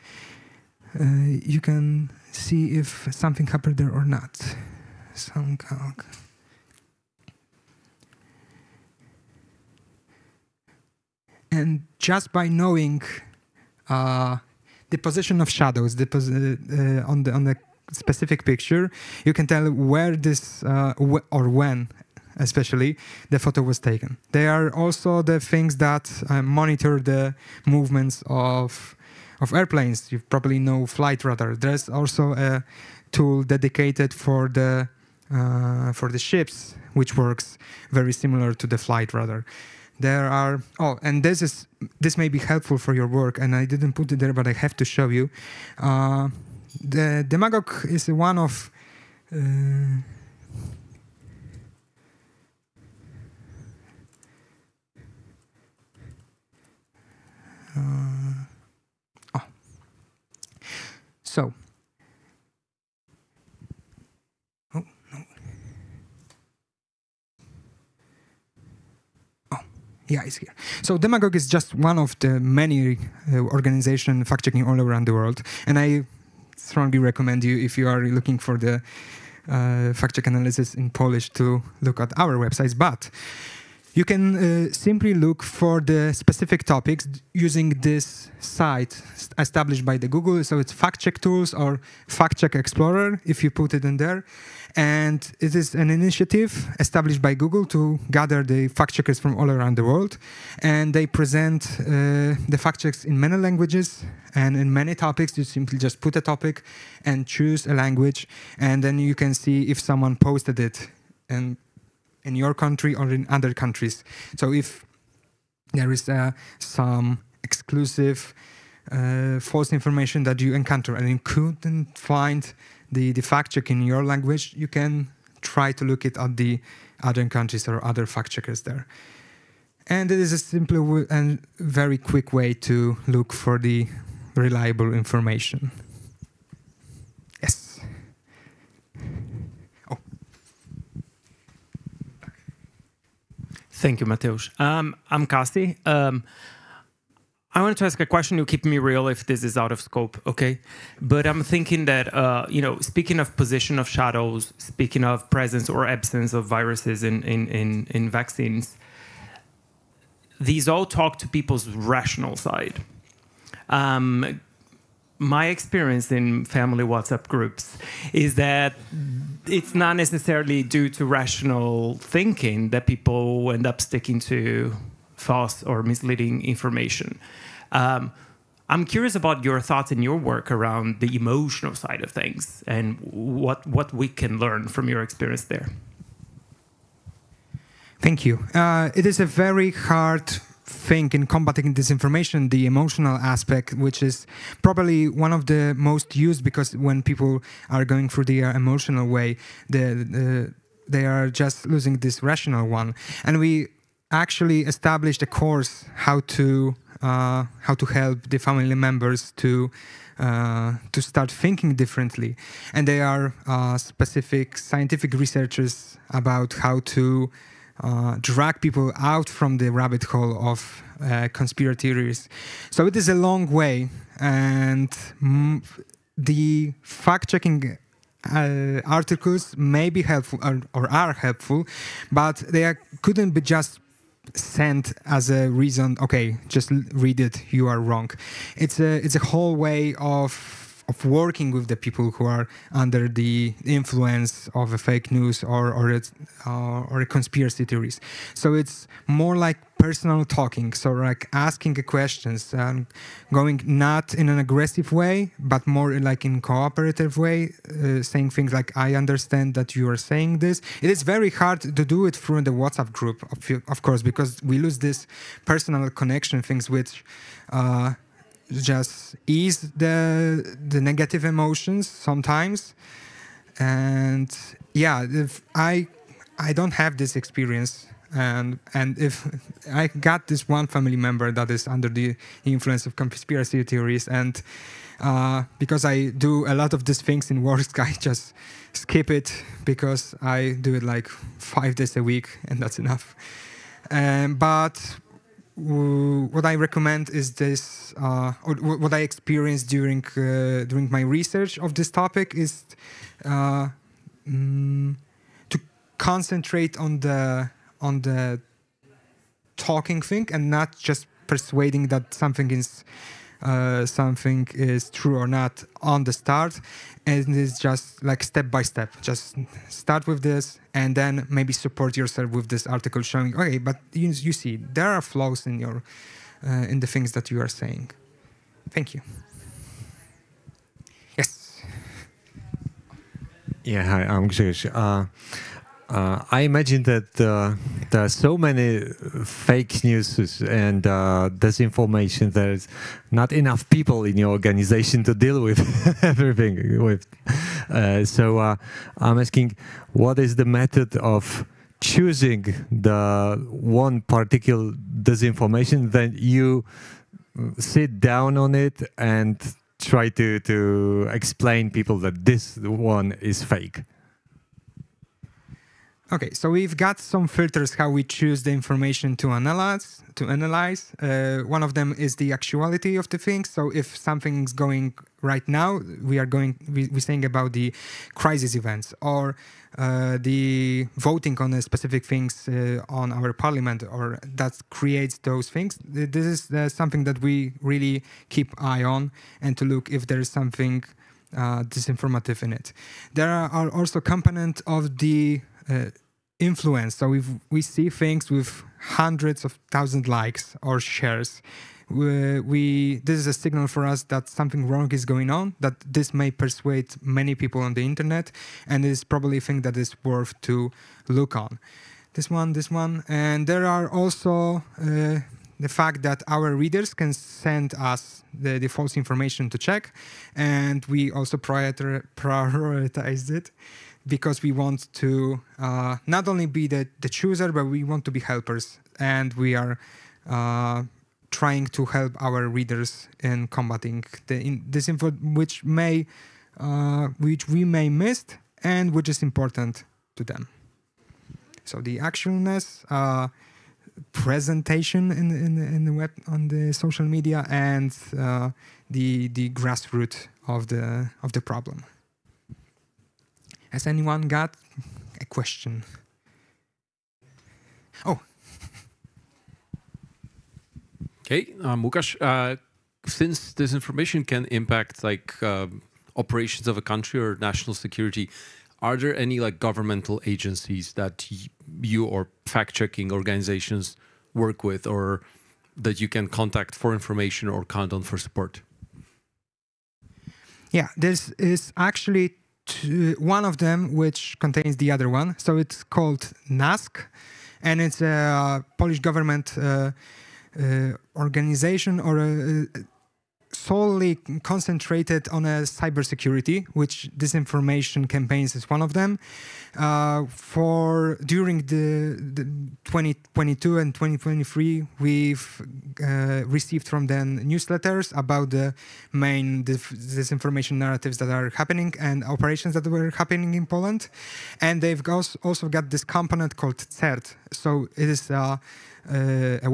you can see if something happened there or not. SunCalc. And just by knowing the position of shadows, on the specific picture, you can tell where this or when, especially, the photo was taken. There are also the things that monitor the movements of airplanes. You probably know flight radar. There's also a tool dedicated for the ships, which works very similar to the flight radar. There are and this may be helpful for your work, and I didn't put it there, but I have to show you. The Demagogue is one of so. Oh no. Yeah, it's here. So Demagogue is just one of the many organizations fact-checking all around the world. And I strongly recommend you, if you are looking for the fact-check analysis in Polish, to look at our websites. But you can simply look for the specific topics using this site established by the Google. So it's Fact-Check Tools or Fact-Check Explorer, if you put it in there. And it is an initiative established by Google to gather the fact-checkers from all around the world. And they present the fact-checks in many languages and in many topics. You simply just put a topic and choose a language, and then you can see if someone posted it in your country or in other countries. So if there is some exclusive false information that you encounter and you couldn't find the fact-check in your language, you can try to look it at the other countries or other fact-checkers there. And it is a simple and very quick way to look for the reliable information. Yes. Oh. Thank you, Mateusz. I'm Kasi. I wanted to ask a question. You keep me real if this is out of scope, okay? But I'm thinking that, speaking of position of shadows, speaking of presence or absence of viruses in vaccines, these all talk to people's rational side. My experience in family WhatsApp groups is that it's not necessarily due to rational thinking that people end up sticking to false or misleading information. I'm curious about your thoughts and your work around the emotional side of things and what we can learn from your experience there. Thank you. It is a very hard thing in combating disinformation, the emotional aspect, which is probably one of the most used, because when people are going through the emotional way, they are just losing this rational one. And we actually established a course how to help the family members to start thinking differently. And they are specific scientific researchers about how to drag people out from the rabbit hole of conspiracy theories. So it is a long way, and the fact-checking articles may be helpful or are helpful, but they couldn't be just sent as a reason, okay, just read it, you are wrong. It's a whole way of working with the people who are under the influence of a fake news or a conspiracy theories. So it's more like personal talking, so like asking questions and going not in an aggressive way, but more like in cooperative way, saying things like, I understand that you are saying this. It is very hard to do it through the WhatsApp group, of course, because we lose this personal connection things which just ease the negative emotions sometimes. And yeah, if I don't have this experience, and if I got this one family member that is under the influence of conspiracy theories, and because I do a lot of these things in work, I just skip it, because I do it like 5 days a week, and that's enough. But what I recommend is this, or what I experienced during my research of this topic is to concentrate on the talking thing, and not just persuading that something is true or not on the start. And it's just like step by step. Just start with this, and then maybe support yourself with this article showing, okay, but you see, there are flaws in your in the things that you are saying. Thank you. Yes. Yeah, hi, I'm Grzegorz. I imagine that there are so many fake news and disinformation. There's not enough people in your organization to deal with everything. So I'm asking, what is the method of choosing the one particular disinformation that you sit down on it and try to explain people that this one is fake? Okay, so we've got some filters how we choose the information to analyze. One of them is the actuality of the thing. So if something's going right now, we're saying about the crisis events, or the voting on specific things on our parliament, or that creates those things. This is something that we really keep eye on, and to look if there is something disinformative in it. There are also components of the influence. So if we see things with hundreds of thousands likes or shares, this is a signal for us that something wrong is going on, that this may persuade many people on the internet, and it is probably a thing that is worth to look on. This one. And there are also the fact that our readers can send us the false information to check, and we also prioritized it, because we want to not only be the chooser, but we want to be helpers. And we are trying to help our readers in combating this info, which we may miss, and which is important to them. So the actualness, presentation in the web, on the social media, and the grassroots of the problem. Has anyone got a question? Oh. Okay, Łukasz, since disinformation can impact operations of a country or national security, are there any governmental agencies that you or fact-checking organizations work with, or that you can contact for information or count on for support? Yeah, this is actually one of them which contains the other one. So it's called NASC, and it's a Polish government organization or solely concentrated on cybersecurity, which disinformation campaigns is one of them. During the 2022 and 2023, we've received from them newsletters about the main disinformation narratives that are happening and operations that were happening in Poland. And they've also got this component called CERT. So it is a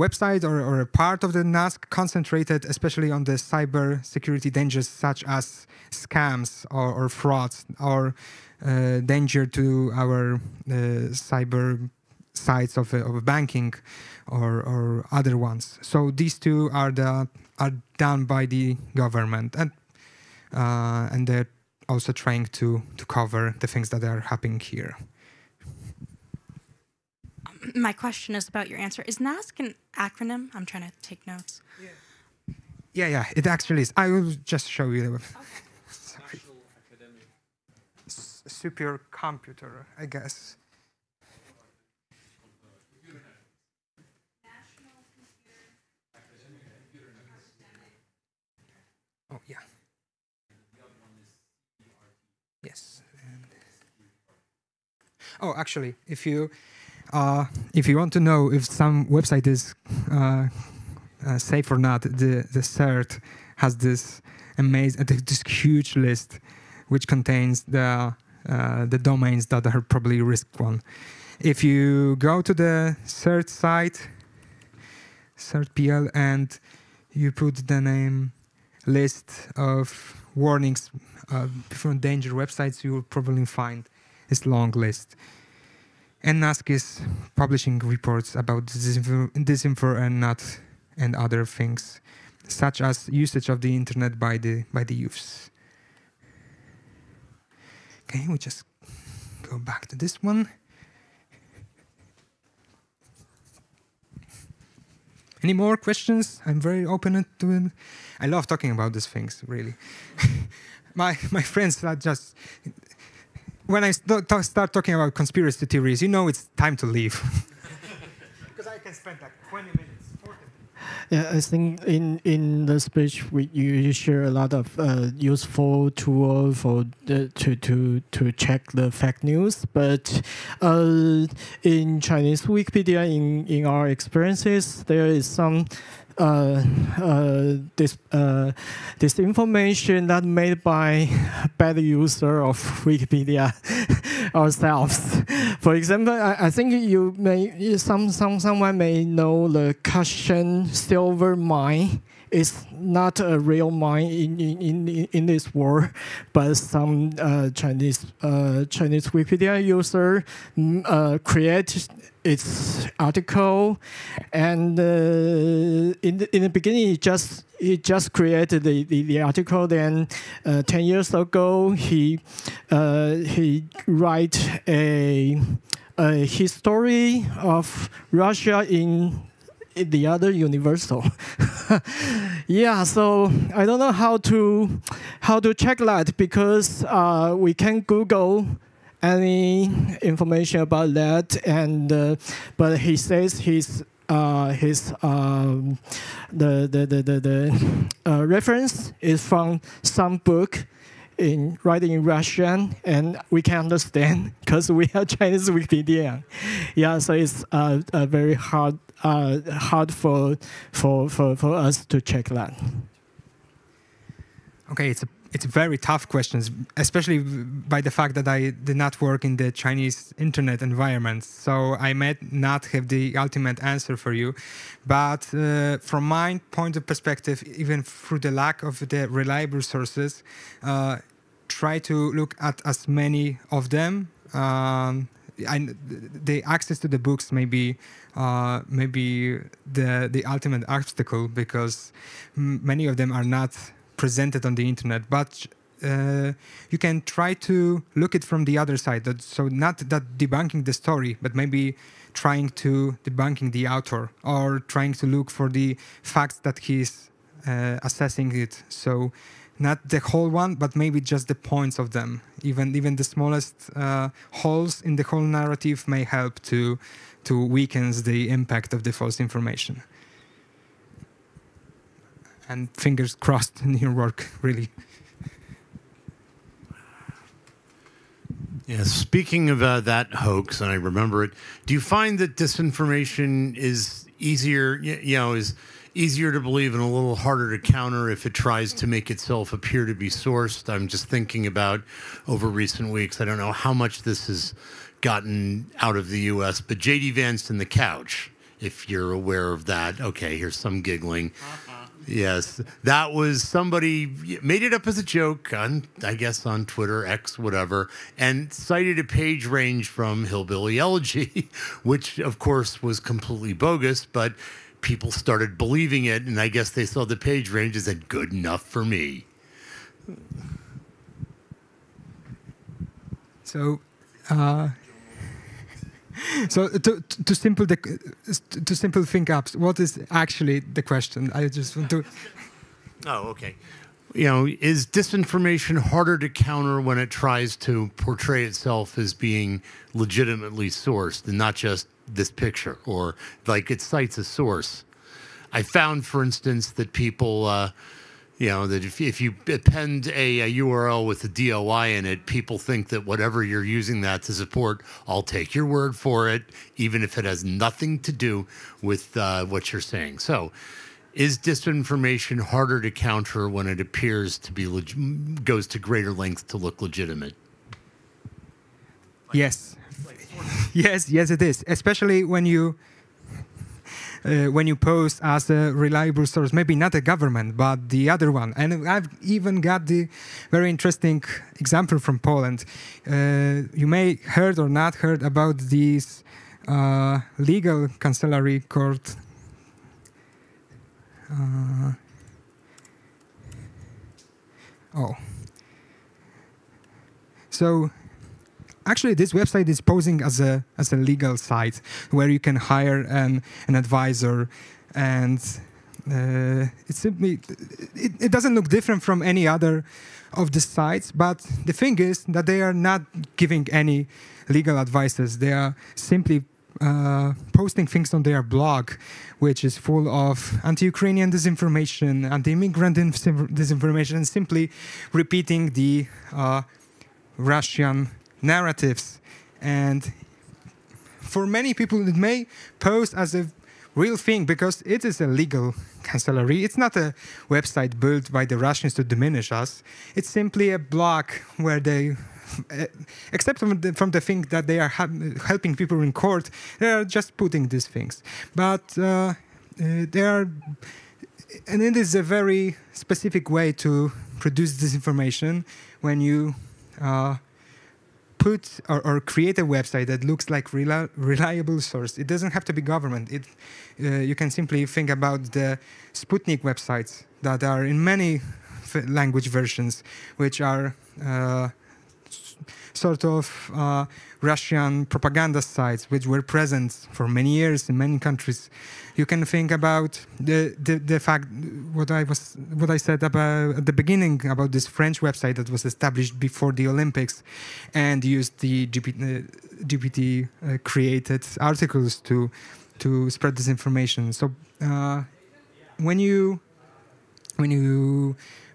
website or a part of the NASC concentrated especially on the cyber security dangers such as scams or frauds or danger to our cyber sites of banking or other ones. So these two are done by the government, and they're also trying to cover the things that are happening here. My question is about your answer. Is NASC an acronym? I'm trying to take notes. Yeah, it actually is. I will just show you. Okay. Sorry. Supercomputer, I guess. Oh, yeah. Yes. Oh, actually, if you want to know if some website is safe or not, the CERT has this this huge list, which contains the domains that are probably risked one. If you go to the CERT site, CERT.pl, and you put the name list of warnings from danger websites, you will probably find this long list. And NASC is publishing reports about disinfo and other things, such as usage of the internet by the youths. Okay, we just go back to this one. Any more questions? I'm very open to it. I love talking about these things, really. my friends are just... When I start talking about conspiracy theories, you know it's time to leave. Because I can spend like 20 minutes, 40 minutes. Yeah, I think in the speech you share a lot of useful tools for to check the fake news. But in Chinese Wikipedia, in our experiences, there is some this information that made by bad user of Wikipedia ourselves. For example, I think you may someone may know the Kashan silver mine is not a real mine in this world, but some Chinese Wikipedia user create its article, and in the beginning he just created the article. Then 10 years ago he write a history of Russia in the other universal. Yeah, so I don't know how to check that, because we can Google any information about that, and but he says the reference is from some book writing in Russian, and we can understand because we are Chinese Wikipedia. Yeah, so it's very hard for us to check that. Okay, it's a very tough question, especially by the fact that I did not work in the Chinese internet environment. So I might not have the ultimate answer for you. But from my point of perspective, even through the lack of the reliable sources, try to look at as many of them. The access to the books may be the ultimate obstacle, because many of them are not presented on the internet, but you can try to look it from the other side. So not that debunking the story, but maybe trying to debunking the author, or trying to look for the facts that he's assessing it. So not the whole one, but maybe just the points of them. Even the smallest holes in the whole narrative may help to weaken the impact of the false information. And fingers crossed in your work, really. Yeah, speaking of that hoax, and I remember it, do you find that disinformation is easier, is easier to believe and a little harder to counter if it tries to make itself appear to be sourced? I'm just thinking about over recent weeks, I don't know how much this has gotten out of the U.S., but J.D. Vance and the couch, if you're aware of that. Okay, here's some giggling. Yes, that was somebody made it up as a joke on, I guess, on Twitter, X, whatever, and cited a page range from Hillbilly Elegy, which, of course, was completely bogus, but people started believing it, and I guess they saw the page range and said, good enough for me. So, to simple think up, what is actually the question? I just want to. Oh, okay. Is disinformation harder to counter when it tries to portray itself as being legitimately sourced and not just this picture, or like it cites a source? I found, for instance, that people, that if you append a URL with a DOI in it, people think that whatever you're using that to support, I'll take your word for it, even if it has nothing to do with what you're saying. So, is disinformation harder to counter when it appears to be goes to greater lengths to look legitimate? Yes. Yes, it is. Especially when you post as a reliable source, maybe not a government, but the other one. And I've even got the very interesting example from Poland. You may heard or not heard about this legal cancellery court. So actually, this website is posing as a legal site where you can hire an advisor, and it doesn't look different from any other of the sites. But the thing is that they are not giving any legal advices. They are simply posting things on their blog, which is full of anti-Ukrainian disinformation, anti-immigrant disinformation, and simply repeating the Russian narratives. And for many people, it may pose as a real thing because it is a legal cancellery. It's not a website built by the Russians to diminish us. It's simply a blog where they, except from the thing that they are helping people in court, they are just putting these things. But they are, and it is a very specific way to produce disinformation when you put or create a website that looks like reliable source. It doesn't have to be government. You can simply think about the Sputnik websites that are in many language versions, which are sort of Russian propaganda sites, which were present for many years in many countries. You can think about the fact what I said about at the beginning about this French website that was established before the Olympics, and used the GPT created articles to spread disinformation. So when you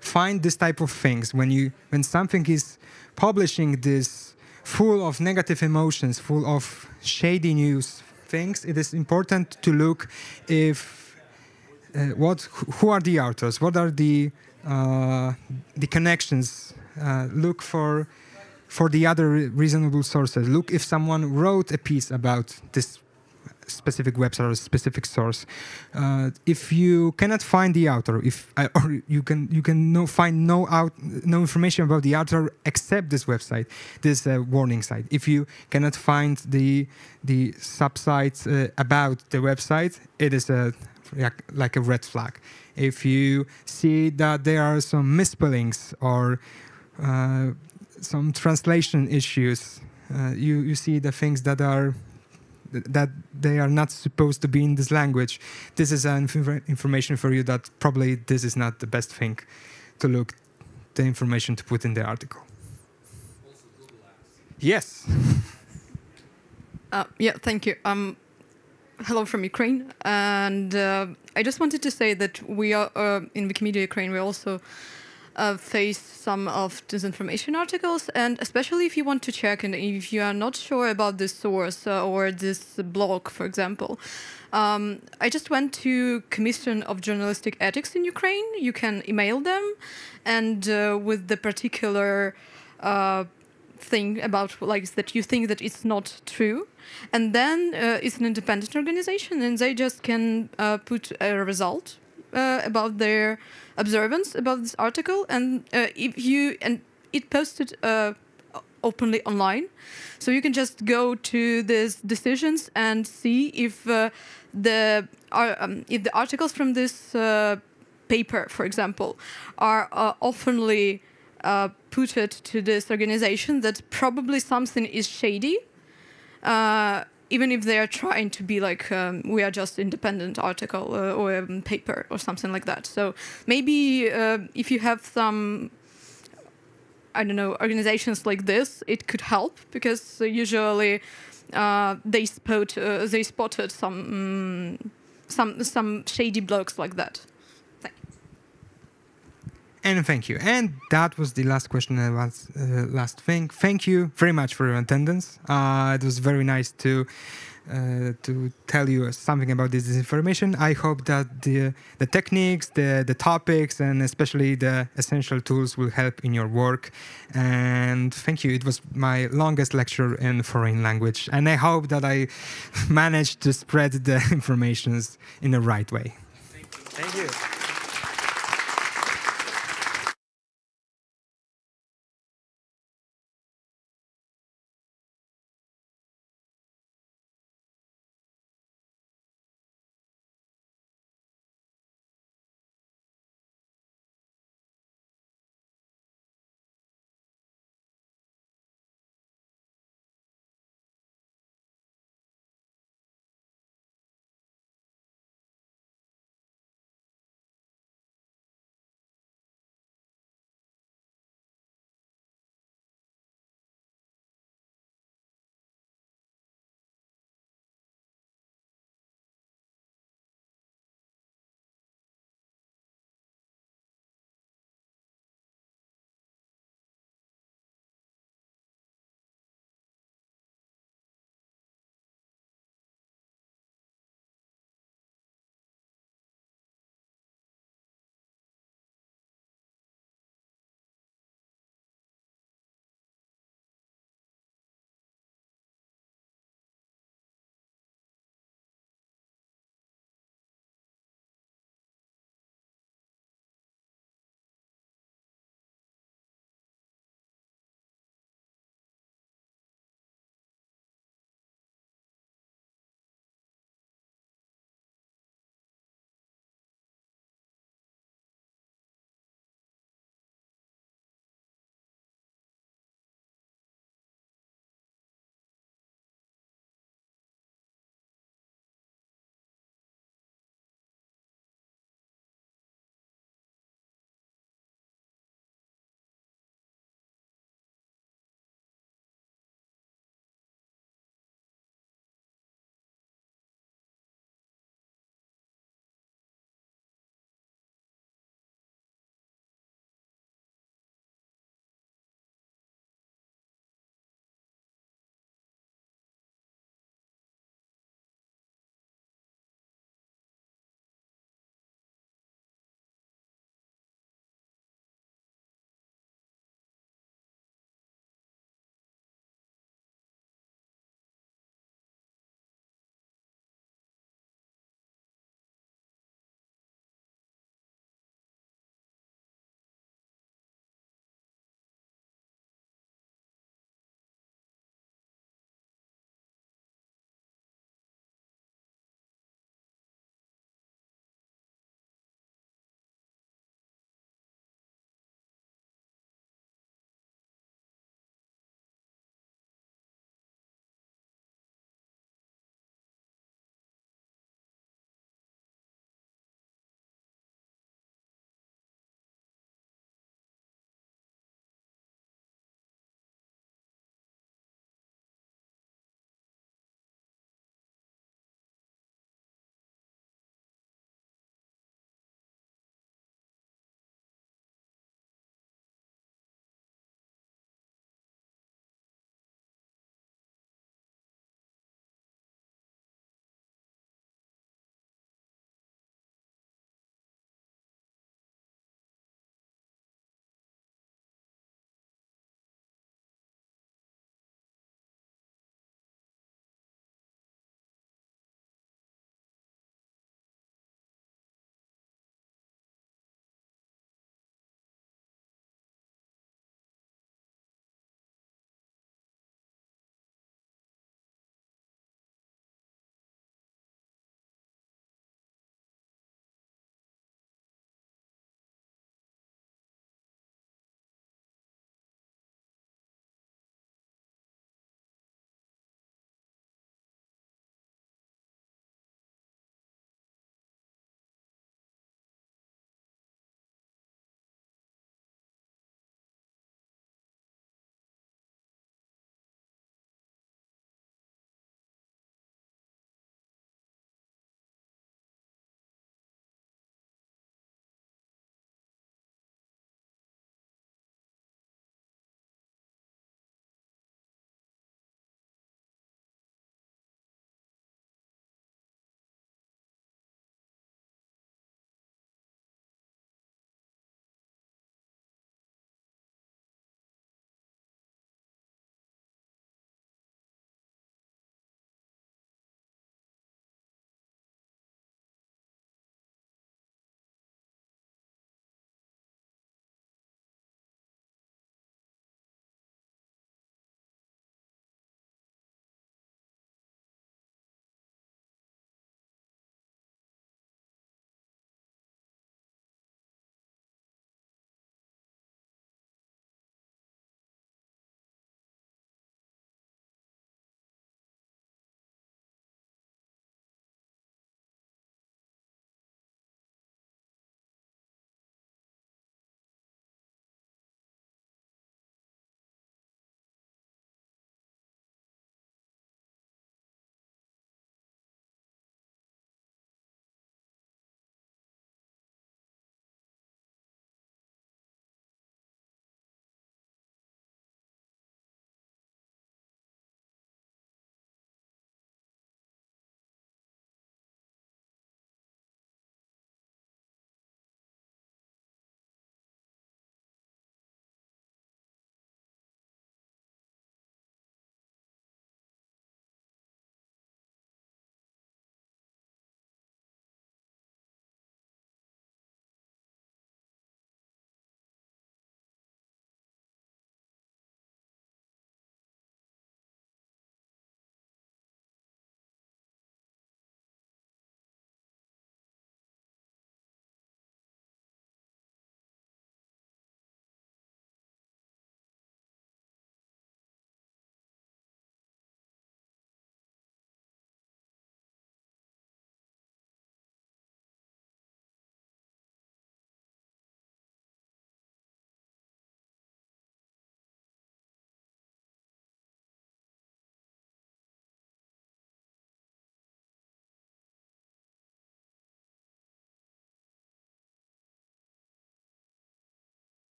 find this type of things, when something is publishing this full of negative emotions, full of shady news things, it is important to look if who are the authors, what are the connections. Look for the other reasonable sources. Look if someone wrote a piece about this specific website or a specific source. If you cannot find the author, or you can find no information about the author except this website, this is a warning site. If you cannot find the subsites about the website, it is like a red flag. If you see that there are some misspellings or some translation issues, you see the things that they are not supposed to be in this language, this is information for you that probably this is not the best thing to look the information to put in the article. Yes. Yeah, thank you. Hello from Ukraine, and I just wanted to say that we are in Wikimedia Ukraine. We also face some of disinformation articles, and especially if you want to check and if you are not sure about this source or this blog, for example. I just went to Commission of Journalistic Ethics in Ukraine. You can email them, and with the particular thing about like that you think that it's not true, and then it's an independent organization, and they just can put a result about their observance about this article, and it posted openly online, so you can just go to these decisions and see if the articles from this paper, for example, are oftenly put it to this organization that probably something is shady, even if they are trying to be like, we are just independent article or paper or something like that. So maybe if you have some, I don't know, organizations like this, it could help, because usually they spotted some shady blogs like that. And thank you. And that was the last question and last thing. Thank you very much for your attendance. It was very nice to tell you something about this disinformation. I hope that the techniques, the topics, and especially the essential tools will help in your work. And thank you. It was my longest lecture in foreign language. And I hope that I managed to spread the informations in the right way. Thank you.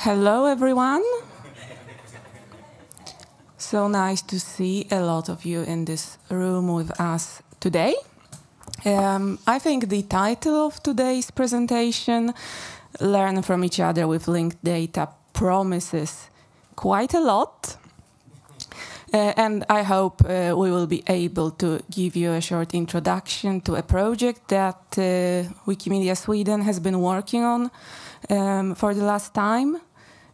Hello, everyone. So nice to see a lot of you in this room with us today. I think the title of today's presentation, Learn from Each Other with Linked Data, promises quite a lot. And I hope we will be able to give you a short introduction to a project that Wikimedia Sweden has been working on for the last time.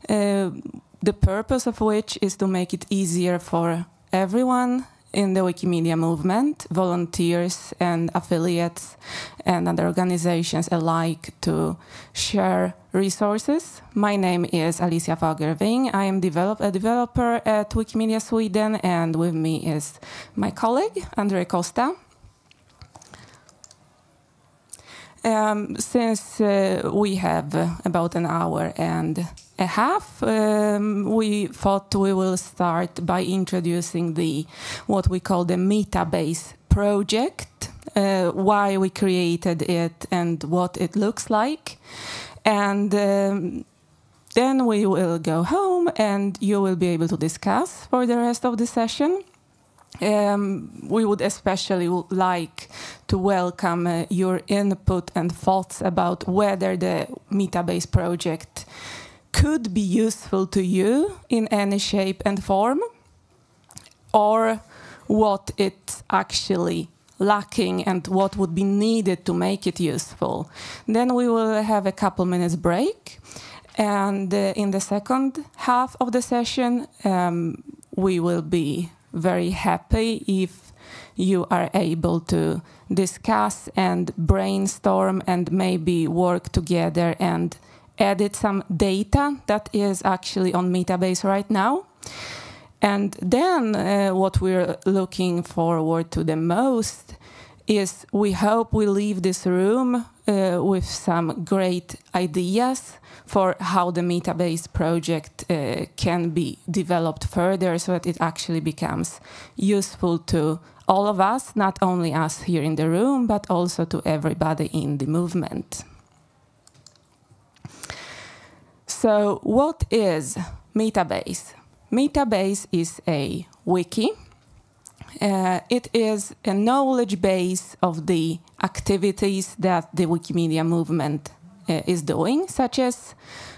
The purpose of which is to make it easier for everyone in the Wikimedia movement, volunteers and affiliates and other organizations alike, to share resources. My name is Alicia Fagerving. I am a developer at Wikimedia Sweden, and with me is my colleague, Andre Costa. Since we have about an hour and a half, we thought we will start by introducing what we call the Metabase project, why we created it and what it looks like. And then we will go home and you will be able to discuss for the rest of the session. We would especially like to welcome your input and thoughts about whether the Metabase project could be useful to you in any shape and form, or what it's actually lacking and what would be needed to make it useful. Then we will have a couple minutes break, and in the second half of the session we will be very happy if you are able to discuss and brainstorm and maybe work together and edit some data that is actually on Metabase right now. And then what we're looking forward to the most is we hope we leave this room with some great ideas for how the Metabase project can be developed further so that it actually becomes useful to all of us, not only us here in the room, but also to everybody in the movement. So what is Metabase? Metabase is a wiki. It is a knowledge base of the activities that the Wikimedia movement is doing, such as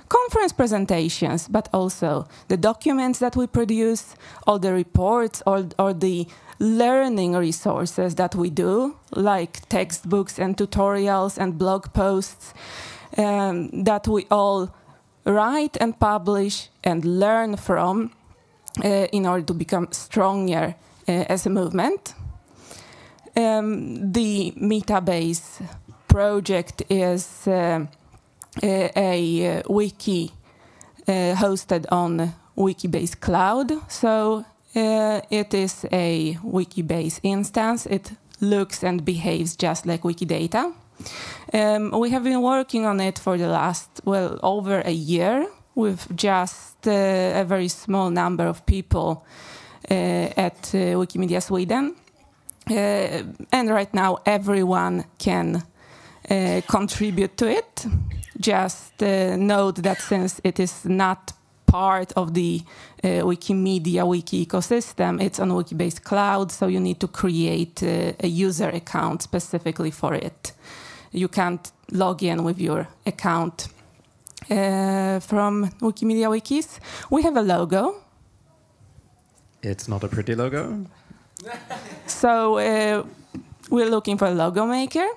conference presentations, but also the documents that we produce, all the reports, or the learning resources that we do, like textbooks and tutorials and blog posts that we all write and publish and learn from in order to become stronger as a movement. The Metabase project is a wiki hosted on Wikibase Cloud. So it is a Wikibase instance. It looks and behaves just like Wikidata. We have been working on it for the last, over a year with just a very small number of people at Wikimedia Sweden. And right now everyone can contribute to it. Just note that since it is not part of the Wikimedia wiki ecosystem, it's on Wikibase Cloud, so you need to create a user account specifically for it. You can't log in with your account from Wikimedia Wikis. We have a logo. It's not a pretty logo. So we're looking for a logo maker.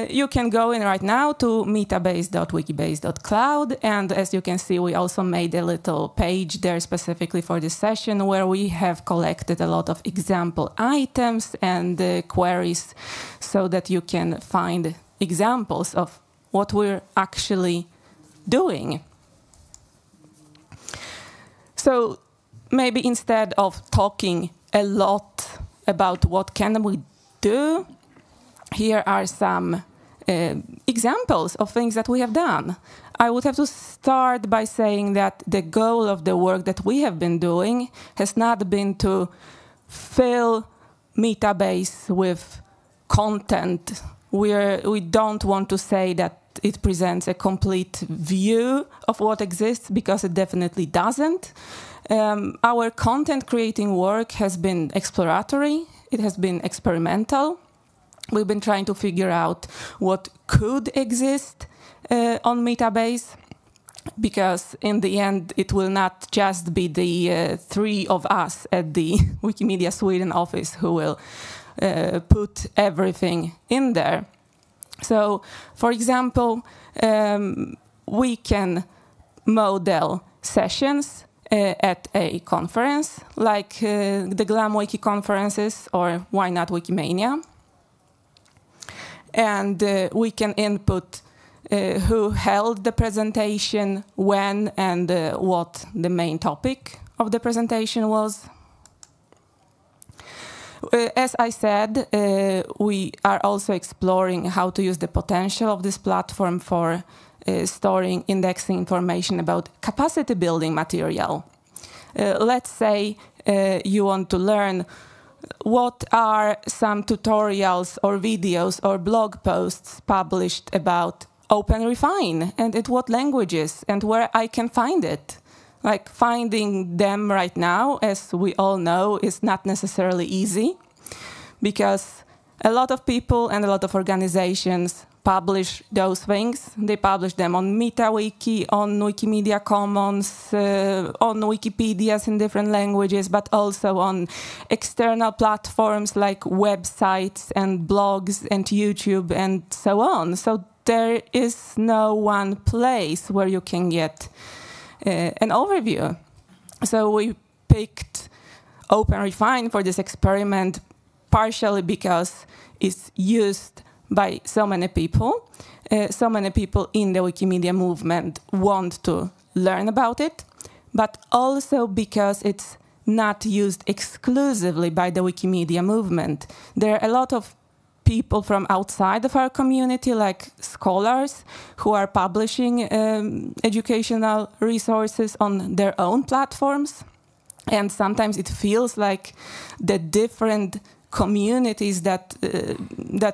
You can go in right now to metabase.wikibase.cloud, and as you can see, we also made a little page there specifically for this session where we have collected a lot of example items and queries so that you can find examples of what we're actually doing. So maybe instead of talking a lot about what can we do, here are some examples of things that we have done. I would have to start by saying that the goal of the work that we have been doing has not been to fill Metabase with content. We don't want to say that that it presents a complete view of what exists, because it definitely doesn't. Our content creating work has been exploratory, it has been experimental. We've been trying to figure out what could exist on Metabase, because in the end it will not just be the three of us at the Wikimedia Sweden office who will put everything in there. So, for example, we can model sessions at a conference, like the Glam Wiki conferences, or why not Wikimania. And we can input who held the presentation, when, and what the main topic of the presentation was. As I said, we are also exploring how to use the potential of this platform for storing, indexing information about capacity building material. Let's say you want to learn what are some tutorials or videos or blog posts published about OpenRefine, and in what languages, and where I can find it. Like, finding them right now, as we all know, is not necessarily easy, because a lot of people and a lot of organizations publish those things. They publish them on MetaWiki, on Wikimedia Commons, on Wikipedias in different languages, but also on external platforms like websites and blogs and YouTube and so on. So there is no one place where you can get an overview. So we picked OpenRefine for this experiment, partially because it's used by so many people. So many people in the Wikimedia movement want to learn about it, but also because it's not used exclusively by the Wikimedia movement. There are a lot of people from outside of our community, like scholars, who are publishing educational resources on their own platforms. And sometimes it feels like the different communities that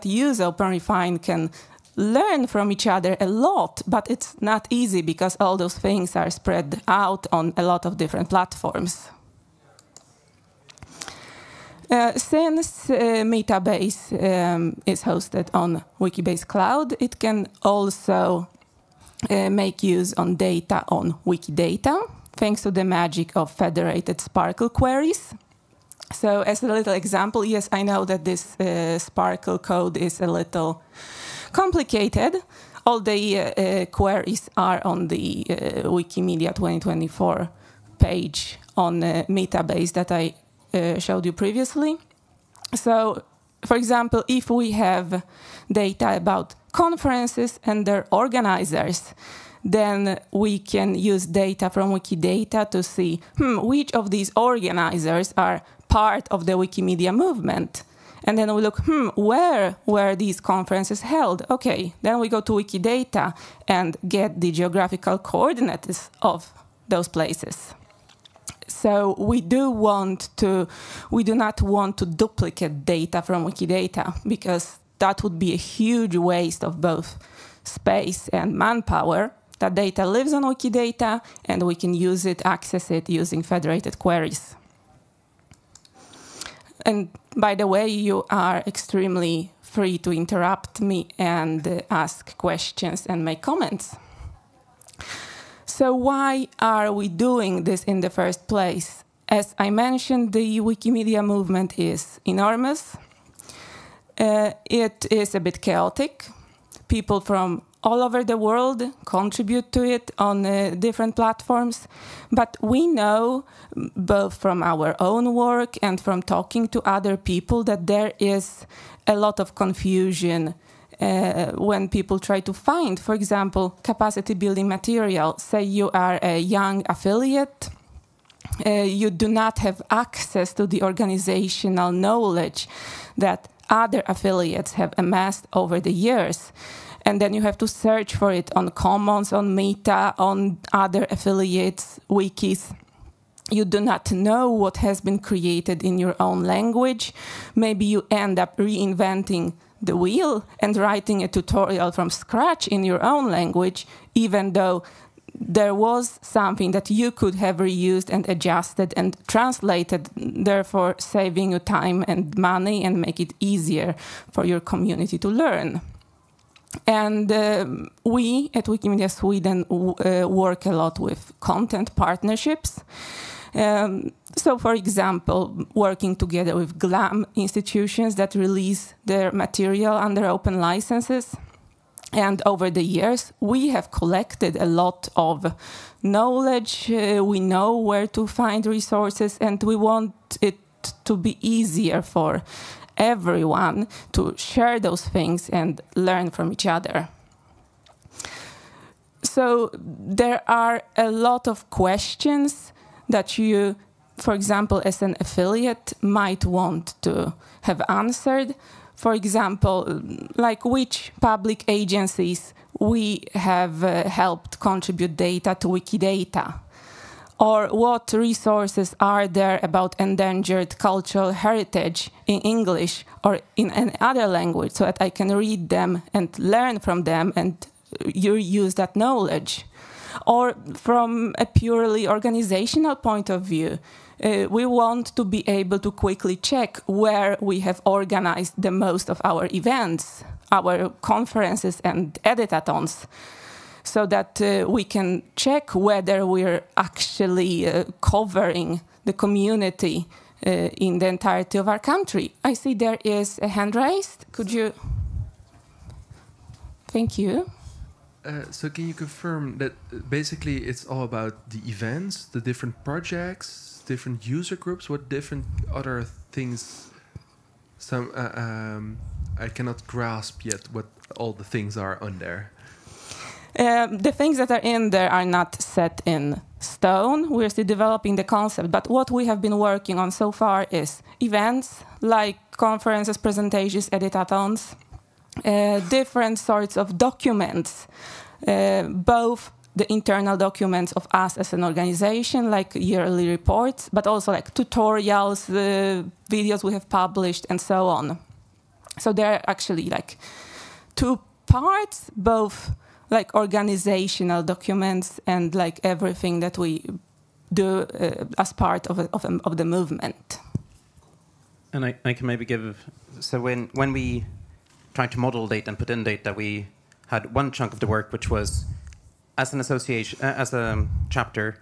use OpenRefine can learn from each other a lot, but it's not easy because all those things are spread out on a lot of different platforms. Since Metabase is hosted on Wikibase Cloud, it can also make use on data on Wikidata, thanks to the magic of federated Sparkle queries. So as a little example, yes, I know that this Sparkle code is a little complicated. All the queries are on the Wikimedia 2024 page on Metabase that I showed you previously. So, for example, if we have data about conferences and their organizers, then we can use data from Wikidata to see which of these organizers are part of the Wikimedia movement. And then we look, where were these conferences held? Okay, then we go to Wikidata and get the geographical coordinates of those places. So we do not want to duplicate data from Wikidata, because that would be a huge waste of both space and manpower. That data lives on Wikidata, and we can use it, access it using federated queries. And by the way, you are extremely free to interrupt me and ask questions and make comments. So why are we doing this in the first place? As I mentioned, the Wikimedia movement is enormous. It is a bit chaotic. People from all over the world contribute to it on different platforms. But we know, both from our own work and from talking to other people, that there is a lot of confusion when people try to find, for example, capacity building material. Say you are a young affiliate, you do not have access to the organizational knowledge that other affiliates have amassed over the years. And then you have to search for it on Commons, on Meta, on other affiliates, wikis. You do not know what has been created in your own language. Maybe you end up reinventing the wheel and writing a tutorial from scratch in your own language, even though there was something that you could have reused and adjusted and translated, therefore saving you time and money and make it easier for your community to learn. And we at Wikimedia Sweden work a lot with content partnerships. So, for example, working together with GLAM institutions that release their material under open licenses. And over the years, we have collected a lot of knowledge. We know where to find resources, and we want it to be easier for everyone to share those things and learn from each other. So there are a lot of questions that you, for example, as an affiliate, might want to have answered. For example, like which public agencies we have helped contribute data to Wikidata, or what resources are there about endangered cultural heritage in English or in any other language, so that I can read them and learn from them and you use that knowledge. Or from a purely organizational point of view, we want to be able to quickly check where we have organized the most of our events, our conferences and editathons, so that we can check whether we're actually covering the community in the entirety of our country. I see there is a hand raised. Could you? Thank you. So can you confirm that basically it's all about the events, the different projects, different user groups? What different other things? I cannot grasp yet what all the things are on there. The things that are in there are not set in stone. We're still developing the concept. But what we have been working on so far is events like conferences, presentations, editathons, different sorts of documents, both the internal documents of us as an organization, like yearly reports, but also like tutorials, videos we have published, and so on. So there are actually like two parts, both like organizational documents and like everything that we do as part of the movement. And I can maybe give, so when we tried to model data and put in data, we had one chunk of the work which was, as an association, as a chapter,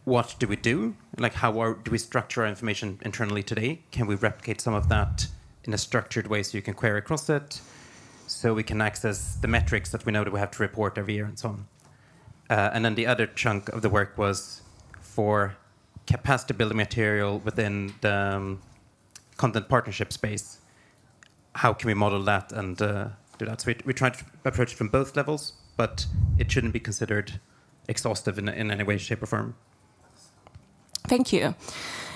what do we do? Like how do we structure our information internally today? Can we replicate some of that in a structured way so you can query across it? So we can access the metrics that we know that we have to report every year and so on. And then the other chunk of the work was for capacity building material within the content partnership space. How can we model that and do that? So we tried to approach it from both levels, but it shouldn't be considered exhaustive in any way, shape, or form. Thank you.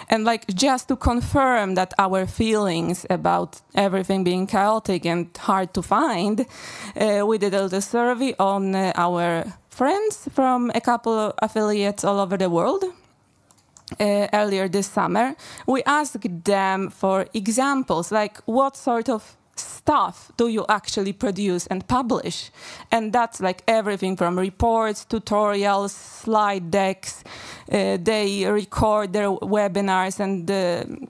And like just to confirm that our feelings about everything being chaotic and hard to find, we did a little survey on our friends from a couple of affiliates all over the world. Earlier this summer, we asked them for examples, like what sort of stuff do you actually produce and publish? And that's like everything from reports, tutorials, slide decks. They record their webinars and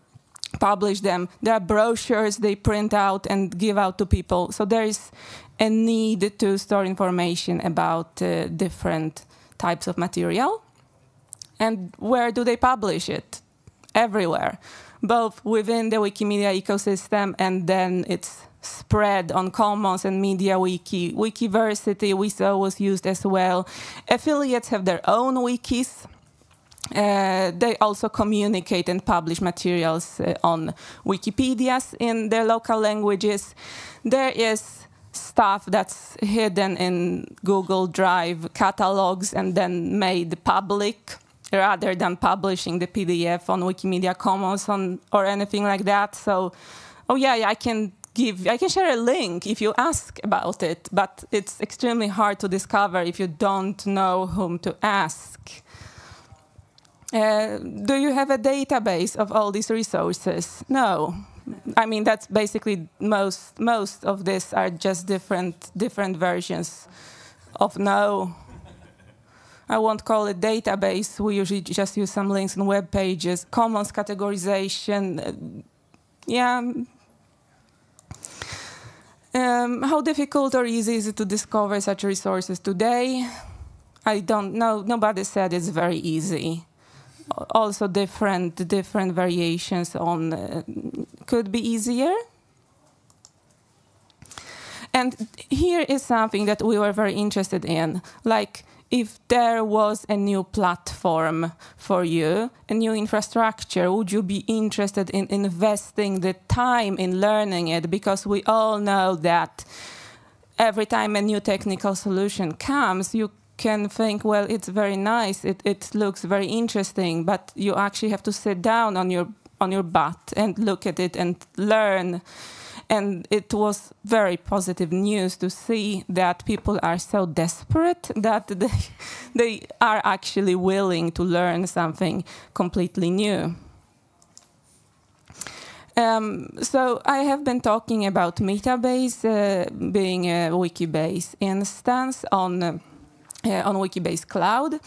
publish them. There are brochures they print out and give out to people. So there is a need to store information about different types of material. And where do they publish it? Everywhere, both within the Wikimedia ecosystem, and then it's spread on Commons and MediaWiki. Wikiversity we saw was used as well. Affiliates have their own wikis. They also communicate and publish materials on Wikipedias in their local languages. There is stuff that's hidden in Google Drive catalogs and then made public, rather than publishing the PDF on Wikimedia Commons or anything like that. So, I can share a link if you ask about it, but it's extremely hard to discover if you don't know whom to ask. Do you have a database of all these resources? No. I mean, that's basically most of this are just different versions of no. I won't call it database. We usually just use some links on web pages. Commons categorization. Yeah. How difficult or easy is it to discover such resources today? I don't know. Nobody said it's very easy. Also, different variations on could be easier. And here is something that we were very interested in, like if there was a new platform for you, a new infrastructure, would you be interested in investing the time in learning it? Because we all know that every time a new technical solution comes, you can think, well, it's very nice, it looks very interesting, but you actually have to sit down on your butt and look at it and learn. And it was very positive news to see that people are so desperate that they are actually willing to learn something completely new. So I have been talking about Metabase being a Wikibase instance on Wikibase Cloud.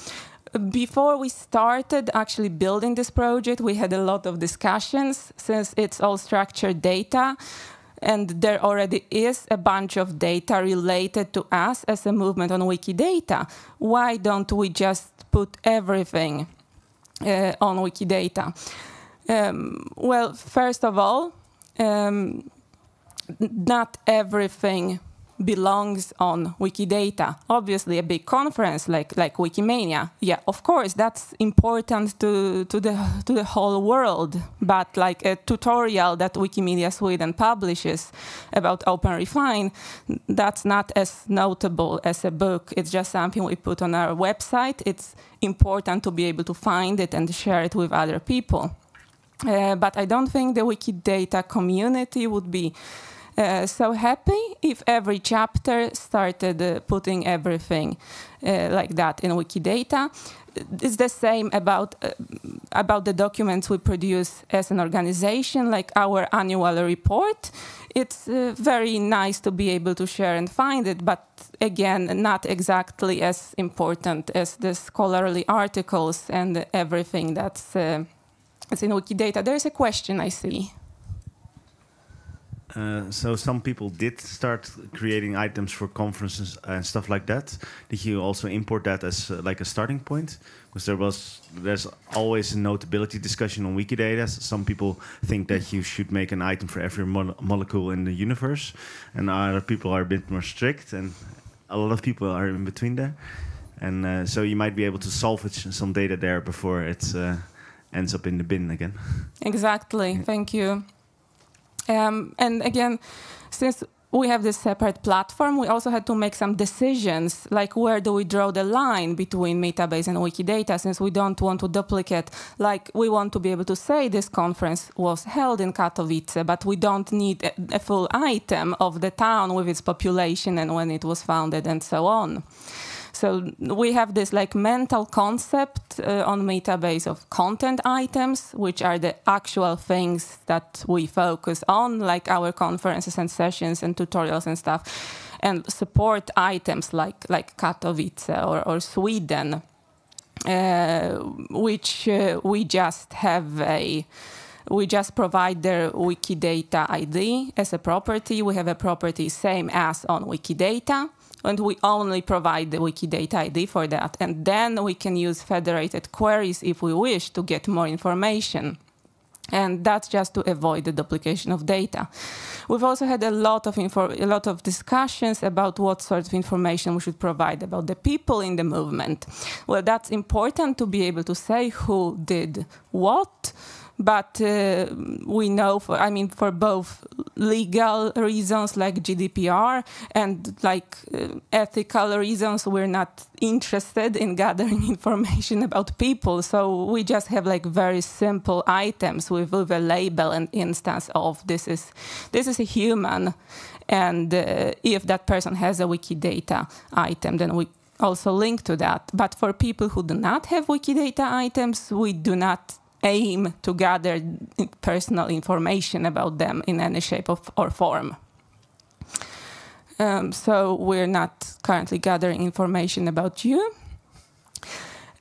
Before we started actually building this project, we had a lot of discussions since it's all structured data. And there already is a bunch of data related to us as a movement on Wikidata. Why don't we just put everything on Wikidata? Well, first of all, not everything belongs on Wikidata. Obviously, a big conference like Wikimania, yeah, of course, that's important to the whole world. But like a tutorial that Wikimedia Sweden publishes about OpenRefine, that's not as notable as a book. It's just something we put on our website. It's important to be able to find it and share it with other people. But I don't think the Wikidata community would be so happy if every chapter started putting everything like that in Wikidata. It's the same about the documents we produce as an organization, like our annual report. It's very nice to be able to share and find it, but again, not exactly as important as the scholarly articles and everything that's in Wikidata. There's a question I see. So some people did start creating items for conferences and stuff like that. Did you also import that as like a starting point? Because there's always a notability discussion on Wikidata. Some people think that you should make an item for every molecule in the universe, and other people are a bit more strict, and a lot of people are in between there. And so you might be able to salvage some data there before it ends up in the bin again. Exactly. Yeah. Thank you. And again, since we have this separate platform, we also had to make some decisions, like where do we draw the line between Metabase and Wikidata, since we don't want to duplicate. Like, we want to be able to say this conference was held in Katowice, but we don't need a full item of the town with its population and when it was founded and so on. So we have this like mental concept on Metabase of content items, which are the actual things that we focus on, like our conferences and sessions and tutorials and stuff, and support items like Katowice or Sweden, which we just provide their Wikidata ID as a property. We have a property same as on Wikidata. And we only provide the Wikidata ID for that. And then we can use federated queries if we wish to get more information. And that's just to avoid the duplication of data. We've also had a lot of discussions about what sort of information we should provide about the people in the movement. Well, that's important to be able to say who did what. But we know, for both legal reasons like GDPR and like ethical reasons, we're not interested in gathering information about people. So we just have like very simple items with a label and instance of this is a human. And if that person has a Wikidata item, then we also link to that. But for people who do not have Wikidata items, we do not aim to gather personal information about them in any shape or form. So we're not currently gathering information about you.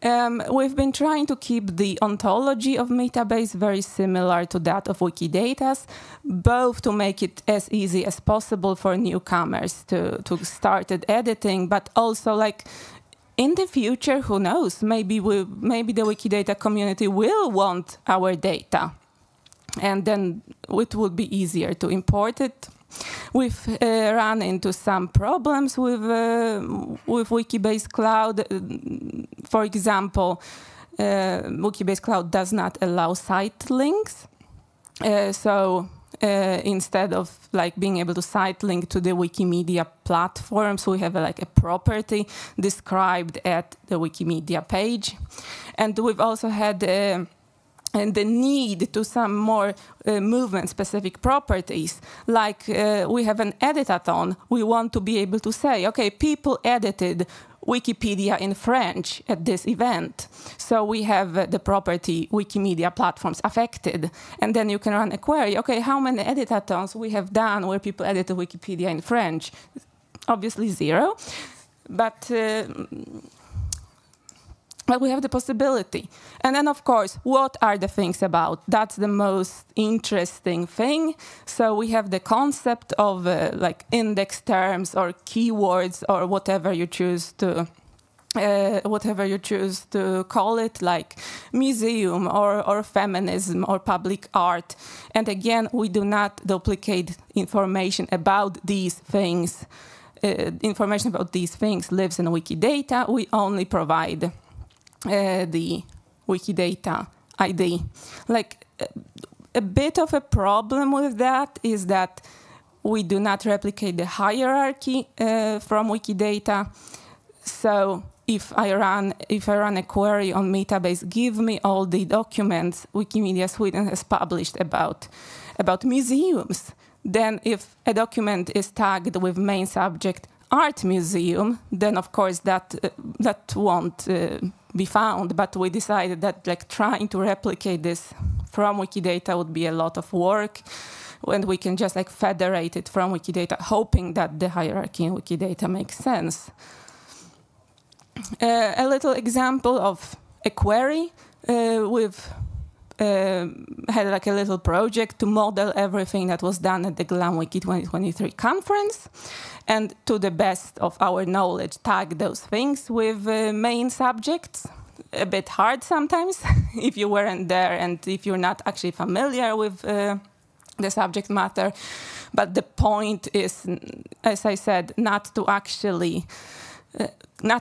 We've been trying to keep the ontology of Metabase very similar to that of Wikidata's, both to make it as easy as possible for newcomers to start editing, but also like in the future, who knows, maybe the Wikidata community will want our data, and then it would be easier to import it. We've run into some problems with Wikibase Cloud. For example, Wikibase Cloud does not allow site links. So instead of like being able to site link to the Wikimedia platforms, we have like a property described at the Wikimedia page. And we've also had and the need to some more movement-specific properties. Like we have an editathon, we want to be able to say, okay, people edited Wikipedia in French at this event. So we have the property Wikimedia platforms affected. And then you can run a query, okay, how many editathons we have done where people edited Wikipedia in French? Obviously 0. But we have the possibility. And then, of course, what are the things about? That's the most interesting thing. So we have the concept of like index terms or keywords or whatever you choose to call it, like museum or feminism or public art. And again, we do not duplicate information about these things. Information about these things lives in Wikidata. We only provide the Wikidata ID. Like a bit of a problem with that is that we do not replicate the hierarchy from Wikidata. So if I run a query on Metabase, give me all the documents Wikimedia Sweden has published about museums. Then if a document is tagged with main subject art museum, then of course that won't be found. But we decided that like trying to replicate this from Wikidata would be a lot of work, and we can just like federate it from Wikidata, hoping that the hierarchy in Wikidata makes sense. A little example of a query. We've had like a little project to model everything that was done at the GlamWiki 2023 conference, and to the best of our knowledge, tag those things with main subjects. A bit hard sometimes if you weren't there and if you're not actually familiar with the subject matter. But the point is, as I said, not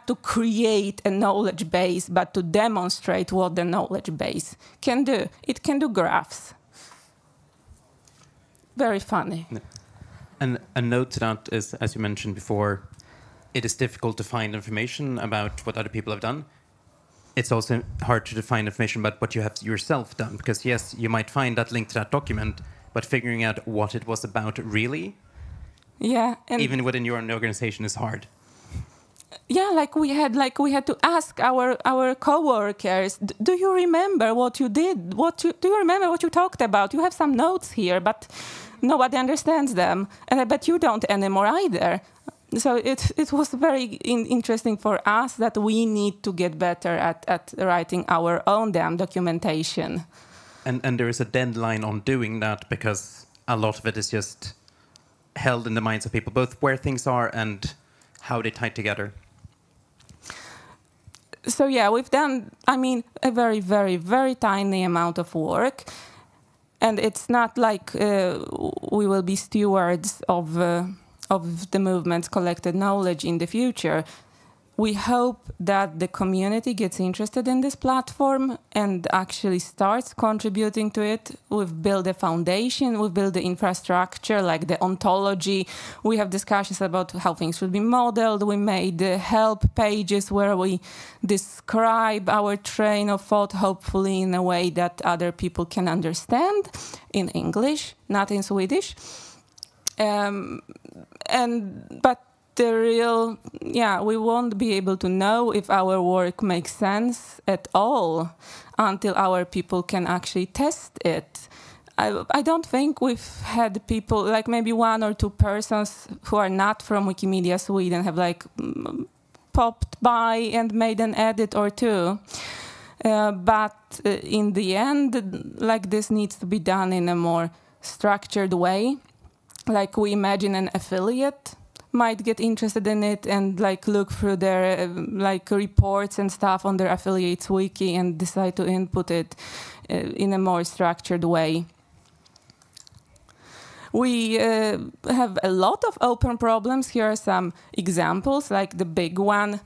to create a knowledge base, but to demonstrate what the knowledge base can do. It can do graphs. Very funny. And a note to that is, as you mentioned before, it is difficult to find information about what other people have done. It's also hard to find information about what you have yourself done, because yes, you might find that link to that document, but figuring out what it was about really, yeah, and even within your own organization, is hard. Yeah, we had to ask our coworkers, do you remember what you did? Do you remember what you talked about? You have some notes here, but nobody understands them, and I bet you don't anymore either. So it was very interesting for us that we need to get better at writing our own damn documentation. And there is a deadline on doing that, because a lot of it is just held in the minds of people, both where things are and how they tie together. So yeah, we've done, a very, very, very tiny amount of work. And it's not like we will be stewards of the movement's collected knowledge in the future. We hope that the community gets interested in this platform and actually starts contributing to it. We've built a foundation, we've built the infrastructure, like the ontology. We have discussions about how things should be modeled. We made help pages where we describe our train of thought, hopefully in a way that other people can understand, in English, not in Swedish. But we won't be able to know if our work makes sense at all until our people can actually test it. I don't think we've had people, like maybe one or two persons who are not from Wikimedia Sweden have like popped by and made an edit or two. But in the end, like this needs to be done in a more structured way. Like we imagine an affiliate might get interested in it and like look through their like reports and stuff on their affiliates wiki and decide to input it in a more structured way. We have a lot of open problems. Here are some examples, like the big one.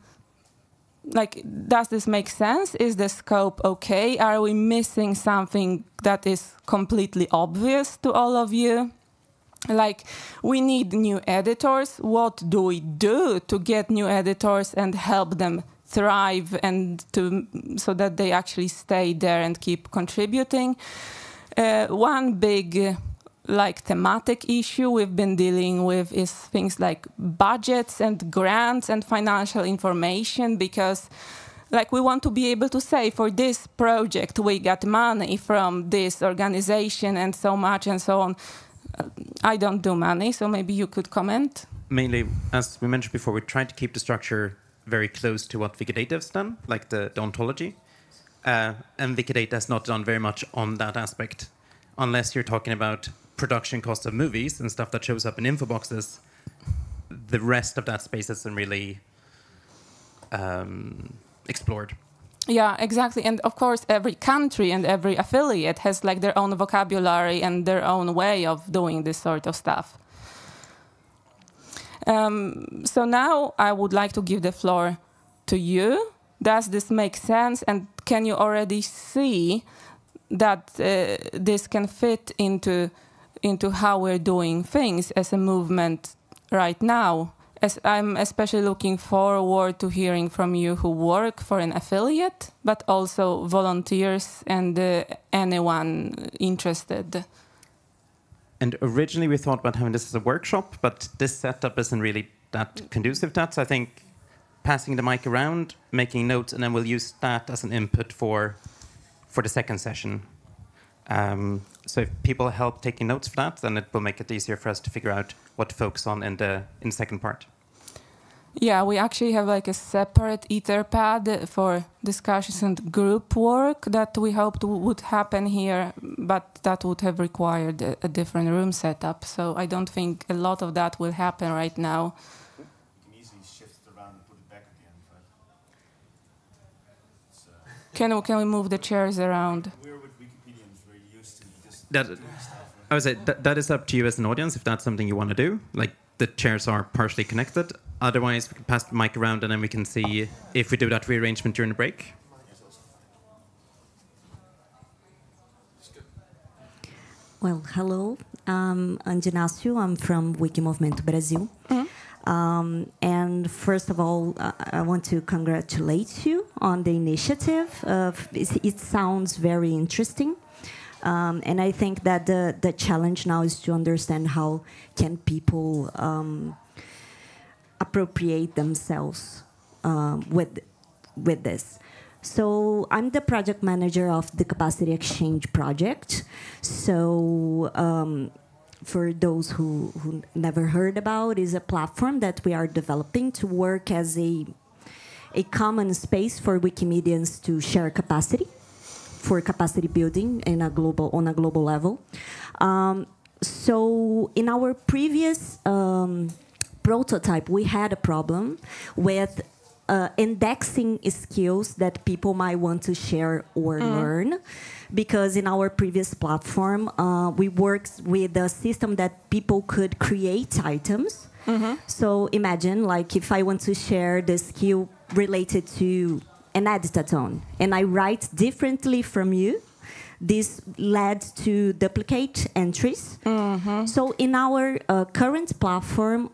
Like, does this make sense? Is the scope okay? Are we missing something that is completely obvious to all of you? Like, we need new editors. What do we do to get new editors and help them thrive and so that they actually stay there and keep contributing? One big like thematic issue we've been dealing with is things like budgets and grants and financial information, because like we want to be able to say for this project we got money from this organization and so much and so on. I don't do money, so maybe you could comment. Mainly, as we mentioned before, we tried to keep the structure very close to what Wikidata has done, like the ontology. And Wikidata has not done very much on that aspect, unless you're talking about production costs of movies and stuff that shows up in info boxes. The rest of that space isn't really explored. Yeah, exactly. And of course, every country and every affiliate has like their own vocabulary and their own way of doing this sort of stuff. So now I would like to give the floor to you. Does this make sense? And can you already see that this can fit into how we're doing things as a movement right now? As I'm especially looking forward to hearing from you who work for an affiliate, but also volunteers and anyone interested. And originally we thought about having this as a workshop, but this setup isn't really that conducive to that. So I think passing the mic around, making notes, and then we'll use that as an input for the second session. So if people help taking notes for that, then it will make it easier for us to figure out what to focus on in the second part. Yeah, we actually have like a separate Etherpad for discussions and group work that we hoped would happen here, but that would have required a different room setup. So I don't think a lot of that will happen right now. You can easily shift it around and put it back at the end, right? Can we move the chairs around? I would say that is up to you as an audience if that's something you want to do. Like the chairs are partially connected. Otherwise, we can pass the mic around and then we can see if we do that rearrangement during the break. Well, hello. I'm Andinácio. I'm from Wikimovimento Brasil. And first of all, I want to congratulate you on the initiative. It sounds very interesting. And I think that the challenge now is to understand how can people appropriate themselves with this. So I'm the project manager of the Capacity Exchange project. So for those who never heard about, is a platform that we are developing to work as a common space for Wikimedians to share capacity, for capacity building on a global level. So in our previous prototype, we had a problem with indexing skills that people might want to share or learn, because in our previous platform, we worked with a system that people could create items. So imagine, like, if I want to share the skill related to an editathon, and I write differently from you, this led to duplicate entries. So in our current platform,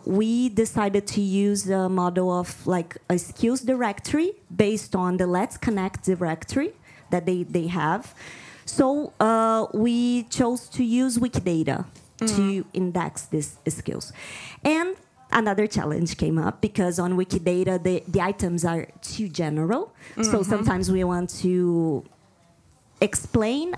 we decided to use a model of like a skills directory based on the Let's Connect directory that they have. So we chose to use Wikidata to index these skills. And another challenge came up because on Wikidata, the items are too general. So sometimes we want to explain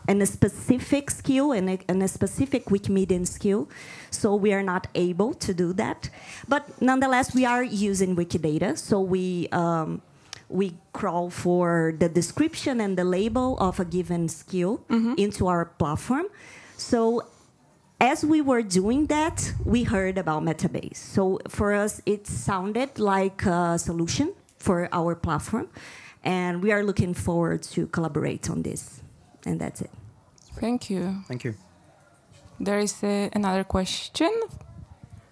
in a specific skill and a specific Wikimedian skill. So we are not able to do that. But nonetheless, we are using Wikidata. So we crawl for the description and the label of a given skill into our platform. So as we were doing that, we heard about Metabase. So for us, it sounded like a solution for our platform. And we are looking forward to collaborate on this. And that's it. Thank you. Thank you. There is another question.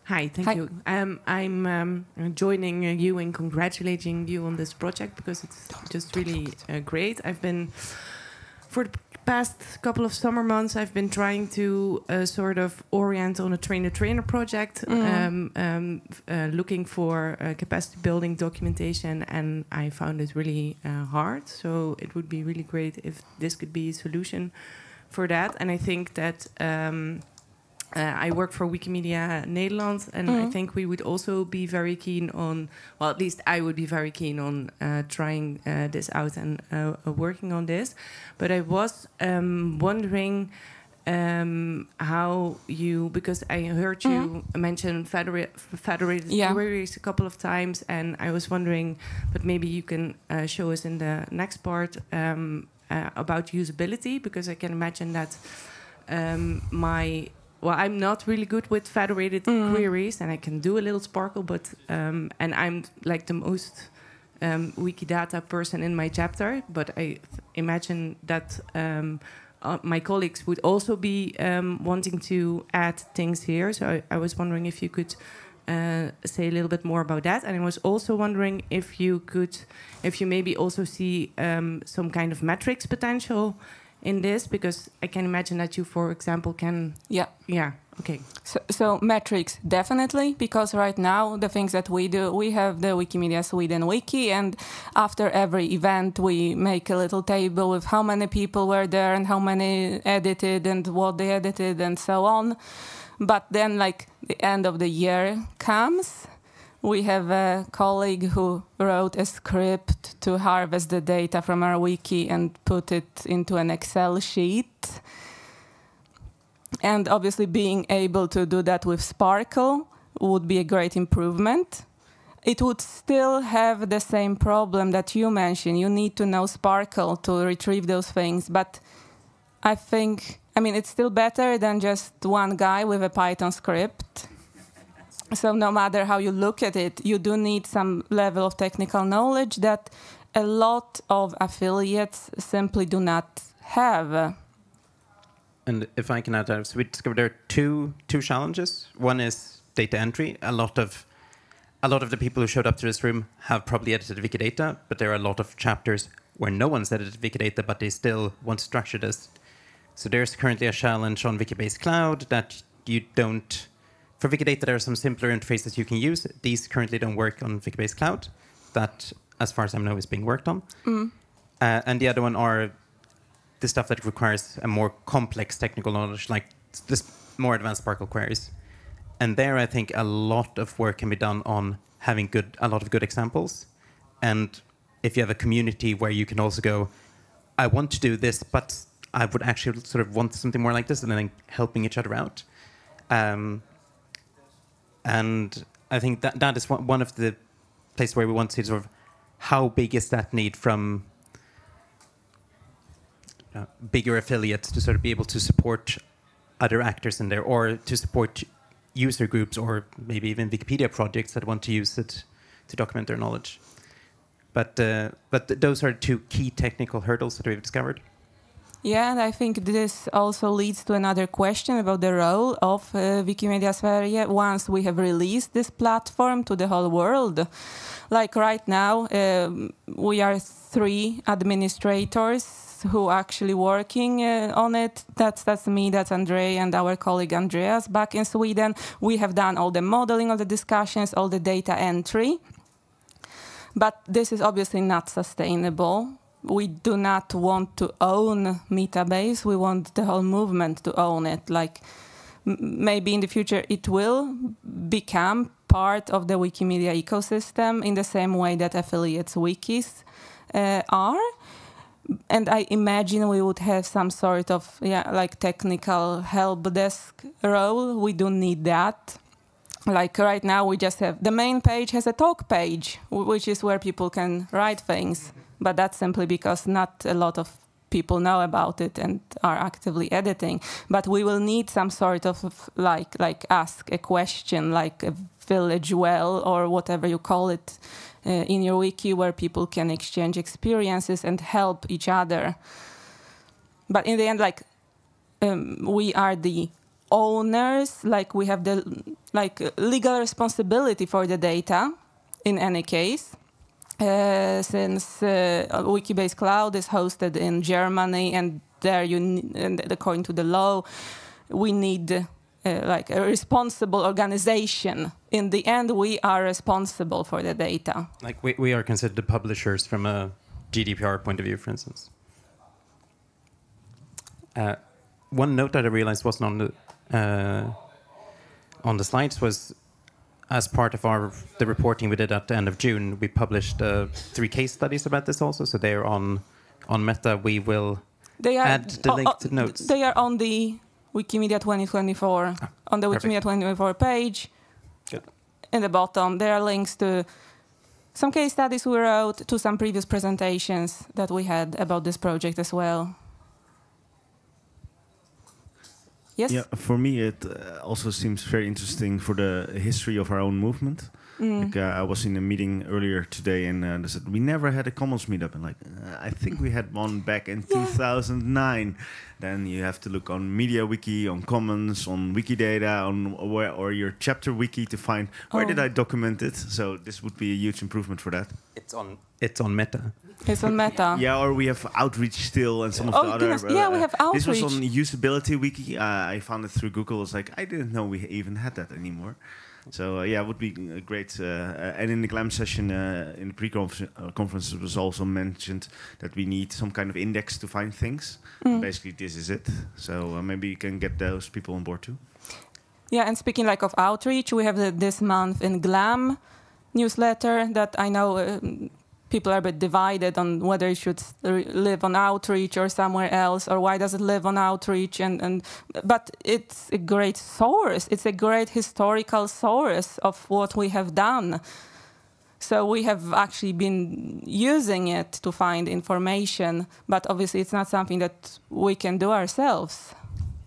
Hi, thank you. I'm joining you and congratulating you on this project because it's just really great. I've been, for the past couple of summer months, I've been trying to sort of orient on a trainer-trainer project, looking for capacity building documentation, and I found it really hard. So it would be really great if this could be a solution for that. And I think that I work for Wikimedia Nederland, and I think we would also be very keen on, well, at least I would be very keen on trying this out and working on this. But I was wondering how you, because I heard you mention federated queries a couple of times, and I was wondering, but maybe you can show us in the next part about usability, because I can imagine that well, I'm not really good with federated queries, and I can do a little Sparkle, but and I'm like the most Wikidata person in my chapter. But I imagine that my colleagues would also be wanting to add things here. So I was wondering if you could say a little bit more about that. And I was also wondering if you maybe also see some kind of metrics potential in this, because I can imagine that you, for example, can... Yeah, okay. So metrics, definitely, because right now the things that we do, we have the Wikimedia Sweden wiki, and after every event we make a little table with how many people were there and how many edited and what they edited and so on. But then, like, the end of the year comes, we have a colleague who wrote a script to harvest the data from our wiki and put it into an Excel sheet. And obviously being able to do that with Sparkle would be a great improvement. It would still have the same problem that you mentioned. You need to know Sparkle to retrieve those things. But I mean, it's still better than just one guy with a Python script. So no matter how you look at it, you do need some level of technical knowledge that a lot of affiliates simply do not have. And if I can add, so we discovered there are two challenges. One is data entry. A lot of the people who showed up to this room have probably edited Wikidata, but there are a lot of chapters where no one's edited Wikidata, but they still want to structure this. So there's currently a challenge on Wikibase Cloud that you don't... For Wikidata, there are some simpler interfaces you can use. These currently don't work on Wikibase Cloud. That, as far as I know, is being worked on. And the other one are the stuff that requires a more complex technical knowledge, like this more advanced Sparkle queries. And there, I think a lot of work can be done on having a lot of good examples. And if you have a community where you can also go, I want to do this, but I would actually sort of want something more like this, and then helping each other out. And I think that is one of the places where we want to see sort of how big is that need from bigger affiliates to sort of be able to support other actors in there, or to support user groups, or maybe even Wikipedia projects that want to use it to document their knowledge. But those are two key technical hurdles that we've discovered. Yeah, and I think this also leads to another question about the role of Wikimedia Sverige once we have released this platform to the whole world. Like right now, we are 3 administrators who are actually working on it. That's me, that's Andre, and our colleague Andreas back in Sweden. We have done all the modeling, all the discussions, all the data entry. But this is obviously not sustainable. We do not want to own Metabase. We want the whole movement to own it. Like, maybe in the future it will become part of the Wikimedia ecosystem in the same way that affiliates wikis are. And I imagine we would have some sort of like technical help desk role. We don't need that. Like right now, we just have the main page has a talk page, which is where people can write things. But that's simply because not a lot of people know about it and are actively editing. But we will need some sort of like ask a question, like a village well or whatever you call it in your wiki, where people can exchange experiences and help each other. But in the end, like we are the owners, like we have the legal responsibility for the data in any case. Since Wikibase Cloud is hosted in Germany, and there and according to the law, we need like a responsible organization. In the end, we are responsible for the data. Like we are considered the publishers from a GDPR point of view, for instance. One note that I realized wasn't on the slides was, as part of the reporting we did at the end of June, we published 3 case studies about this also. So they are on Meta. We will add the link to notes. They are on the Wikimedia 2024, on the Wikimedia 2024 page. Good. In the bottom, there are links to some case studies we wrote, to some previous presentations that we had about this project as well. Yes? Yeah, for me it also seems very interesting for the history of our own movement. Like, I was in a meeting earlier today, and they said we never had a Commons meetup, and I think we had one back in 2009. Then you have to look on MediaWiki, on Commons, on Wikidata, on or your chapter wiki to find where did I document it. So this would be a huge improvement for that. It's on Meta. It's on Meta. Yeah, or we have Outreach still, and some of the other. Yeah, we have Outreach. This was on Usability Wiki. I found it through Google. It's like I didn't know we even had that anymore. So yeah, it would be great. And in the GLAM session, in the pre-conference, it was also mentioned that we need some kind of index to find things. Basically, this is it. So maybe you can get those people on board too. Yeah, and speaking like of outreach, we have this month in GLAM newsletter that I know people are a bit divided on whether it should live on Outreach or somewhere else, or why does it live on Outreach. But it's a great source. It's a great historical source of what we have done. So we have actually been using it to find information, but obviously it's not something that we can do ourselves.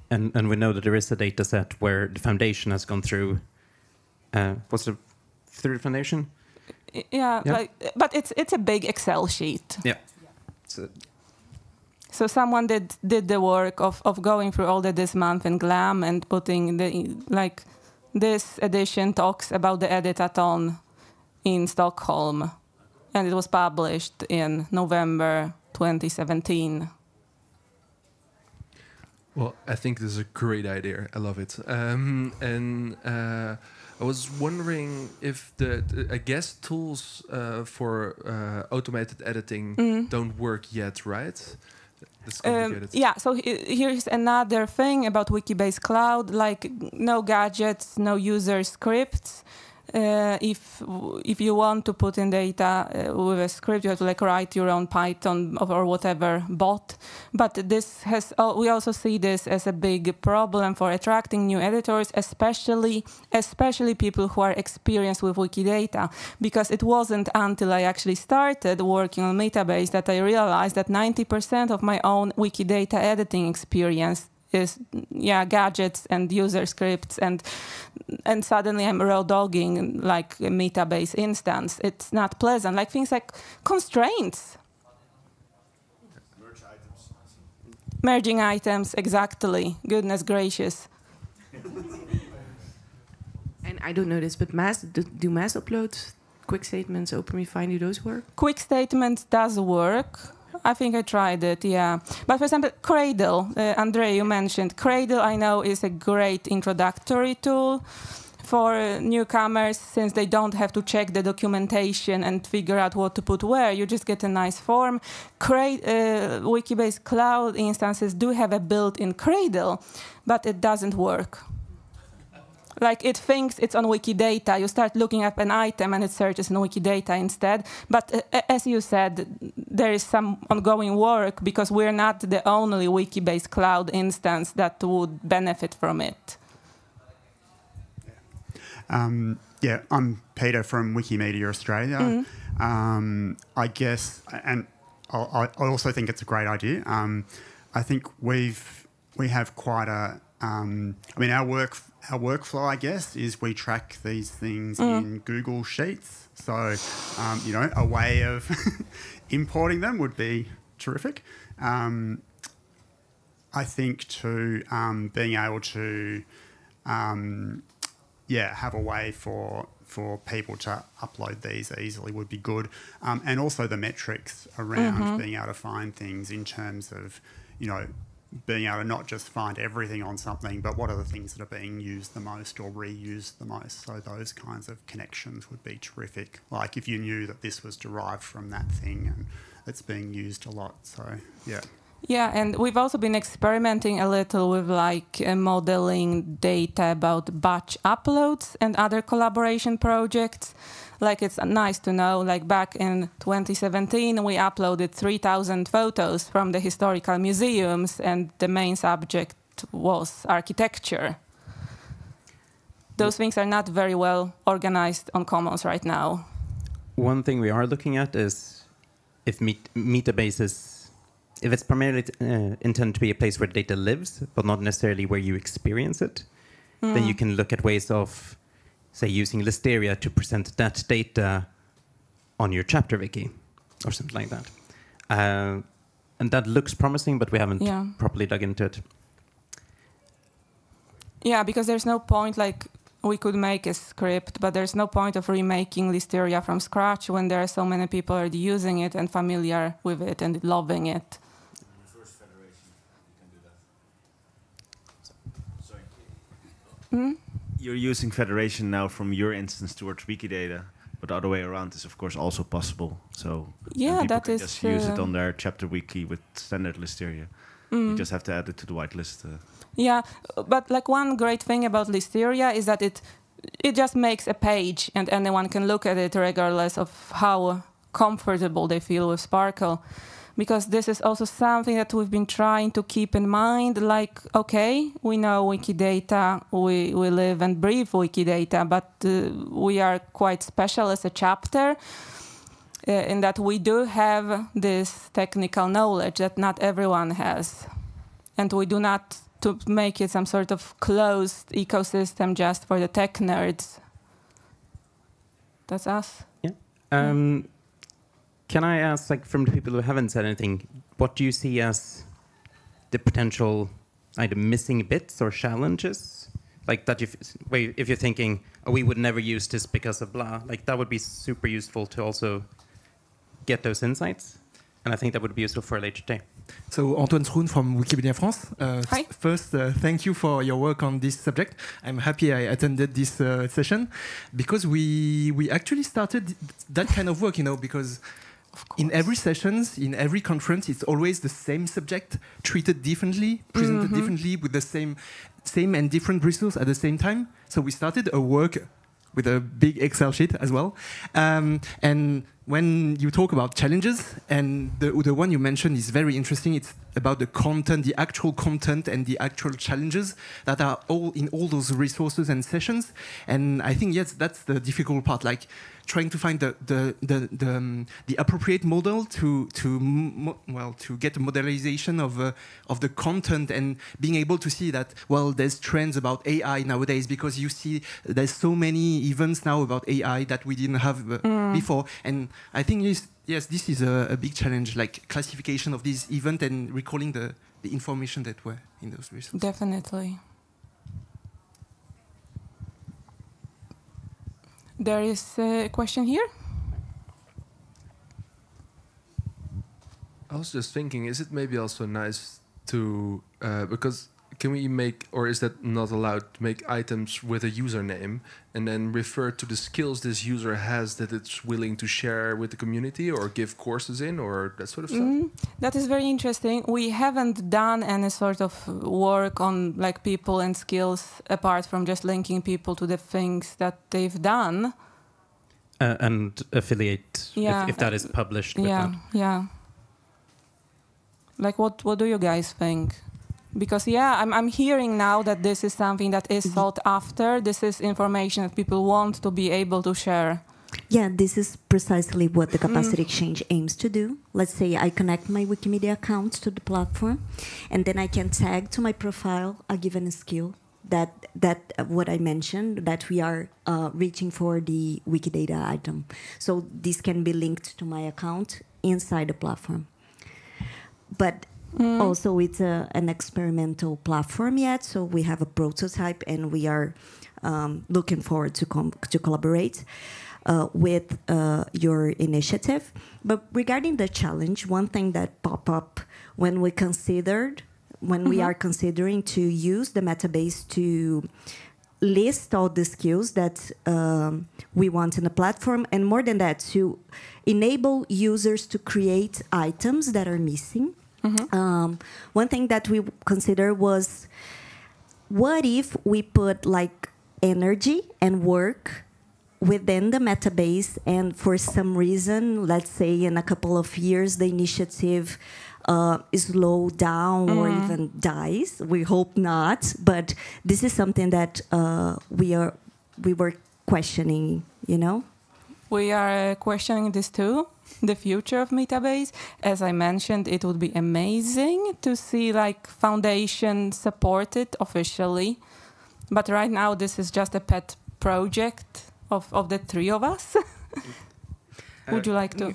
And we know that there is a data set where the foundation has gone through. What's the third foundation? Yeah. But it's a big Excel sheet. Yeah. So someone did the work of going through all this month in GLAM and putting this edition talks about the editathon in Stockholm, and it was published in November 2017. Well, I think this is a great idea. I love it. I was wondering if I guess tools for automated editing don't work yet, right? That's complicated. Yeah, so here's another thing about Wikibase Cloud, like no gadgets, no user scripts. If you want to put in data with a script, you have to write your own Python or whatever bot. But we also see this as a big problem for attracting new editors, especially people who are experienced with Wikidata. Because it wasn't until I actually started working on Metabase that I realized that 90% of my own Wikidata editing experience is gadgets and user scripts, and suddenly I'm raw dogging like a Metabase instance. It's not pleasant. Like things like constraints. Merging items, exactly. Goodness gracious. And I don't know this, but do mass uploads, quick statements, OpenRefine, do those work? Quick statements does work. I think I tried it, yeah. But for example, Cradle, Andrei, you mentioned. Cradle, I know, is a great introductory tool for newcomers, since they don't have to check the documentation and figure out what to put where. You just get a nice form. Wikibase Cloud instances do have a built-in Cradle, but it doesn't work. Like it thinks it's on Wikidata. You start looking up an item and it searches in Wikidata instead. But as you said, there is some ongoing work because we're not the only Wikibase cloud instance that would benefit from it. Yeah, I'm Peter from Wikimedia Australia. I guess, and I also think it's a great idea. I think we have quite a. I mean, our workflow, I guess, is we track these things in Google Sheets. So, you know, a way of importing them would be terrific. I think too, being able to, have a way for people to upload these easily would be good. And also the metrics around being able to find things in terms of, you know, being able to not just find everything on something, but what are the things that are being used the most or reused the most. So those kinds of connections would be terrific. Like if you knew that this was derived from that thing and it's being used a lot. So, yeah. Yeah, and we've also been experimenting a little with like modeling data about batch uploads and other collaboration projects. Like it's nice to know, like back in 2017, we uploaded 3,000 photos from the historical museums and the main subject was architecture. Those things are not very well organized on Commons right now. One thing we are looking at is if metabases, if it's primarily intended to be a place where data lives, but not necessarily where you experience it, then you can look at ways of, say, using Listeria to present that data on your chapter wiki or something like that. And that looks promising, but we haven't properly dug into it. Yeah, because there's no point, like, we could make a script, but there's no point of remaking Listeria from scratch when there are so many people already using it and familiar with it and loving it. You're using Federation now from your instance towards Wikidata, but the other way around is of course also possible. So people can just use it on their chapter wiki with standard Listeria. You just have to add it to the whitelist. Yeah, but like one great thing about Listeria is that it just makes a page and anyone can look at it regardless of how comfortable they feel with Sparkle. Because this is also something that we've been trying to keep in mind, like, okay, we know Wikidata, we live and breathe Wikidata, but we are quite special as a chapter in that we do have this technical knowledge that not everyone has. And we do not to make it some sort of closed ecosystem just for the tech nerds. That's us. Yeah. Can I ask, like, from the people who haven't said anything, what do you see as the potential either missing bits or challenges? Like that, if you're thinking, oh, we would never use this because of blah, like that would be super useful to also get those insights. And I think that would be useful for a later day. So Antoine Sroun from Wikimedia France. Hi. First, thank you for your work on this subject. I'm happy I attended this session because we actually started that kind of work, you know, because in every sessions, in every conference, it's always the same subject treated differently, presented differently with the same and different resources at the same time. So we started a work with a big Excel sheet as well. And when you talk about challenges, and the one you mentioned is very interesting, it's about the content, the actual content and the actual challenges that are all in all those resources and sessions. And I think, yes, that's the difficult part, like trying to find the appropriate model to get a modelization of the content and being able to see that, well, there's trends about AI nowadays because you see there's so many events now about AI that we didn't have before. And I think, yes, this is a big challenge, like classification of this event and recalling the information that were in those resources. Definitely. There is a question here. I was just thinking, is it maybe also nice to, because can we make, or is that not allowed, to make items with a username and then refer to the skills this user has that it's willing to share with the community or give courses in or that sort of stuff? That is very interesting. We haven't done any sort of work on like people and skills apart from just linking people to the things that they've done. And affiliate, if that is published. With that. Yeah. Like, what do you guys think? Because, I'm hearing now that this is something that is sought after. This is information that people want to be able to share. Yeah, this is precisely what the capacity exchange aims to do. Let's say I connect my Wikimedia account to the platform, and then I can tag to my profile a given skill that what I mentioned, that we are reaching for the Wikidata item. So this can be linked to my account inside the platform. But also it's an experimental platform yet, so we have a prototype and we are looking forward to collaborate with your initiative. But regarding the challenge, one thing that popped up when we are considering to use the metabase to list all the skills that we want in the platform, and more than that, to enable users to create items that are missing. One thing that we consider was, what if we put like energy and work within the metabase, and for some reason, let's say in a couple of years, the initiative slow down or even dies. We hope not, but this is something that we were questioning, you know? We are questioning this too, the future of Metabase. As I mentioned, it would be amazing to see like Foundation supported officially. But right now, this is just a pet project of the three of us. Would you like to?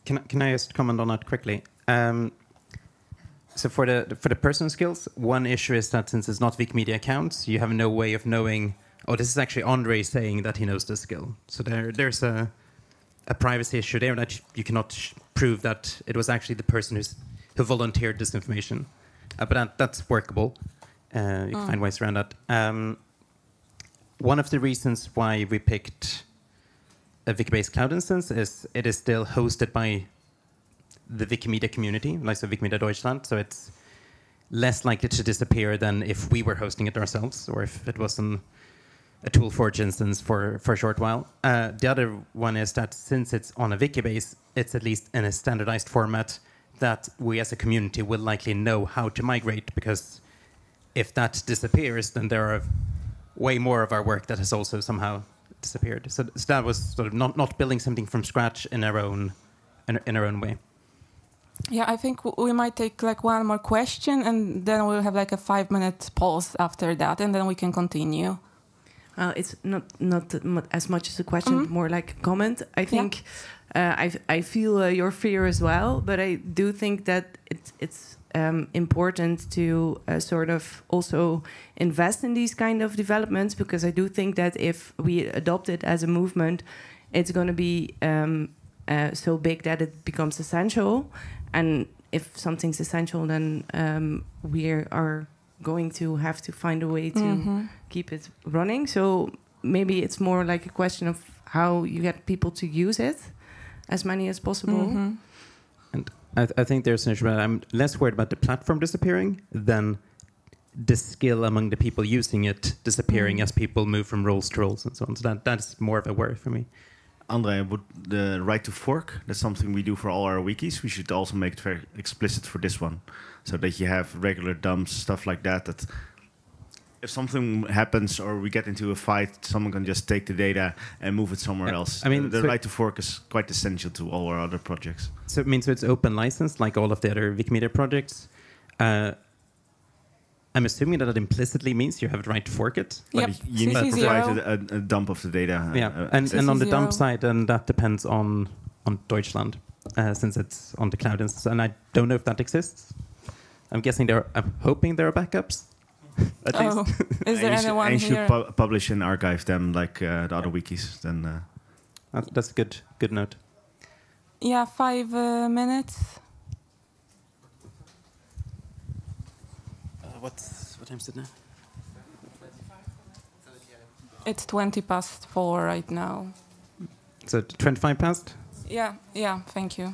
Can I just comment on that quickly? So for the person skills, one issue is that since it's not Wikimedia accounts, you have no way of knowing. Oh, this is actually Andre saying that he knows this skill. So there's a privacy issue there that you cannot prove that it was actually the person who volunteered this information. But that's workable. You can find ways around that. One of the reasons why we picked a Wikibase cloud instance is it is still hosted by the Wikimedia community, like so Wikimedia Deutschland, so it's less likely to disappear than if we were hosting it ourselves or if it was a Toolforge instance for a short while. The other one is that since it's on a Wikibase, it's at least in a standardized format that we as a community will likely know how to migrate, because if that disappears, then there are way more of our work that has also somehow disappeared. So that was sort of not building something from scratch in our own way. Yeah, I think we might take like one more question, and then we'll have like a 5-minute pause after that, and then we can continue. It's not as much as a question, more like a comment. I think I feel your fear as well, but I do think that it's important to sort of also invest in these kind of developments, because I do think that if we adopt it as a movement, it's going to be so big that it becomes essential. And if something's essential, then we are going to have to find a way to keep it running. So maybe it's more like a question of how you get people to use it, as many as possible. And I think there's an issue. I'm less worried about the platform disappearing than the skill among the people using it disappearing as people move from roles to roles and so on. So that's more of a worry for me. Andre, would the right to fork, that's something we do for all our wikis. We should also make it very explicit for this one, so that you have regular dumps, stuff like that, that if something happens or we get into a fight, someone can just take the data and move it somewhere else. I mean, the right to fork is quite essential to all our other projects. So it means it's open license, like all of the other Wikimedia projects. I'm assuming that implicitly means you have the right to fork it. Yep. You need to provide a dump of the data. Yeah, and on the dump side, and that depends on Deutschland, since it's on the cloud instance. And I don't know if that exists. I'm hoping there are backups. At least. Is there anyone and here? should publish and archive them like the other wikis. Then that's a good note. Yeah, 5 minutes. What time is it now? It's 4:20 right now. So 25 past? Yeah, thank you.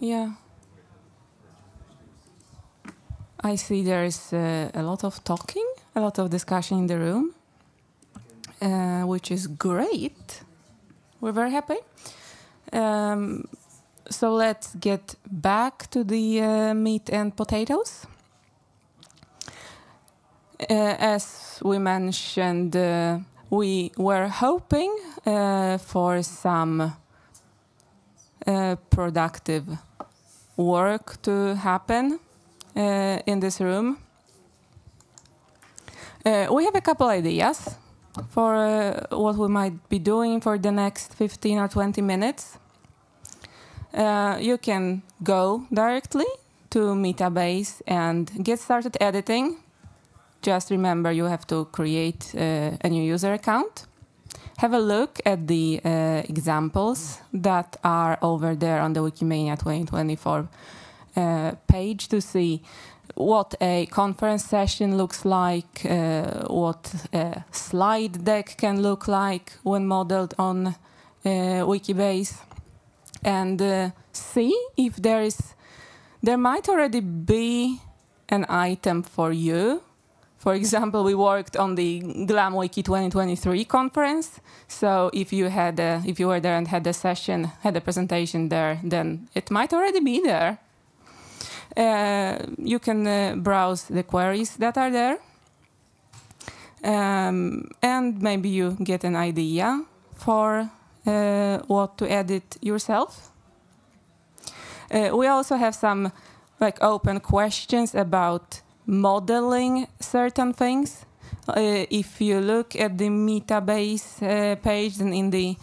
Yeah. I see there is a lot of talking, a lot of discussion in the room, which is great. We're very happy. So let's get back to the meat and potatoes. As we mentioned, we were hoping for some productive work to happen in this room. We have a couple ideas for what we might be doing for the next 15 or 20 minutes. You can go directly to Metabase and get started editing. Just remember you have to create a new user account. Have a look at the examples that are over there on the Wikimania 2024 page to see what a conference session looks like, what a slide deck can look like when modeled on Wikibase, and see if there might already be an item for you. For example, we worked on the Glam Wiki 2023 conference. So if you were there and had a session, had a presentation there, then it might already be there. You can browse the queries that are there. And maybe you get an idea for what to edit yourself. We also have some open questions about modeling certain things. If you look at the Metabase page, then in the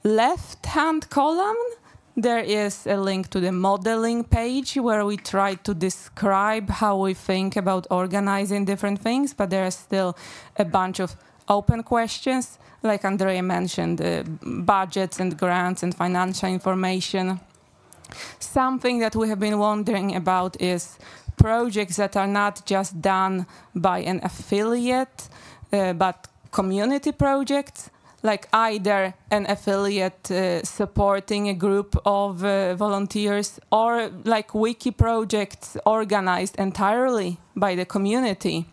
left-hand column, there is a link to the modeling page where we try to describe how we think about organizing different things, but there are still a bunch of open questions, like Andrea mentioned, budgets and grants and financial information. Something that we have been wondering about is projects that are not just done by an affiliate, but community projects, like either an affiliate supporting a group of volunteers, or like wiki projects organized entirely by the community.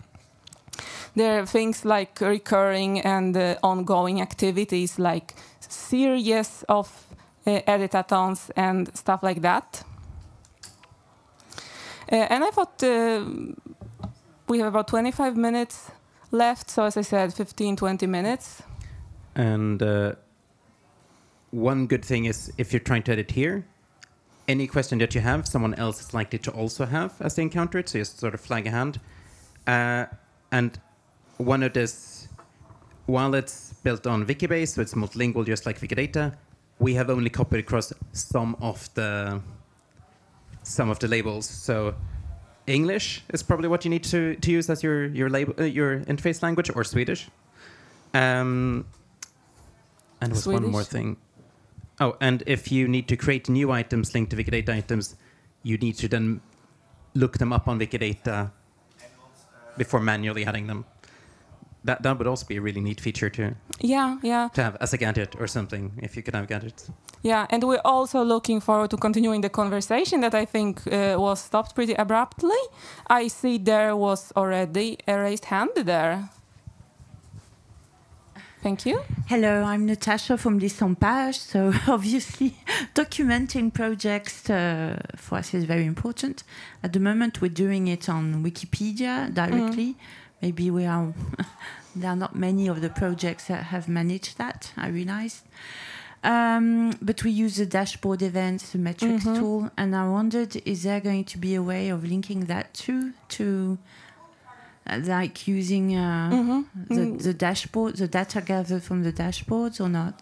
There are things like recurring and ongoing activities, like series of editathons and stuff like that. And I thought we have about 25 minutes left, so as I said, 15, 20 minutes. And one good thing is, if you're trying to edit here, any question that you have, someone else is likely to also have as they encounter it, so just sort of flag a hand. And one of this, while it's built on Wikibase, so it's multilingual just like Wikidata, we have only copied across some of the labels. So English is probably what you need to use as your interface language, or Swedish. And there's one more thing. Oh, and if you need to create new items linked to Wikidata items, you need to then look them up on Wikidata before manually adding them. That would also be a really neat feature to have as a gadget or something, if you could have gadgets. Yeah, and we're also looking forward to continuing the conversation that I think was stopped pretty abruptly. I see there was already a raised hand there. Thank you. Hello, I'm Natasha from Disinformation. So obviously, documenting projects for us is very important. At the moment, we're doing it on Wikipedia directly. Maybe there are not many of the projects that have managed that, I realized. But we use the dashboard events, the metrics tool, and I wondered, is there going to be a way of linking that to like using the dashboard, the data gathered from the dashboards, or not?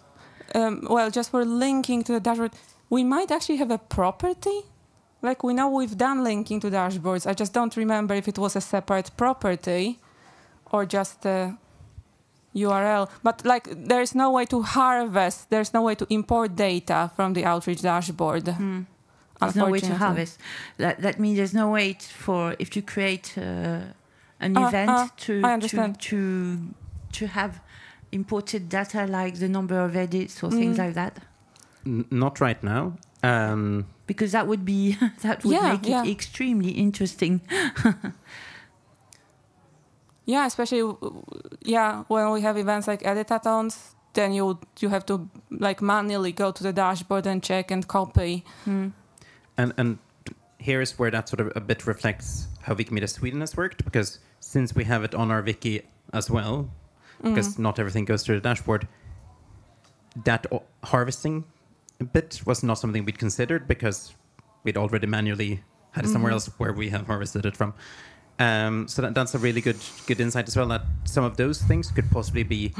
Well, just for linking to the dashboard, we might actually have a property. Like, we know we've done linking to dashboards. I just don't remember if it was a separate property or just a URL. But like, there's no way to harvest, there's no way to import data from the outreach dashboard. There's no way to harvest. That means there's no way for, if you create an event to have imported data like the number of edits or things like that. Not right now. Because that would be that would make it extremely interesting. Yeah, especially when we have events like editathons, then you have to like manually go to the dashboard and check and copy. And here is where that sort of a bit reflects how Wikimedia Sweden has worked, because since we have it on our wiki as well, because not everything goes to the dashboard, that harvesting bit was not something we'd considered because we'd already manually had it somewhere else where we have harvested it from. So that's a really good insight as well, that some of those things could possibly be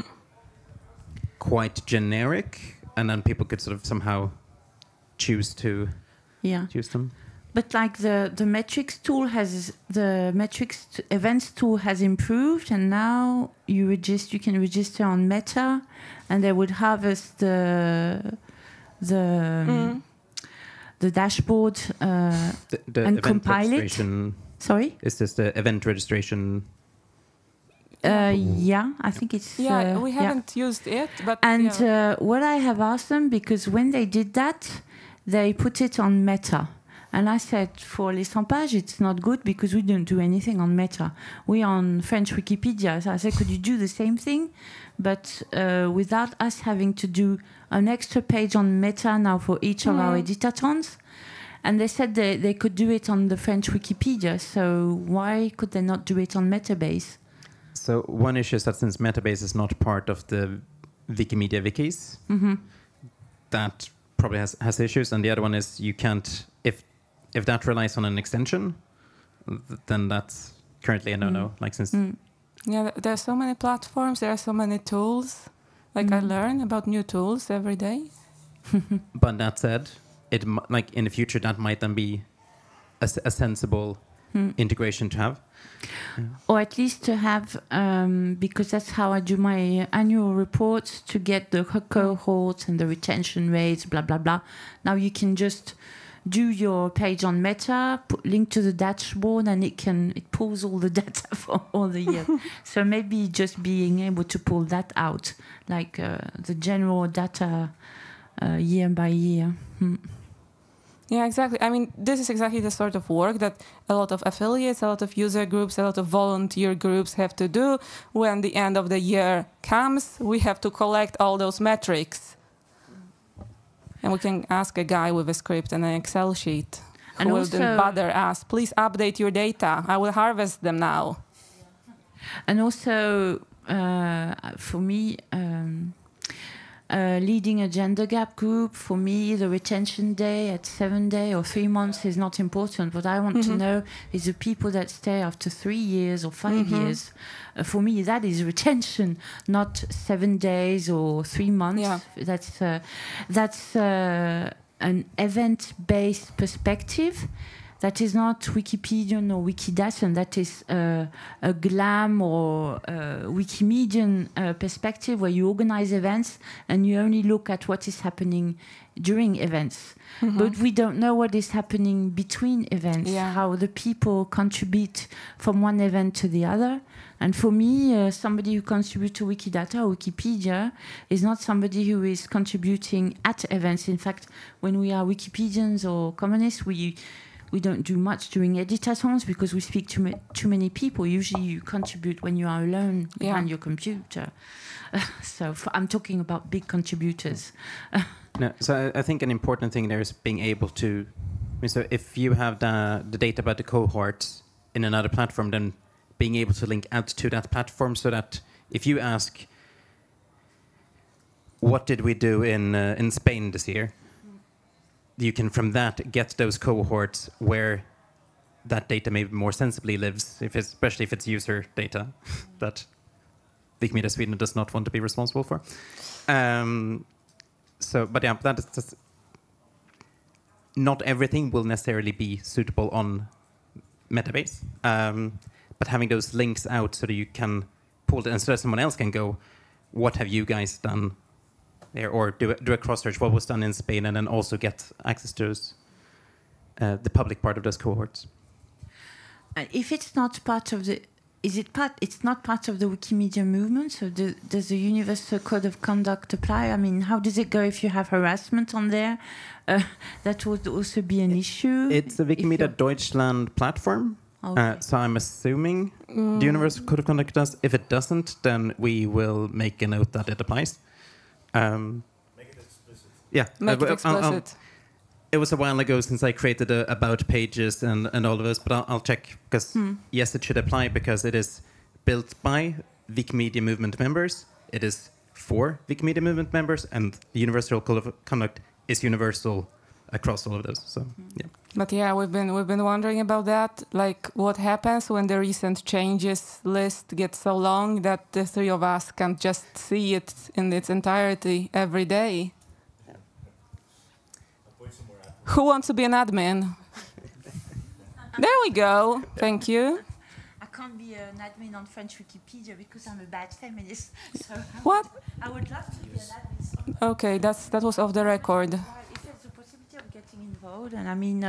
quite generic, and then people could sort of somehow choose to use them. But like the metrics tool events tool has improved, and now you can register on Meta, and they would harvest the dashboard and compile it. Sorry? Is this the event registration? Yeah, I think it's... we haven't used it, but... And what I have asked them, because when they did that, they put it on Meta. And I said, for Les 100 Pages, it's not good because we don't do anything on Meta. We're on French Wikipedia. So I said, could you do the same thing? But without us having to do an extra page on Meta now for each of our editathons. And they said they could do it on the French Wikipedia. So why could they not do it on Metabase? So one issue is that since Metabase is not part of the Wikimedia wikis, that probably has issues. And the other one is you can't... If that relies on an extension, then that's currently a no-no. Like since there are so many platforms, there are so many tools. Like I learn about new tools every day. But that said, like in the future, that might then be a sensible integration to have, or at least to have, because that's how I do my annual reports to get the cohorts and the retention rates, blah blah blah. Now you can just do your page on Meta, link to the dashboard, and it pulls all the data for all the year. So maybe just being able to pull that out, like the general data year by year. Yeah, exactly. I mean, this is exactly the sort of work that a lot of affiliates, a lot of user groups, a lot of volunteer groups have to do. When the end of the year comes, we have to collect all those metrics. And we can ask a guy with a script and an Excel sheet who will then bother us. Please update your data. I will harvest them now. And also, for me, leading a gender gap group, for me, the retention day at 7 days or 3 months is not important. What I want to know is the people that stay after 3 years or 5 years. For me, that is retention, not 7 days or 3 months. Yeah. That's an event-based perspective. That is not Wikipedian or Wikidatan. That is a GLAM or Wikimedian perspective where you organize events and you only look at what is happening during events. But we don't know what is happening between events, how the people contribute from one event to the other. And for me, somebody who contributes to Wikidata or Wikipedia is not somebody who is contributing at events. In fact, when we are Wikipedians or communists, we don't do much during editathons because we speak to too many people. Usually you contribute when you are alone behind your computer. So I'm talking about big contributors. No, so I think an important thing there is being able to... So if you have the data about the cohorts in another platform, then being able to link out to that platform so that if you ask, what did we do in Spain this year? You can from that get those cohorts where that data maybe more sensibly lives, especially if it's user data that Wikimedia Sweden does not want to be responsible for. But yeah, that is just, not everything will necessarily be suitable on Metabase, but having those links out so that you can pull it and so that someone else can go, what have you guys done there, or do a cross search, what was done in Spain, and then also get access to the public part of those cohorts. If it's not part of the is it part? It's not part of the Wikimedia movement. So does the Universal Code of Conduct apply? I mean, how does it go if you have harassment on there? That would also be an issue. It's a Wikimedia Deutschland platform. Okay. So I'm assuming the Universal Code of Conduct does. If it doesn't, then we will make a note that it applies. Make it explicit. Yeah. Make it explicit. It was a while ago since I created about pages and all of this, but I'll check, because yes, it should apply, because it is built by Wikimedia movement members. It is for Wikimedia movement members, and the Universal Code of Conduct is universal across all of those. So yeah. But yeah, we've been wondering about that. Like, what happens when the recent changes list gets so long that the three of us can't just see it in its entirety every day? Who wants to be an admin? There we go. Thank you. I can't be an admin on French Wikipedia because I'm a bad feminist. So what? I would love to be an admin. Okay, that was off the record. If there's a possibility of getting involved, and I mean,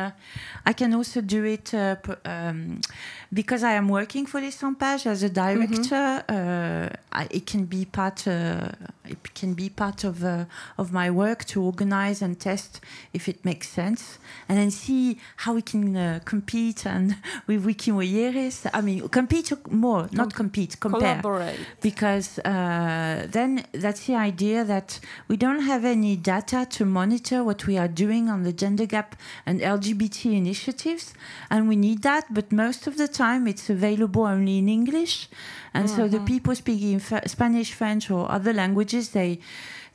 I can also do it because I am working for Disinformation as a director. It can be part. It can be part of my work to organize and test if it makes sense, and then see how we can compete and with Wikimania. I mean, compete more, not compete, compare. Collaborate. Because then that's the idea that we don't have any data to monitor what we are doing on the gender gap and LGBT initiatives, and we need that. But most of the time, it's available only in English. And so the people speaking Spanish, French, or other languages, they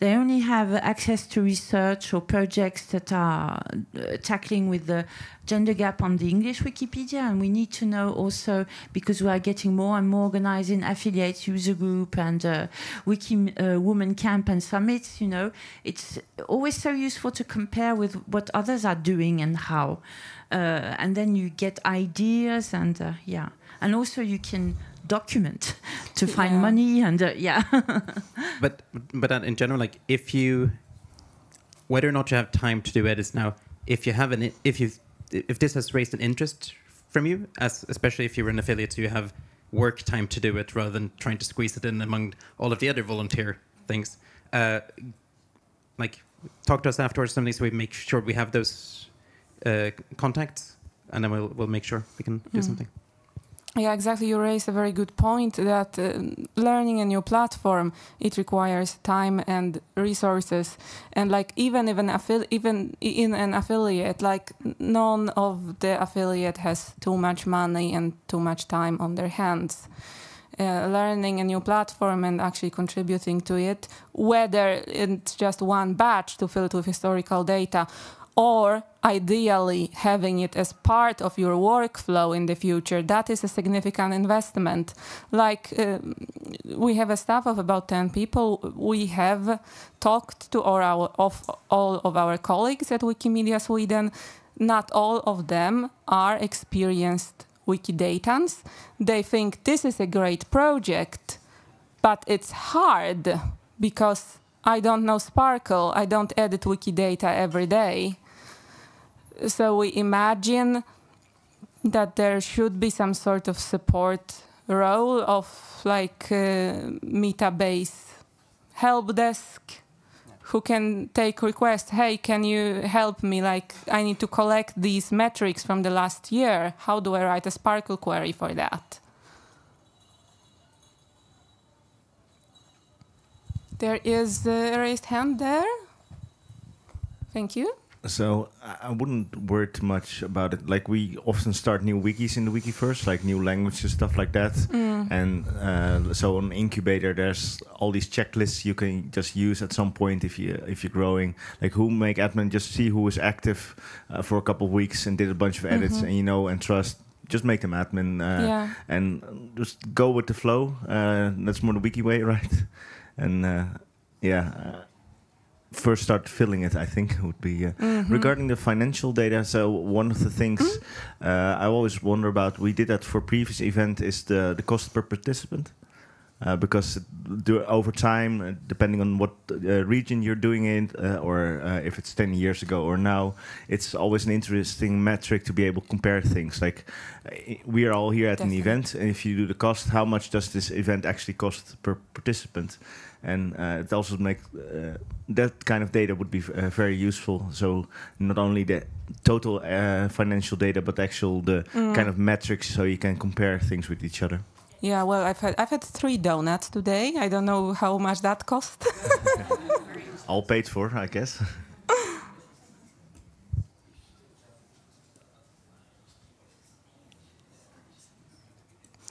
only have access to research or projects that are tackling with the gender gap on the English Wikipedia. And we need to know also, because we are getting more and more organized in affiliates, user group, and Women Camp and summits. You know, it's always so useful to compare with what others are doing and how, and then you get ideas and yeah, and also you can document to find money and but in general, like, if you, whether or not you have time to do edits now, if this has raised an interest from you, especially if you're an affiliate, so you have work time to do it rather than trying to squeeze it in among all of the other volunteer things, like, talk to us afterwards, something, so we make sure we have those contacts, and then we'll make sure we can do something. Yeah, exactly. You raised a very good point that learning a new platform, it requires time and resources. And like even in an affiliate, like none of the affiliate has too much money and too much time on their hands. Learning a new platform and actually contributing to it, whether it's just one batch to fill it with historical data, or ideally having it as part of your workflow in the future, that is a significant investment. Like we have a staff of about 10 people. We have talked to all of our colleagues at Wikimedia Sweden. Not all of them are experienced Wikidatans. They think this is a great project, but it's hard because I don't know Sparkle. I don't edit Wikidata every day. So we imagine that there should be some sort of support role of like Metabase help desk who can take requests. Hey, can you help me? Like, I need to collect these metrics from the last year. How do I write a Sparkle query for that? There is a raised hand there. Thank you. So I wouldn't worry too much about it. Like, we often start new wikis in the wiki first, like new languages, stuff like that. And so on Incubator, there's all these checklists you can just use at some point if you're growing. Like, who make admin, just see who is active for a couple of weeks and did a bunch of edits, and and trust. Just make them admin and just go with the flow. That's more the wiki way, right? And first start filling it, I think, would be regarding the financial data. So one of the things I always wonder about, we did that for previous event, is the cost per participant. because over time, depending on what region you're doing it, or if it's 10 years ago or now, it's always an interesting metric to be able to compare things. Like we are all here at an event, and if you do the cost, how much does this event actually cost per participant? And it also makes that kind of data would be very useful. So not only the total financial data, but actual the kind of metrics, so you can compare things with each other. Yeah, well, I've had 3 donuts today. I don't know how much that cost. All paid for, I guess.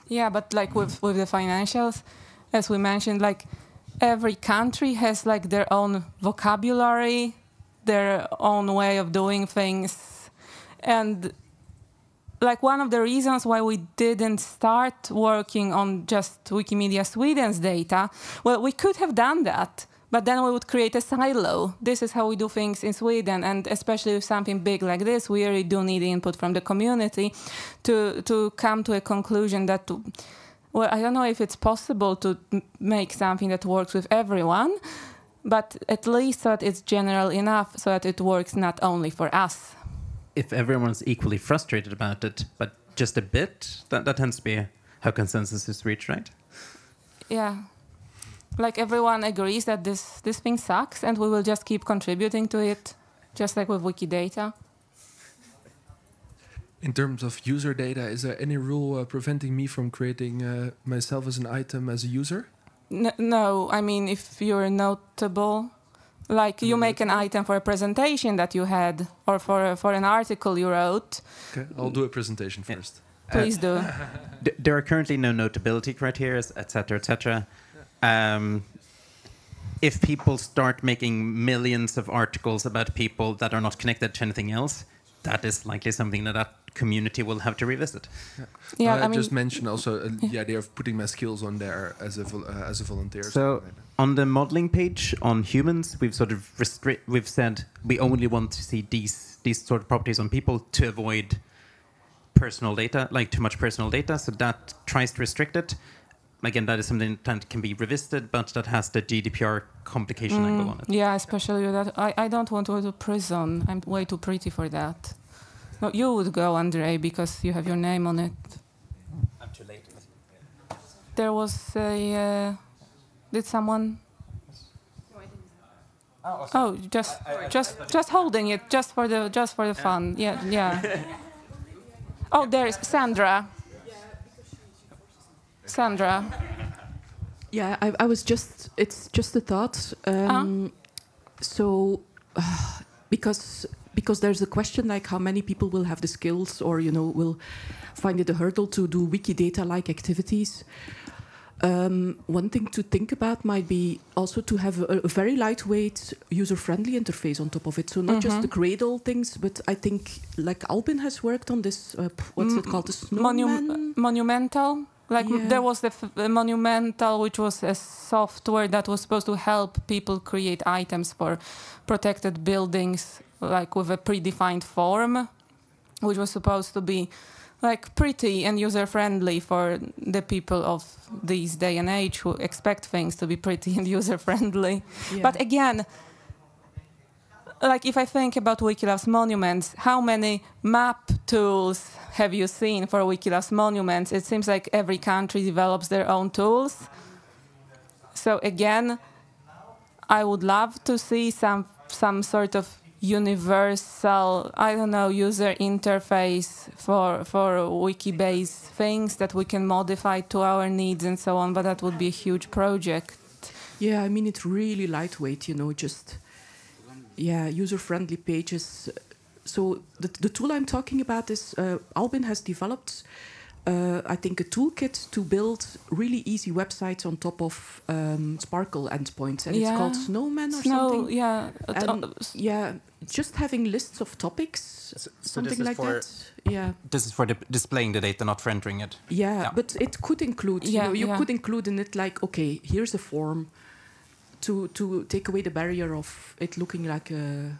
Yeah, but like with the financials, as we mentioned, like every country has like their own vocabulary, their own way of doing things. And like one of the reasons why we didn't start working on just Wikimedia Sweden's data, well, we could have done that, but then we would create a silo. This is how we do things in Sweden, and especially with something big like this, we really do need input from the community to come to a conclusion that, well, I don't know if it's possible to make something that works with everyone, but at least that it's general enough so that it works not only for us. If everyone's equally frustrated about it, but just a bit, that tends to be how consensus is reached, right? Yeah. Like everyone agrees that this thing sucks and we will just keep contributing to it, just like with Wikidata. In terms of user data, is there any rule preventing me from creating myself as an item as a user? No, I mean, if you're notable, like you make an item for a presentation that you had, or for an article you wrote. Okay, I'll do a presentation first. Please do. There are currently no notability criteria, etc., etc. If people start making millions of articles about people that are not connected to anything else, that is likely something that community will have to revisit. Yeah, I mean, just mentioned also the idea of putting my skills on there as a volunteer. So on the modeling page on humans, we've sort of we've said we only want to see these sort of properties on people to avoid personal data, like too much personal data. So that tries to restrict it. Again, that is something that can be revisited, but that has the GDPR complication angle on it. Yeah, especially that I don't want to go to prison. I'm way too pretty for that. No, you would go, Andrei, because you have your name on it. I'm too late. There was a. Did someone? Oh, just holding it, just for the fun. Yeah. Oh, there's Sandra. Sandra. Yeah, I was just. It's just a thought. So, because there's a question like how many people will have the skills, or will find it a hurdle to do Wikidata-like activities. One thing to think about might be also to have a very lightweight, user-friendly interface on top of it. So not just the Gradle things, but I think like Albin has worked on this. What's it called? The Snowman? Monumental. Like there was the Monumental, which was a software that was supposed to help people create items for protected buildings, like with a predefined form, which was supposed to be like pretty and user-friendly for the people of this day and age who expect things to be pretty and user-friendly. Yeah. But again, like if I think about Wikilove's monuments, how many map tools have you seen for Wikilove's monuments? It seems like every country develops their own tools. So again, I would love to see some sort of universal, I don't know, user interface for Wikibase things that we can modify to our needs and so on, but that would be a huge project. Yeah, I mean, it's really lightweight, just, user-friendly pages. So the tool I'm talking about is, Albin has developed, I think, a toolkit to build really easy websites on top of Sparkle endpoints. And it's called Snowman or something. Yeah. And, just having lists of topics, something like that. Yeah. This is for displaying the data, not for entering it. Yeah, but it could include, you could include in it like, okay, here's a form to take away the barrier of it looking like a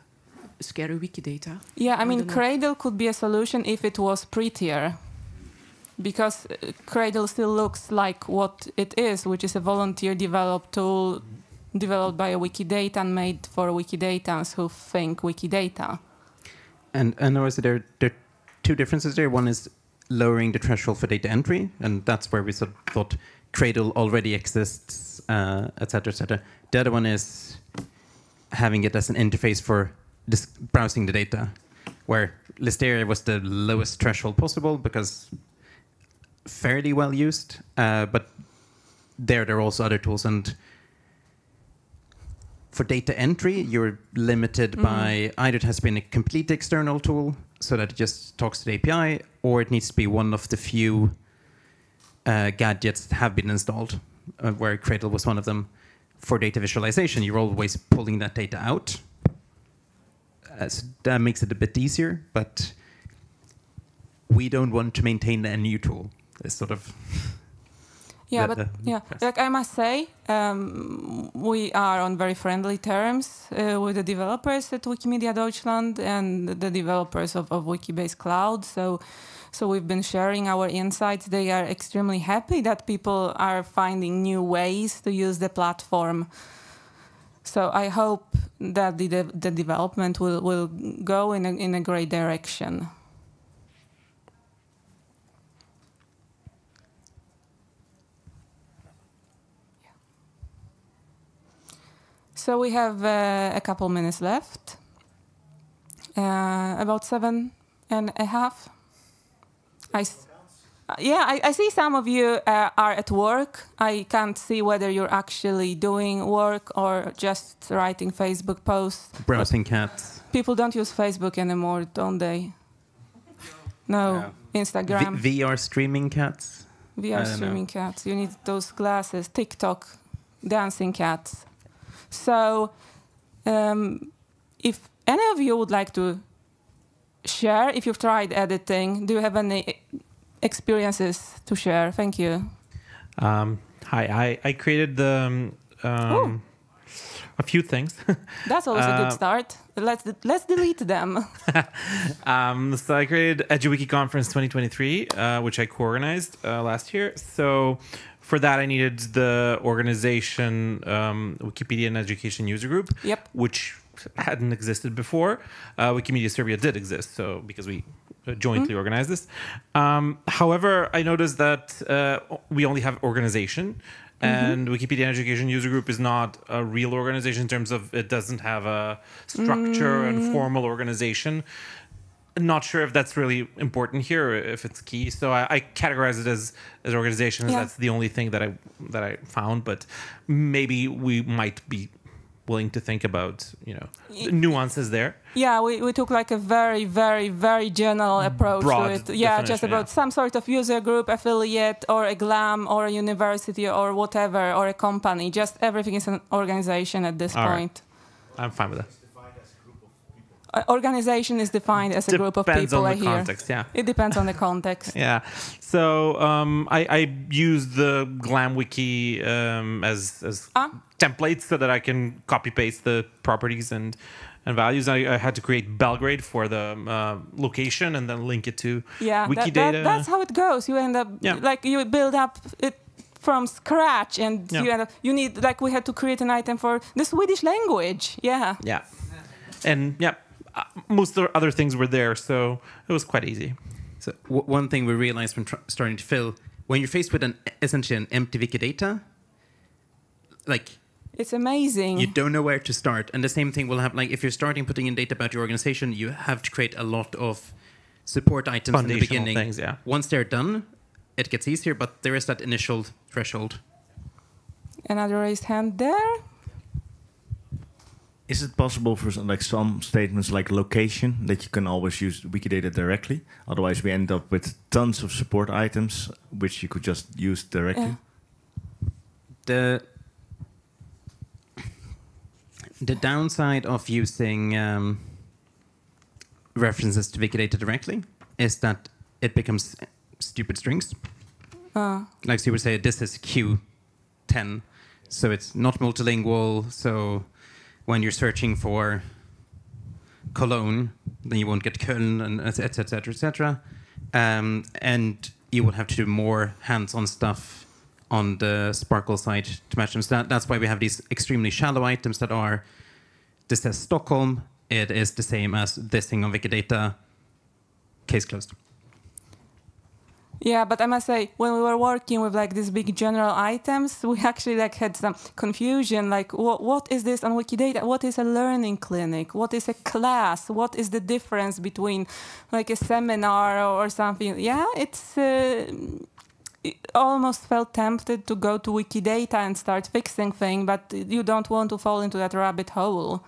scary Wikidata. Yeah, I mean, Cradle could be a solution if it was prettier. because Cradle still looks like what it is, which is a volunteer-developed tool developed by a Wikidata and made for Wikidatans who think Wikidata. And also there are two differences there. One is lowering the threshold for data entry, and that's where we sort of thought Cradle already exists, et cetera, et cetera. The other one is having it as an interface for browsing the data, where Listeria was the lowest threshold possible because fairly well used, but there are also other tools. And for data entry, you're limited by either it has to be a complete external tool so that it just talks to the API, or it needs to be one of the few gadgets that have been installed, where Cradle was one of them. For data visualization, you're always pulling that data out. So that makes it a bit easier, but we don't want to maintain a new tool. It's sort of... Yeah, like I must say, we are on very friendly terms with the developers at Wikimedia Deutschland and the developers of Wikibase Cloud. So we've been sharing our insights. They are extremely happy that people are finding new ways to use the platform. So I hope that the development will go in a great direction. So we have a couple minutes left, about 7.5. I see some of you are at work. I can't see whether you're actually doing work or just writing Facebook posts. Browsing cats. People don't use Facebook anymore, don't they? No. Instagram. VR streaming cats. VR streaming cats. You need those glasses. TikTok, dancing cats. So, if any of you would like to share, if you've tried editing, do you have any experiences to share? Thank you. Hi, I created a few things. That's always a good start. Let's delete them. So I created EduWiki Conference 2023, which I co-organized last year. So for that, I needed the organization Wikipedia and Education User Group, which hadn't existed before. Wikimedia Serbia did exist, so because we jointly organized this. However, I noticed that we only have organization, and Wikipedia Education User Group is not a real organization in terms of it doesn't have a structure and formal organization. Not sure if that's really important here, if it's key. So I categorize it as organization. Yeah. That's the only thing that I found. But maybe we might be willing to think about, nuances there. Yeah, we took like a very, very, very general approach to it. Yeah, just about some sort of user group, affiliate, or a GLAM, or a university, or whatever, or a company. Just everything is an organization at this point. I'm fine with that. Organization is defined as a group of people. Depends on the context, yeah. It depends on the context. Yeah. So I use the GLAM wiki as templates so that I can copy paste the properties and values. I had to create Belgrade for the location and then link it to Wikidata. That's how it goes. You end up like you build up it from scratch, and you need we had to create an item for the Swedish language. Yeah. Yeah. And most of the other things were there, so it was quite easy. So one thing we realized when starting to fill, when you're faced with essentially an empty Wikidata, it's amazing. You don't know where to start. And the same thing will happen. If you're starting putting in data about your organization, you have to create a lot of support items in the beginning. Things, yeah. Once they're done, it gets easier, but there is that initial threshold. Another raised hand there. Is it possible for some statements like location that you can always use Wikidata directly? Otherwise, we end up with tons of support items which you could just use directly. The downside of using references to Wikidata directly is that it becomes stupid strings. Like so you would say, this is Q10, so it's not multilingual. So when you're searching for Cologne, then you won't get Köln, and et cetera, et cetera. And you will have to do more hands-on stuff on the Sparkle side to match them. So that's why we have these extremely shallow items that are, this says Stockholm, it is the same as this thing on Wikidata, case closed. Yeah, but I must say, when we were working with like these big general items, we actually like had some confusion. Like, what is this on Wikidata? What is a learning clinic? What is a class? What is the difference between like a seminar or something? Yeah, it's it almost felt tempted to go to Wikidata and start fixing things, but you don't want to fall into that rabbit hole.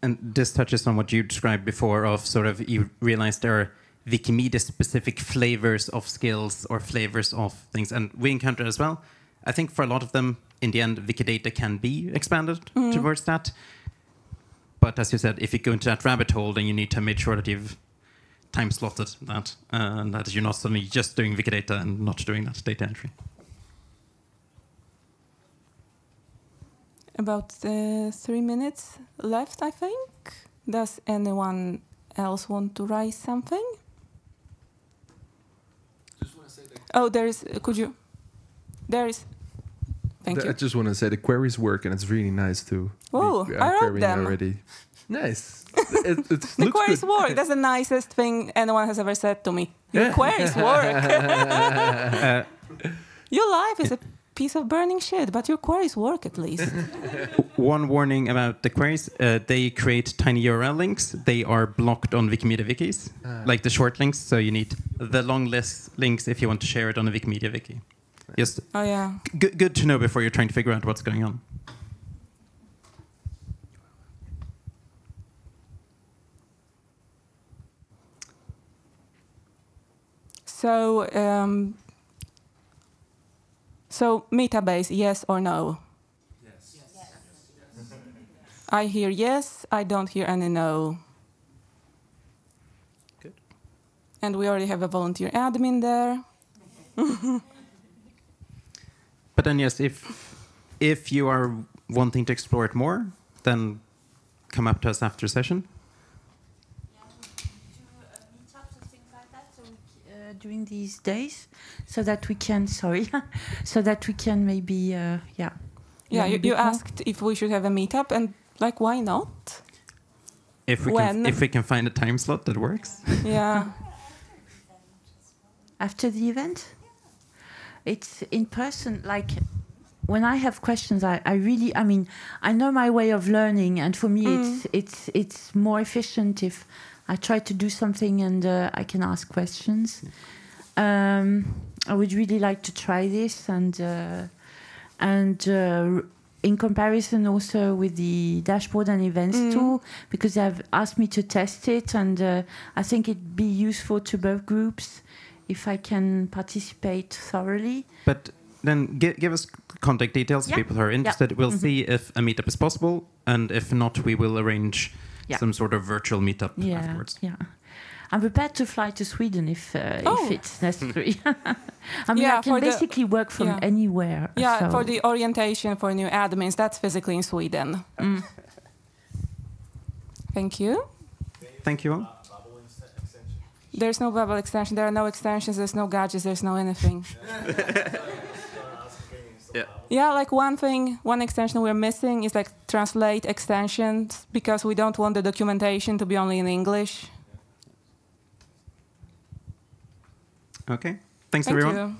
And this touches on what you described before of sort of, you realize there are Wikimedia-specific flavors of skills or flavors of things, and we encounter as well. I think for a lot of them, in the end, Wikidata can be expanded towards that. But as you said, if you go into that rabbit hole, then you need to make sure that you've time-slotted that, and that you're not suddenly just doing Wikidata and not doing that data entry. About 3 minutes left, I think. Does anyone else want to raise something? Oh, there is. Could you? There is. Thank you. I just want to say the queries work, and it's really nice to. Oh, I wrote them already. Nice. The queries work. That's the nicest thing anyone has ever said to me. Your queries work. Your life is a piece of burning shit, but your queries work at least. One warning about the queries, they create tiny URL links. They are blocked on Wikimedia wikis, like the short links, so you need the long list links if you want to share it on a Wikimedia wiki. Just oh yeah. Good to know before you're trying to figure out what's going on. So, so Metabase, yes or no? Yes. I hear yes, I don't hear any no. Good. And we already have a volunteer admin there. But then yes, if you are wanting to explore it more, then come up to us after session. During these days, so that we can so that we can maybe yeah, you asked if we should have a meetup, and like, why not? If we can find a time slot that works. Yeah. After the event, it's in person. Like, when I have questions, I really, I mean, I know my way of learning, and for me, it's more efficient if I try to do something and I can ask questions. I would really like to try this, and in comparison also with the dashboard and events tool, because they've asked me to test it, and I think it'd be useful to both groups if I can participate thoroughly. But then give us contact details, people who are interested. We'll see if a meetup is possible, and if not, we will arrange some sort of virtual meetup afterwards. Yeah, I'm prepared to fly to Sweden if it's necessary. I mean, I can basically work from anywhere. Yeah, so. For the orientation for new admins, that's physically in Sweden. Thank you. Thank you all. There's no bubble extension. There are no extensions. There's no gadgets. There's no anything. Yeah, like one extension we're missing is like translate extensions, because we don't want the documentation to be only in English. Okay. Thanks, everyone. You.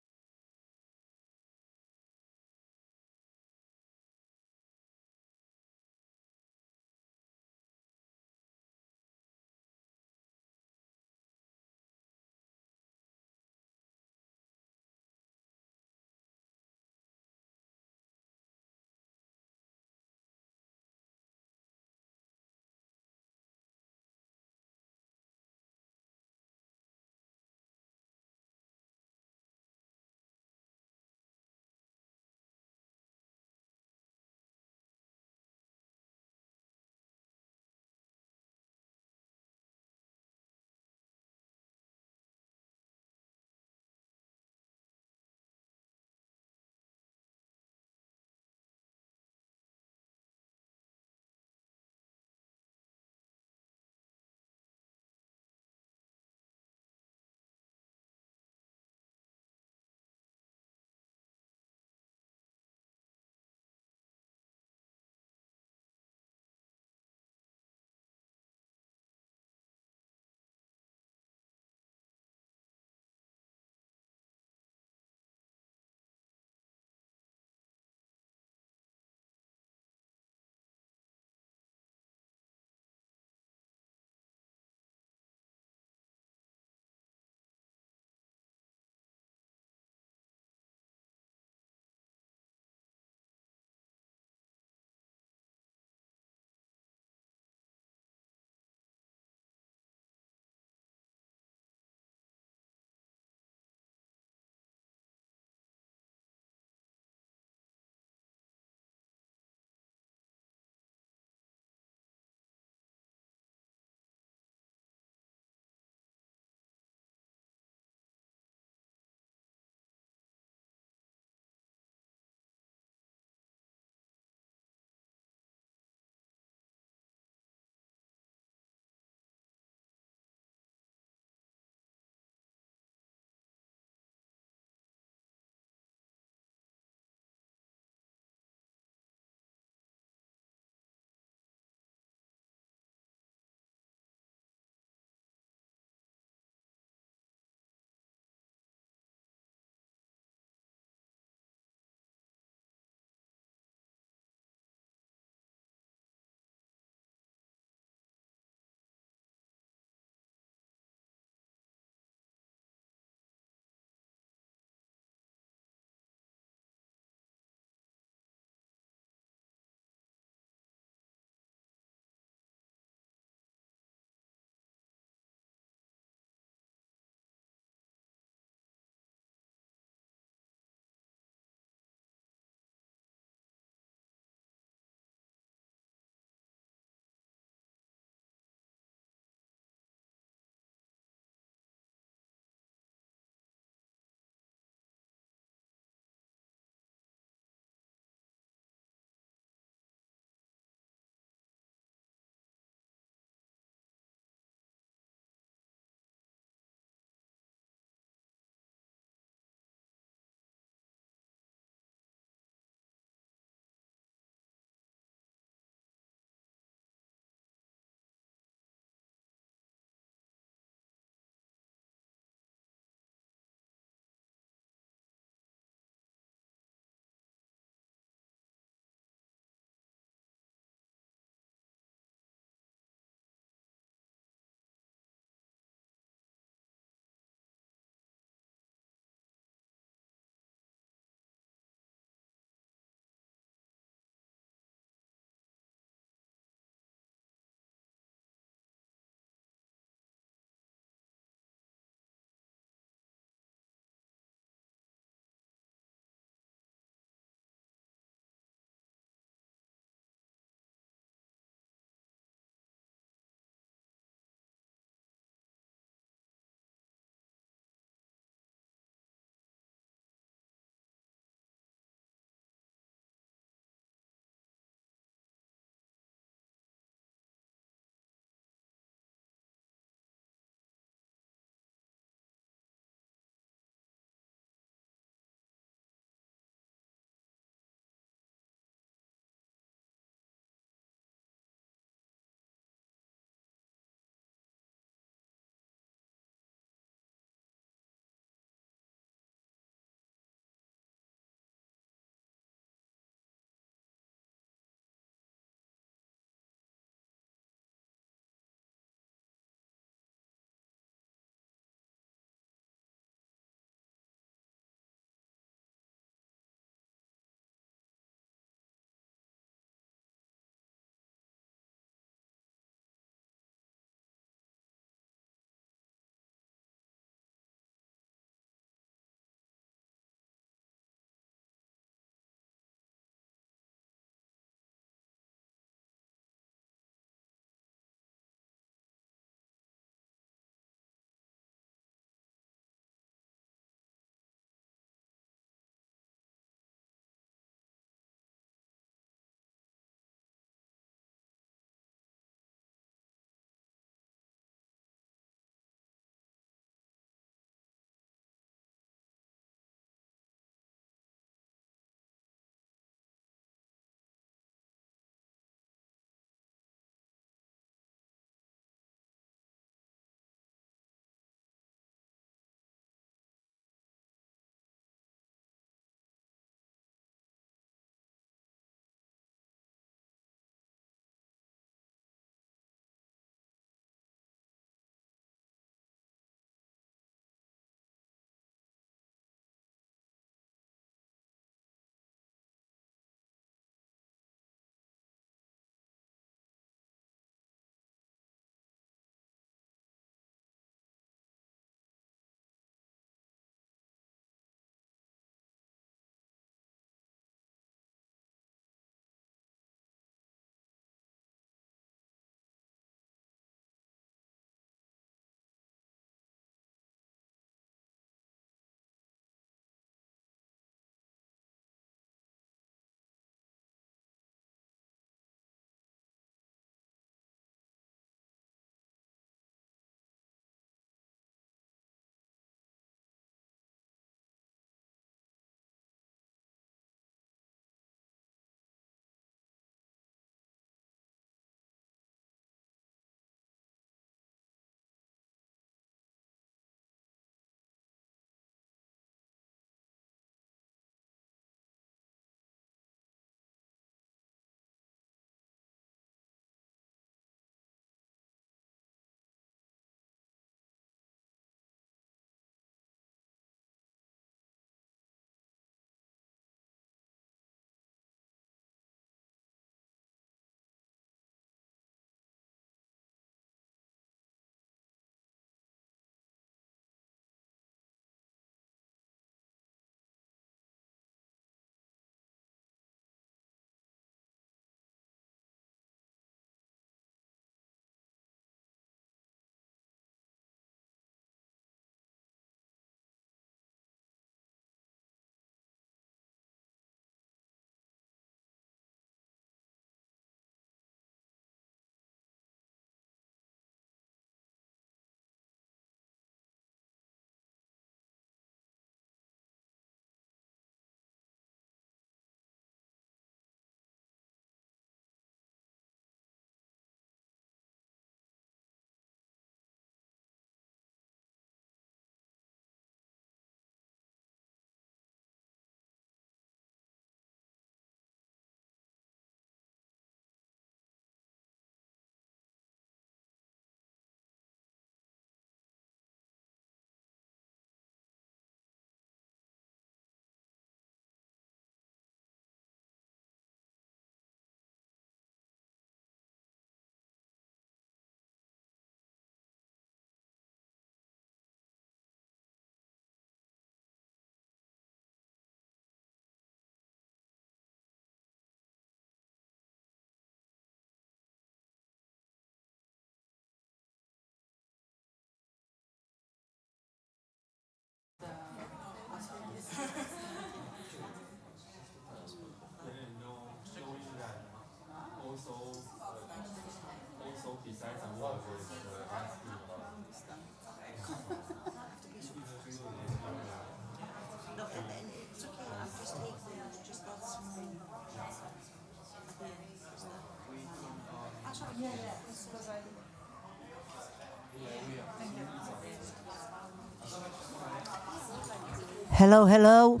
Hello, hello.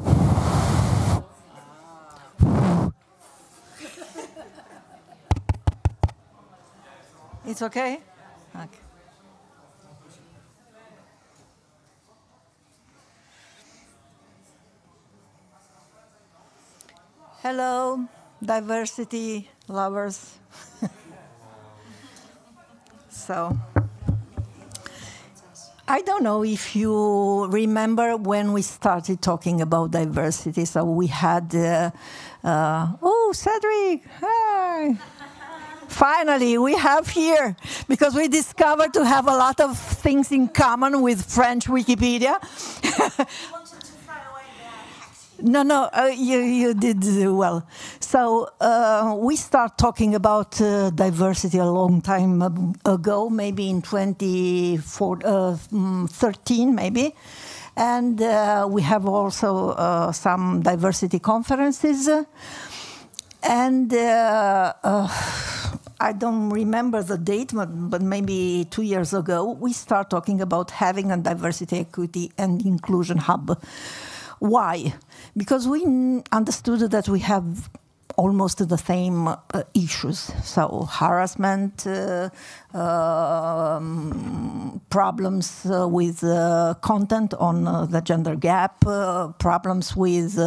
It's okay? Okay. Hello, diversity lovers. So, I don't know if you remember when we started talking about diversity. So we had, oh, Cedric, hi. Finally, we have here, because we discovered to have a lot of things in common with French Wikipedia. No, you did well. So we start talking about diversity a long time ago, maybe in 2013, maybe. And we have also some diversity conferences. And I don't remember the date, but maybe 2 years ago, we start talking about having a diversity, equity, and inclusion hub. Why? Because we understood that we have almost the same issues. So harassment, problems with content on the gender gap, problems with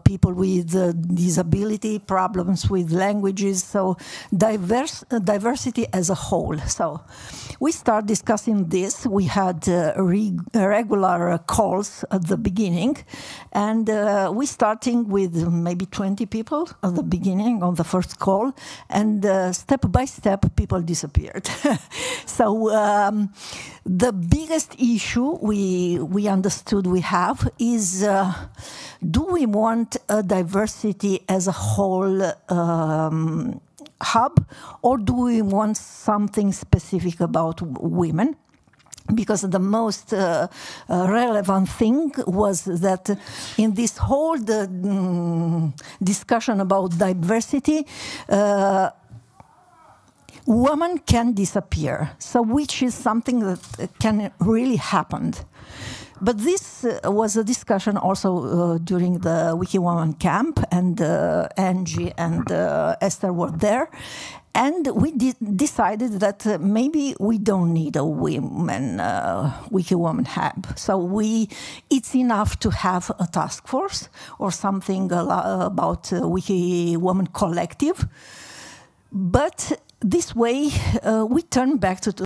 people with disability, problems with languages. So diversity as a whole. So we start discussing this. We had regular calls at the beginning, and we starting with maybe 20 people at the beginning on the first call, and step by step people disappeared. So the biggest issue we understood we have is, do we want a diversity as a whole hub, or do we want something specific about women? Because the most relevant thing was that in this whole discussion about diversity, women can disappear, so which is something that can really happen. But this was a discussion also during the Wikiwoman camp, and Angie and Esther were there. And we decided that maybe we don't need a women Wikiwoman hub. So it's enough to have a task force or something about Wikiwoman collective. But this way, we turn back to